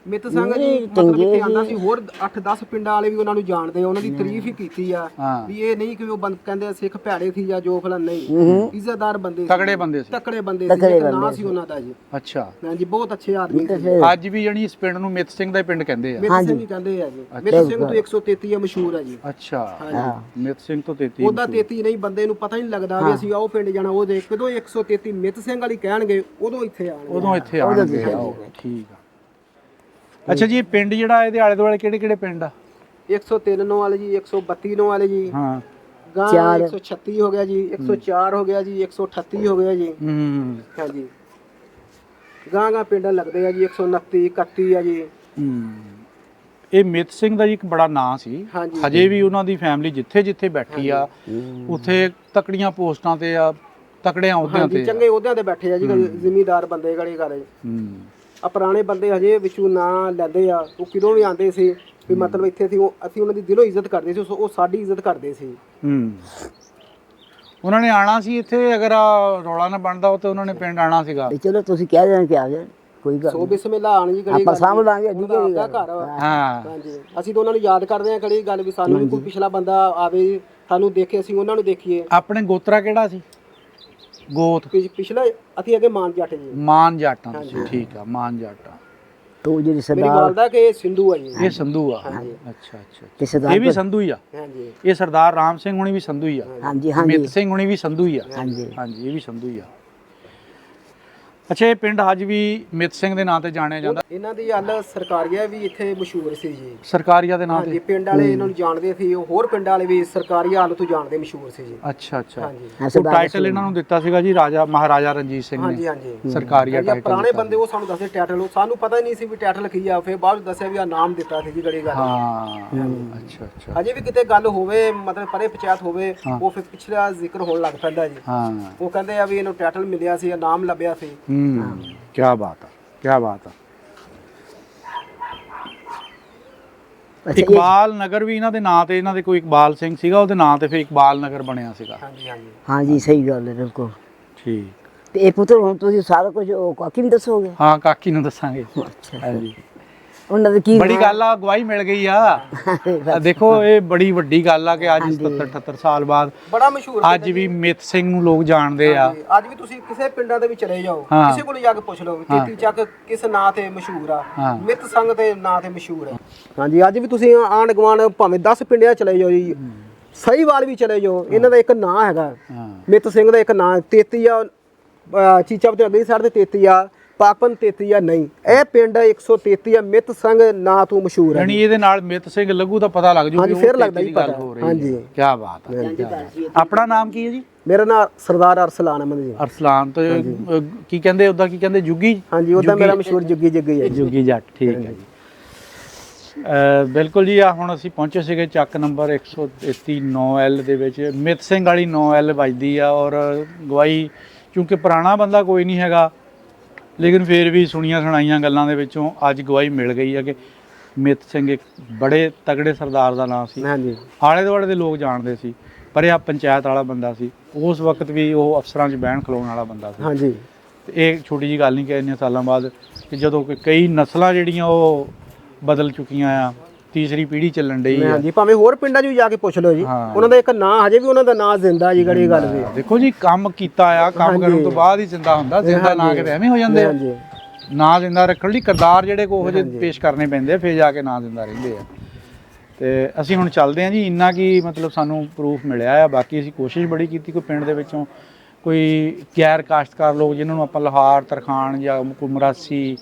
ਮਿੱਤ ਸਿੰਘ ਜੀ ਨਹੀਂ, ਮਤਲਬ ਚੰਗੇ ਇੱਥੇ ਆਂਦਾ ਜੀ। ਸੀ, ਹੋਰ 8-10 ਪਿੰਡਾਂ ਵਾਲੇ ਵੀ ਉਹਨਾਂ ਨੂੰ ਜਾਣਦੇ ਆ, ਉਹਨਾਂ ਦੀ ਤਾਰੀਫ ਹੀ ਕੀਤੀ ਆ ਹਾਂ। ਵੀ ਇਹ ਨਹੀਂ ਕਿ ਉਹ ਕਹਿੰਦੇ ਸਿੱਖ ਭੈੜੇ ਸੀ ਜਾਂ ਜੋ ਫਲਾ, ਨਹੀਂ, ਇੱਜ਼ਤਦਾਰ ਬੰਦੇ ਸੀ, ਤਕੜੇ ਬੰਦੇ ਸੀ। ਤਕੜੇ ਬੰਦੇ ਤਕੜੇ ਸੀ। ਇੱਕ ਨਾਂ ਬੰਦੇ ਸੀ ਉਹਨਾਂ ਦਾ ਜੀ। ਅੱਛਾ। ਹਾਂਜੀ, ਬਹੁਤ ਅੱਛੇ ਆਦਮੀ ਤੇ ਸੀ। ਫਿਰ ਅੱਜ ਵੀ ਜਣੀ ਇਸ ਪਿੰਡ ਨੂੰ ਮਿੱਤ ਸਿੰਘ ਦਾ ਹੀ ਪਿੰਡ ਕਹਿੰਦੇ ਆ। ਮਿੱਤ ਸਿੰਘ ਹੀ ਕਹਿੰਦੇ ਆ ਜੀ। ਮਿੱਤ ਸਿੰਘ ਤੋਂ 133 ਆ, ਮਸ਼ਹੂਰ ਆ ਜੀ। ਅੱਛਾ। ਹਾਂਜੀ। ਮਿੱਤ ਸਿੰਘ ਤੋਂ 33। ਉਹਦਾ 33 ਨਹੀਂ, ਬੰਦੇ ਨੂੰ ਪਤਾ ਹੀ ਨਹੀਂ ਲੱਗਦਾ ਵੀ ਅਸੀਂ ਆਓ ਪਿੰਡ ਜਾਣਾ। ਉਹਦੇ ਕਦੋਂ 133 ਮਿੱਤ ਸਿੰਘ ਵਾਲੀ ਕਹਿਣਗੇ ਉਦੋਂ ਇੱਥੇ ਆਣਗੇ। ਉਦੋਂ ਇੱਥੇ ਆਣਗੇ। ਠੀਕ ਆ। ਅੱਛਾ ਜੀ, ਇਹ ਪਿੰਡ ਜਿਹੜਾ ਇਹਦੇ ਆਲੇ ਦੁਆਲੇ ਕਿਹੜੇ ਕਿਹੜੇ ਪਿੰਡ ਆ? 103 ਨੌ ਵਾਲੇ ਜੀ, 132 ਨੌ ਵਾਲੇ ਜੀ, ਹਾਂ। ਗਾਂ ਚਾਰ। 136 ਹੋ ਗਿਆ ਜੀ, 104 ਹੋ ਗਿਆ ਜੀ, 138 ਹੋ ਗਿਆ ਜੀ। ਹੂੰ ਹਾਂਜੀ, ਗਾਂ ਪਿੰਡ ਲੱਗਦੇ ਆ ਜੀ। 129 31 ਆ ਜੀ। ਇਹ ਮਿੱਤ ਸਿੰਘ ਦਾ ਜੀ ਇੱਕ ਬੜਾ ਨਾਂ ਸੀ। ਹਾਂਜੀ। ਹਜੇ ਵੀ ਉਹਨਾਂ ਦੀ ਫੈਮਿਲੀ ਜਿੱਥੇ ਜਿੱਥੇ ਬੈਠੀ ਆ ਉੱਥੇ ਤਕੜੀਆਂ ਪੋਸਟਾਂ ਤੇ ਆ, ਤਕੜਿਆਂ ਅਹੁਦਿਆਂ ਹਾਂਜੀ, ਤੇ। ਚੰਗੇ ਅਹੁਦਿਆਂ ਤੇ ਬੈਠੇ ਆ ਜੀ। ਜ਼ਿਮੀਦਾਰ ਬੰਦੇ ਗਲੇ ਘਰੇ ਆ, ਪੁਰਾਣੇ ਬੰਦੇ ਹਜੇ ਵਿੱਚੋਂ ਨਾਂ ਲੈਂਦੇ ਆ। ਉਹ ਕਿਦੋਂ ਵੀ ਆਉਂਦੇ ਸੀ ਵੀ ਮਤਲਬ ਇੱਥੇ ਸੀ, ਅਸੀਂ ਉਹਨਾਂ ਦੀ ਦਿਲੋਂ ਇੱਜ਼ਤ ਕਰਦੇ ਸੀ, ਉਹ ਸਾਡੀ ਇੱਜ਼ਤ ਕਰਦੇ ਸੀ। ਉਹਨਾਂ ਨੇ ਆਣਾ ਸੀ ਇੱਥੇ, ਅਗਰ ਰੌਲਾ ਨਾ ਬਣਦਾ ਉਹ ਤੇ ਉਹਨਾਂ ਨੇ ਪਿੰਡ ਆਣਾ ਸੀਗਾ। ਤੇ ਚਲੋ ਤੁਸੀਂ ਕਹਿ ਦੇਣਾ ਕਿ ਆ ਜਾਣ, ਕੋਈ ਗੱਲ ਸੋ ਨਹੀਂ। ਬਿਸਮਿਲ੍ਲਾ ਆਣ ਜੀ ਗਲੀ ਆਪਾਂ ਸਾਂਭ ਲਾਂਗੇ, ਅੱਡੀ ਕਿਹੜੀ ਦਾ ਗੱਲ। ਘਰ ਵਾ। ਹਾਂ। ਹਾਂਜੀ, ਅਸੀਂ ਤਾਂ ਉਹਨਾਂ ਨੂੰ ਯਾਦ ਕਰਦੇ ਆ ਕਿਹੜੀ ਗੱਲ ਵੀ ਸਾਨੂੰ ਵੀ ਕੋਈ ਪਿਛਲਾ ਬੰਦਾ ਆਵੇ, ਸਾਨੂੰ ਦੇਖੇ, ਅਸੀਂ ਉਹਨਾਂ ਨੂੰ ਦੇਖੀਏ। ਆਪਣੇ ਗੋਤਰਾ ਕਿਹੜਾ ਸੀ? ਗੋਤ ਪਿਛਲਾ ਅਸੀਂ ਅੱਗੇ ਮਾਨ ਜੱਟ ਜੀ। ਮਾਨ ਜਾਟਾਂ ਸੀ। ਠੀਕ ਆ, ਮਾਨ ਜਾਟਾਂ। ਤੋ ਜਿਹੜੀ ਮੇਰੀ ਸਰਦਾਰ ਵਾਲਦਾ ਕਿ ਇਹ ਸਿੰਧੂ ਆ ਜੀ। ਇਹ ਸੰਧੂ ਆ। ਹਾਂਜੀ। ਅੱਛਾ ਅੱਛਾ। ਤੇ ਸਰਦਾਰ ਇਹ ਵੀ ਸੰਧੂ ਹੀ ਆ। ਹਾਂਜੀ। ਇਹ ਸਰਦਾਰ ਰਾਮ ਸਿੰਘ ਹੁਣੀ ਵੀ ਸੰਧੂ ਹੀ ਆ। ਹਾਂਜੀ ਹਾਂਜੀ ਮਿੱਤ ਸਿੰਘ ਹੁਣੀ ਵੀ ਸੰਧੂ ਹੀ ਆ। ਹਾਂਜੀ। ਹਾਂਜੀ, ਇਹ ਵੀ ਸੰਧੂ ਹੀ ਆ। ਅੱਛਾ, ਇਹ ਪਿੰਡ ਅੱਜ ਵੀ ਮਿੱਤ ਸਿੰਘ ਦੇ ਨਾਂ ਤੇ ਜਾਣਿਆ ਜਾਂਦਾ। ਇਹਨਾਂ ਦੀ ਹੱਲ ਸਰਕਾਰੀਆ ਵੀ ਇੱਥੇ ਮਸ਼ਹੂਰ ਸੀ ਜੀ। ਸਰਕਾਰੀਆ ਦੇ ਨਾਂ ਹਾਂਜੀ, ਤੇ? ਪਿੰਡ ਵਾਲੇ ਇਹਨਾਂ ਨੂੰ ਜਾਣਦੇ ਸੀ, ਉਹ ਹੋਰ ਪਿੰਡ ਵਾਲੇ ਵੀ ਸਰਕਾਰੀਆ ਹੱਲ ਤੋਂ ਜਾਣਦੇ, ਮਸ਼ਹੂਰ ਸੀ ਜੀ। ਅੱਛਾ ਅੱਛਾ। ਹਾਂਜੀ ਉਹ ਟਾਈਟਲ ਇਹਨਾਂ ਨੂੰ ਦਿੱਤਾ ਸੀਗਾ ਜੀ ਰਾਜਾ ਮਹਾਰਾਜਾ ਰਣਜੀਤ ਸਿੰਘ ਹਾਂਜੀ ਨੇ। ਹਾਂਜੀ ਸਰਕਾਰੀਆ ਜਾਂ ਟਾਈਟਲ ਪੁਰਾਣੇ ਬੰਦੇ ਉਹ ਸਾਨੂੰ ਦੱਸਦੇ ਟਾਈਟਲ, ਉਹ ਸਾਨੂੰ ਪਤਾ ਹੀ ਨਹੀਂ ਸੀ ਵੀ ਟਾਈਟਲ ਕੀ ਆ, ਫਿਰ ਬਾਅਦ ਵਿੱਚ ਦੱਸਿਆ ਵੀ ਆ ਨਾਮ ਦਿੱਤਾ ਸੀ ਜੀ, ਗੜੀ ਗੱਲ। ਹਾਂ ਅੱਛਾ ਅੱਛਾ। ਅਜੇ ਵੀ ਕਿਤੇ ਗੱਲ ਹੋਵੇ, ਮਤਲਬ ਪਰੇ ਪੰਚਾਇਤ ਹੋਵੇ, ਉਹ ਫਿਰ ਪਿਛਲਾ ਜ਼ਿਕਰ ਹੋਣ ਲੱਗ ਪੈਂਦਾ ਜੀ। ਹਾਂ ਉਹ ਕਹਿੰਦੇ ਆ ਵੀ ਇਹਨੂੰ ਟਾਈਟਲ ਮਿਲਿਆ ਸੀ, ਨਾਮ ਲੱਭਿਆ ਸੀ। ਕੀ ਬਾਤ ਆ, ਕੀ ਬਾਤ ਆ। ਇਕਬਾਲ ਨਗਰ ਵੀ ਇਹਨਾਂ ਦੇ ਨਾਂ ਤੇ, ਇਹਨਾਂ ਦੇ ਕੋਈ ਇਕਬਾਲ ਸਿੰਘ ਸੀਗਾ, ਉਹਦੇ ਨਾਂ ਤੇ ਫਿਰ ਇਕਬਾਲ ਨਗਰ ਬਣਿਆ ਸੀਗਾ। ਹਾਂਜੀ ਹਾਂਜੀ ਹਾਂਜੀ ਸਹੀ ਗੱਲ ਹੈ ਬਿਲਕੁਲ। ਠੀਕ। ਤੇ ਇਹ ਪੁੱਤਰ ਹੁਣ ਤੁਸੀਂ ਸਾਰਾ ਕੁਝ ਉਹ ਕਾਕੀ ਨੂੰ ਦੱਸੋਗੇ? ਹਾਂ, ਕਾਕੀ ਨੂੰ ਦੱਸਾਂਗੇ। ਅੱਛਾ, ਹਾਂਜੀ, ਉਹਨਾਂ ਦਾ ਕੀ ਬੜੀ ਗੱਲ ਆ, ਗਵਾਹੀ ਮਿਲ ਗਈ ਆ। ਦੇਖੋ ਇਹ ਬੜੀ ਵੱਡੀ ਗੱਲ ਆ ਕਿ ਅੱਜ 77-78 ਸਾਲ ਬਾਅਦ ਬੜਾ ਮਸ਼ਹੂਰ ਅੱਜ ਵੀ ਮਿੱਤ ਸਿੰਘ ਨੂੰ ਲੋਕ ਜਾਣਦੇ ਆ। ਅੱਜ ਵੀ ਤੁਸੀਂ ਕਿਸੇ ਪਿੰਡਾਂ ਦੇ ਵਿੱਚ ਚਲੇ ਜਾਓ, ਹਾਂ। ਕਿਸੇ ਕੋਲ ਜਾ ਕੇ ਪੁੱਛ ਲਓ ਤੇਤੀ ਚੱਕ ਕਿਸ ਨਾਂ ਤੇ ਮਸ਼ਹੂਰ ਆ, ਹਾਂ। ਮਿੱਤ ਸੰਗ ਦੇ ਨਾਂ ਤੇ ਮਸ਼ਹੂਰ ਹੈ। ਹਾਂਜੀ, ਅੱਜ ਵੀ ਤੁਸੀਂ ਆਂਢ ਗੁਆਂਢ ਭਾਵੇਂ 10 ਪਿੰਡਾਂ ਚਲੇ ਜਾਓ ਜੀ, ਸਹੀਵਾਲ ਵੀ ਚਲੇ ਜਾਓ, ਇਹਨਾਂ ਦਾ ਇੱਕ ਨਾਂ ਹੈਗਾ ਹਾਂ। ਮਿੱਤ ਸਿੰਘ ਦਾ ਇੱਕ ਨਾਂ। ਤੇਤੀਆ ਚੀਚਾ ਤੇ ਅਗਲੀ ਸਾਈਡ ਤੇ ਤੇਤੀਆ, ਪਾਕਪਨ ਤੇਤੀਆ ਨਹੀਂ, ਇਹ ਪਿੰਡ 133 ਮਿੱਤ ਸਿੰਘ ਨਾਂ ਤੋਂ ਮਸ਼ਹੂਰ ਹੈ। ਯਾਨੀ ਇਹਦੇ ਨਾਲ ਮਿੱਤ ਸਿੰਘ ਲੱਗੂ ਤਾਂ ਪਤਾ ਲੱਗ ਜੂ ਹਾਂਜੀ, ਕਿ ਫਿਰ ਉਹ ਲੱਗਦਾ ਤੇਤੀ ਹੀ ਦੀ ਗੱਲ ਪਤਾ। ਹੋ ਰਹੀ ਹੈ। ਹਾਂਜੀ। ਕੀ ਬਾਤ ਹੈ। ਆਪਣਾ ਨਾਮ ਕੀ ਹੈ ਜੀ? ਮੇਰਾ ਨਾਮ ਸਰਦਾਰ ਅਰਸਲਾਨ ਅਹਿਮਦ ਜੀ। ਅਰਸਲਾਨ ਤੋਂ ਕੀ ਕਹਿੰਦੇ, ਉਹਦਾ ਕੀ ਕਹਿੰਦੇ, ਜੁੱਗੀ? ਹਾਂਜੀ, ਉਹਦਾ ਮੇਰਾ ਮਸ਼ਹੂਰ ਜੁੱਗੀ ਜੱਗੀ ਹੈ ਜੀ। ਜੁੱਗੀ ਜੱਟ, ਠੀਕ ਹੈ ਜੀ। ਬਿਲਕੁਲ ਜੀ। ਆ ਹੁਣ ਅਸੀਂ ਪਹੁੰਚੇ ਸੀਗੇ ਚੱਕ ਨੰਬਰ 133 9L ਦੇ ਵਿੱਚ। ਮਿੱਤ ਸਿੰਘ ਵਾਲੀ 9L ਵੱਜਦੀ ਆ, ਔਰ ਗਵਾਹੀ ਕਿਉਂਕਿ ਪੁਰਾਣਾ ਬੰਦਾ ਕੋਈ ਨਹੀਂ ਹੈਗਾ, ਲੇਕਿਨ ਫਿਰ ਵੀ ਸੁਣੀਆਂ ਸੁਣਾਈਆਂ ਗੱਲਾਂ ਦੇ ਵਿੱਚੋਂ ਅੱਜ ਗਵਾਹੀ ਮਿਲ ਗਈ ਹੈ ਕਿ ਮਿੱਤ ਸਿੰਘ ਇੱਕ ਬੜੇ ਤਗੜੇ ਸਰਦਾਰ ਦਾ ਨਾਮ ਸੀ। ਹਾਂਜੀ, ਆਲੇ ਦੁਆਲੇ ਦੇ ਲੋਕ ਜਾਣਦੇ ਸੀ, ਪਰ ਇਹ ਪੰਚਾਇਤ ਵਾਲਾ ਬੰਦਾ ਸੀ, ਉਸ ਵਕਤ ਵੀ ਉਹ ਅਫਸਰਾਂ 'ਚ ਬਹਿਣ ਖਲੋਣ ਵਾਲਾ ਬੰਦਾ ਸੀ। ਹਾਂਜੀ। ਤੇ ਇਹ ਛੋਟੀ ਜੀ ਗੱਲ ਨਹੀਂ ਕਿ ਇੰਨੇ ਸਾਲਾਂ ਬਾਅਦ ਕਿ ਜਦੋਂ ਕਿ ਕਈ ਨਸਲਾਂ ਜਿਹੜੀਆਂ ਉਹ ਬਦਲ ਚੁੱਕੀਆਂ ਆ, ਤੀਸਰੀ ਪੀੜ੍ਹੀ ਚੱਲਣ ਡਈ ਆ। ਹਾਂਜੀ, ਭਾਵੇਂ ਹੋਰ ਪਿੰਡਾਂ 'ਚ ਵੀ ਜਾ ਕੇ ਪੁੱਛ ਲਓ ਜੀ, ਹਾਂ। ਉਹਨਾਂ ਦਾ ਇੱਕ ਨਾਂ ਹਜੇ ਵੀ ਉਹਨਾਂ ਦਾ ਨਾਂ ਜ਼ਿੰਦਾ ਜੀ, ਗੜੀ ਗੱਲ ਵੀ। ਦੇਖੋ ਜੀ, ਕੰਮ ਕੀਤਾ ਆ, ਕੰਮ ਕਰਨ ਤੋਂ ਬਾਅਦ ਹੀ ਜ਼ਿੰਦਾ ਹੁੰਦਾ, ਜ਼ਿੰਦਾ ਨਾ ਕਿਤੇ ਐਵੇਂ ਹੋ ਜਾਂਦੇ ਆ। ਹਾਂਜੀ, ਨਾਂ ਜ਼ਿੰਦਾ ਰੱਖਣ ਲਈ ਕਿਰਦਾਰ ਜਿਹੜੇ ਕੋ ਉਹ ਜਿਹੇ ਪੇਸ਼ ਕਰਨੇ ਪੈਂਦੇ ਆ, ਫਿਰ ਜਾ ਕੇ ਨਾਂ ਜ਼ਿੰਦਾ ਰਹਿੰਦੇ ਆ। ਤੇ ਅਸੀਂ ਹੁਣ ਚੱਲਦੇ ਹਾਂ ਜੀ, ਇੰਨਾ ਕੀ ਮਤਲਬ ਸਾਨੂੰ ਪ੍ਰੂਫ ਮਿਲਿਆ ਆ। ਬਾਕੀ ਅਸੀਂ ਕੋਸ਼ਿਸ਼ ਬੜੀ ਕੀਤੀ ਕੋਈ ਪਿੰਡ ਦੇ ਵਿੱਚੋਂ ਕੋਈ ਗੈਰ ਕਾਸ਼ਤਕਾਰ ਲੋਕ ਜਿਨ੍ਹਾਂ ਨੂੰ ਆਪਾਂ ਲੋਹਾਰ, ਤਰਖਾਣ ਜਾਂ ਕੋਈ ਮਰਾਸੀ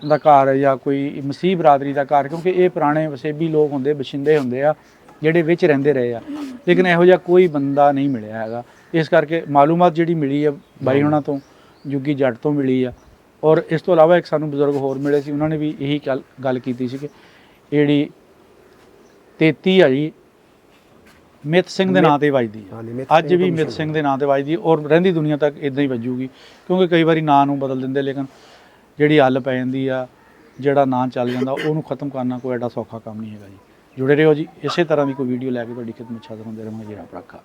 ਦਾ ਘਰ ਜਾਂ ਕੋਈ ਮਸੀਹ ਬਰਾਦਰੀ ਦਾ ਘਰ, ਕਿਉਂਕਿ ਇਹ ਪੁਰਾਣੇ ਵਸੇਬੀ ਲੋਕ ਹੁੰਦੇ, ਬਸ਼ਿੰਦੇ ਹੁੰਦੇ ਆ ਜਿਹੜੇ ਵਿੱਚ ਰਹਿੰਦੇ ਰਹੇ ਆ, ਲੇਕਿਨ ਇਹੋ ਜਿਹਾ ਕੋਈ ਬੰਦਾ ਨਹੀਂ ਮਿਲਿਆ ਹੈਗਾ। ਇਸ ਕਰਕੇ ਮਾਲੂਮਾਤ ਜਿਹੜੀ ਮਿਲੀ ਆ ਬਾਈ ਉਹਨਾਂ ਤੋਂ, ਜੁੱਗੀ ਜੱਟ ਤੋਂ ਮਿਲੀ ਆ। ਔਰ ਇਸ ਤੋਂ ਇਲਾਵਾ ਇੱਕ ਸਾਨੂੰ ਬਜ਼ੁਰਗ ਹੋਰ ਮਿਲੇ ਸੀ, ਉਹਨਾਂ ਨੇ ਵੀ ਇਹੀ ਗੱਲ ਕੀਤੀ ਸੀ ਕਿ ਜਿਹੜੀ 33 ਆ ਜੀ ਮਿੱਤ ਸਿੰਘ ਦੇ ਨਾਂ ਤੇ ਵੱਜਦੀ ਆ, ਅੱਜ ਵੀ ਮਿੱਤ ਸਿੰਘ ਦੇ ਨਾਂ ਤੇ ਵੱਜਦੀ ਔਰ ਰਹਿੰਦੀ ਦੁਨੀਆ ਤੱਕ ਇਦਾਂ ਹੀ ਵੱਜੂਗੀ, ਕਿਉਂਕਿ ਕਈ ਵਾਰੀ ਨਾਂ ਨੂੰ ਬਦਲ ਦਿੰਦੇ, ਲੇਕਿਨ ਜਿਹੜੀ ਹੱਲ ਪੈ ਜਾਂਦੀ ਆ, ਜਿਹੜਾ ਨਾਂ ਚੱਲ ਜਾਂਦਾ, ਉਹਨੂੰ ਖਤਮ ਕਰਨਾ ਕੋਈ ਐਡਾ ਸੌਖਾ ਕੰਮ ਨਹੀਂ ਹੈਗਾ ਜੀ। ਜੁੜੇ ਰਹੋ ਜੀ, ਇਸੇ ਤਰ੍ਹਾਂ ਦੀ ਕੋਈ ਵੀਡੀਓ ਲੈ ਕੇ ਤੁਹਾਡੀ ਖਿਦਮਤ 'ਚ ਹਾਜ਼ਰ ਹੁੰਦੇ ਰਹਾਂਗੇ ਜੀ। ਰੱਬ ਰਾਖਾ।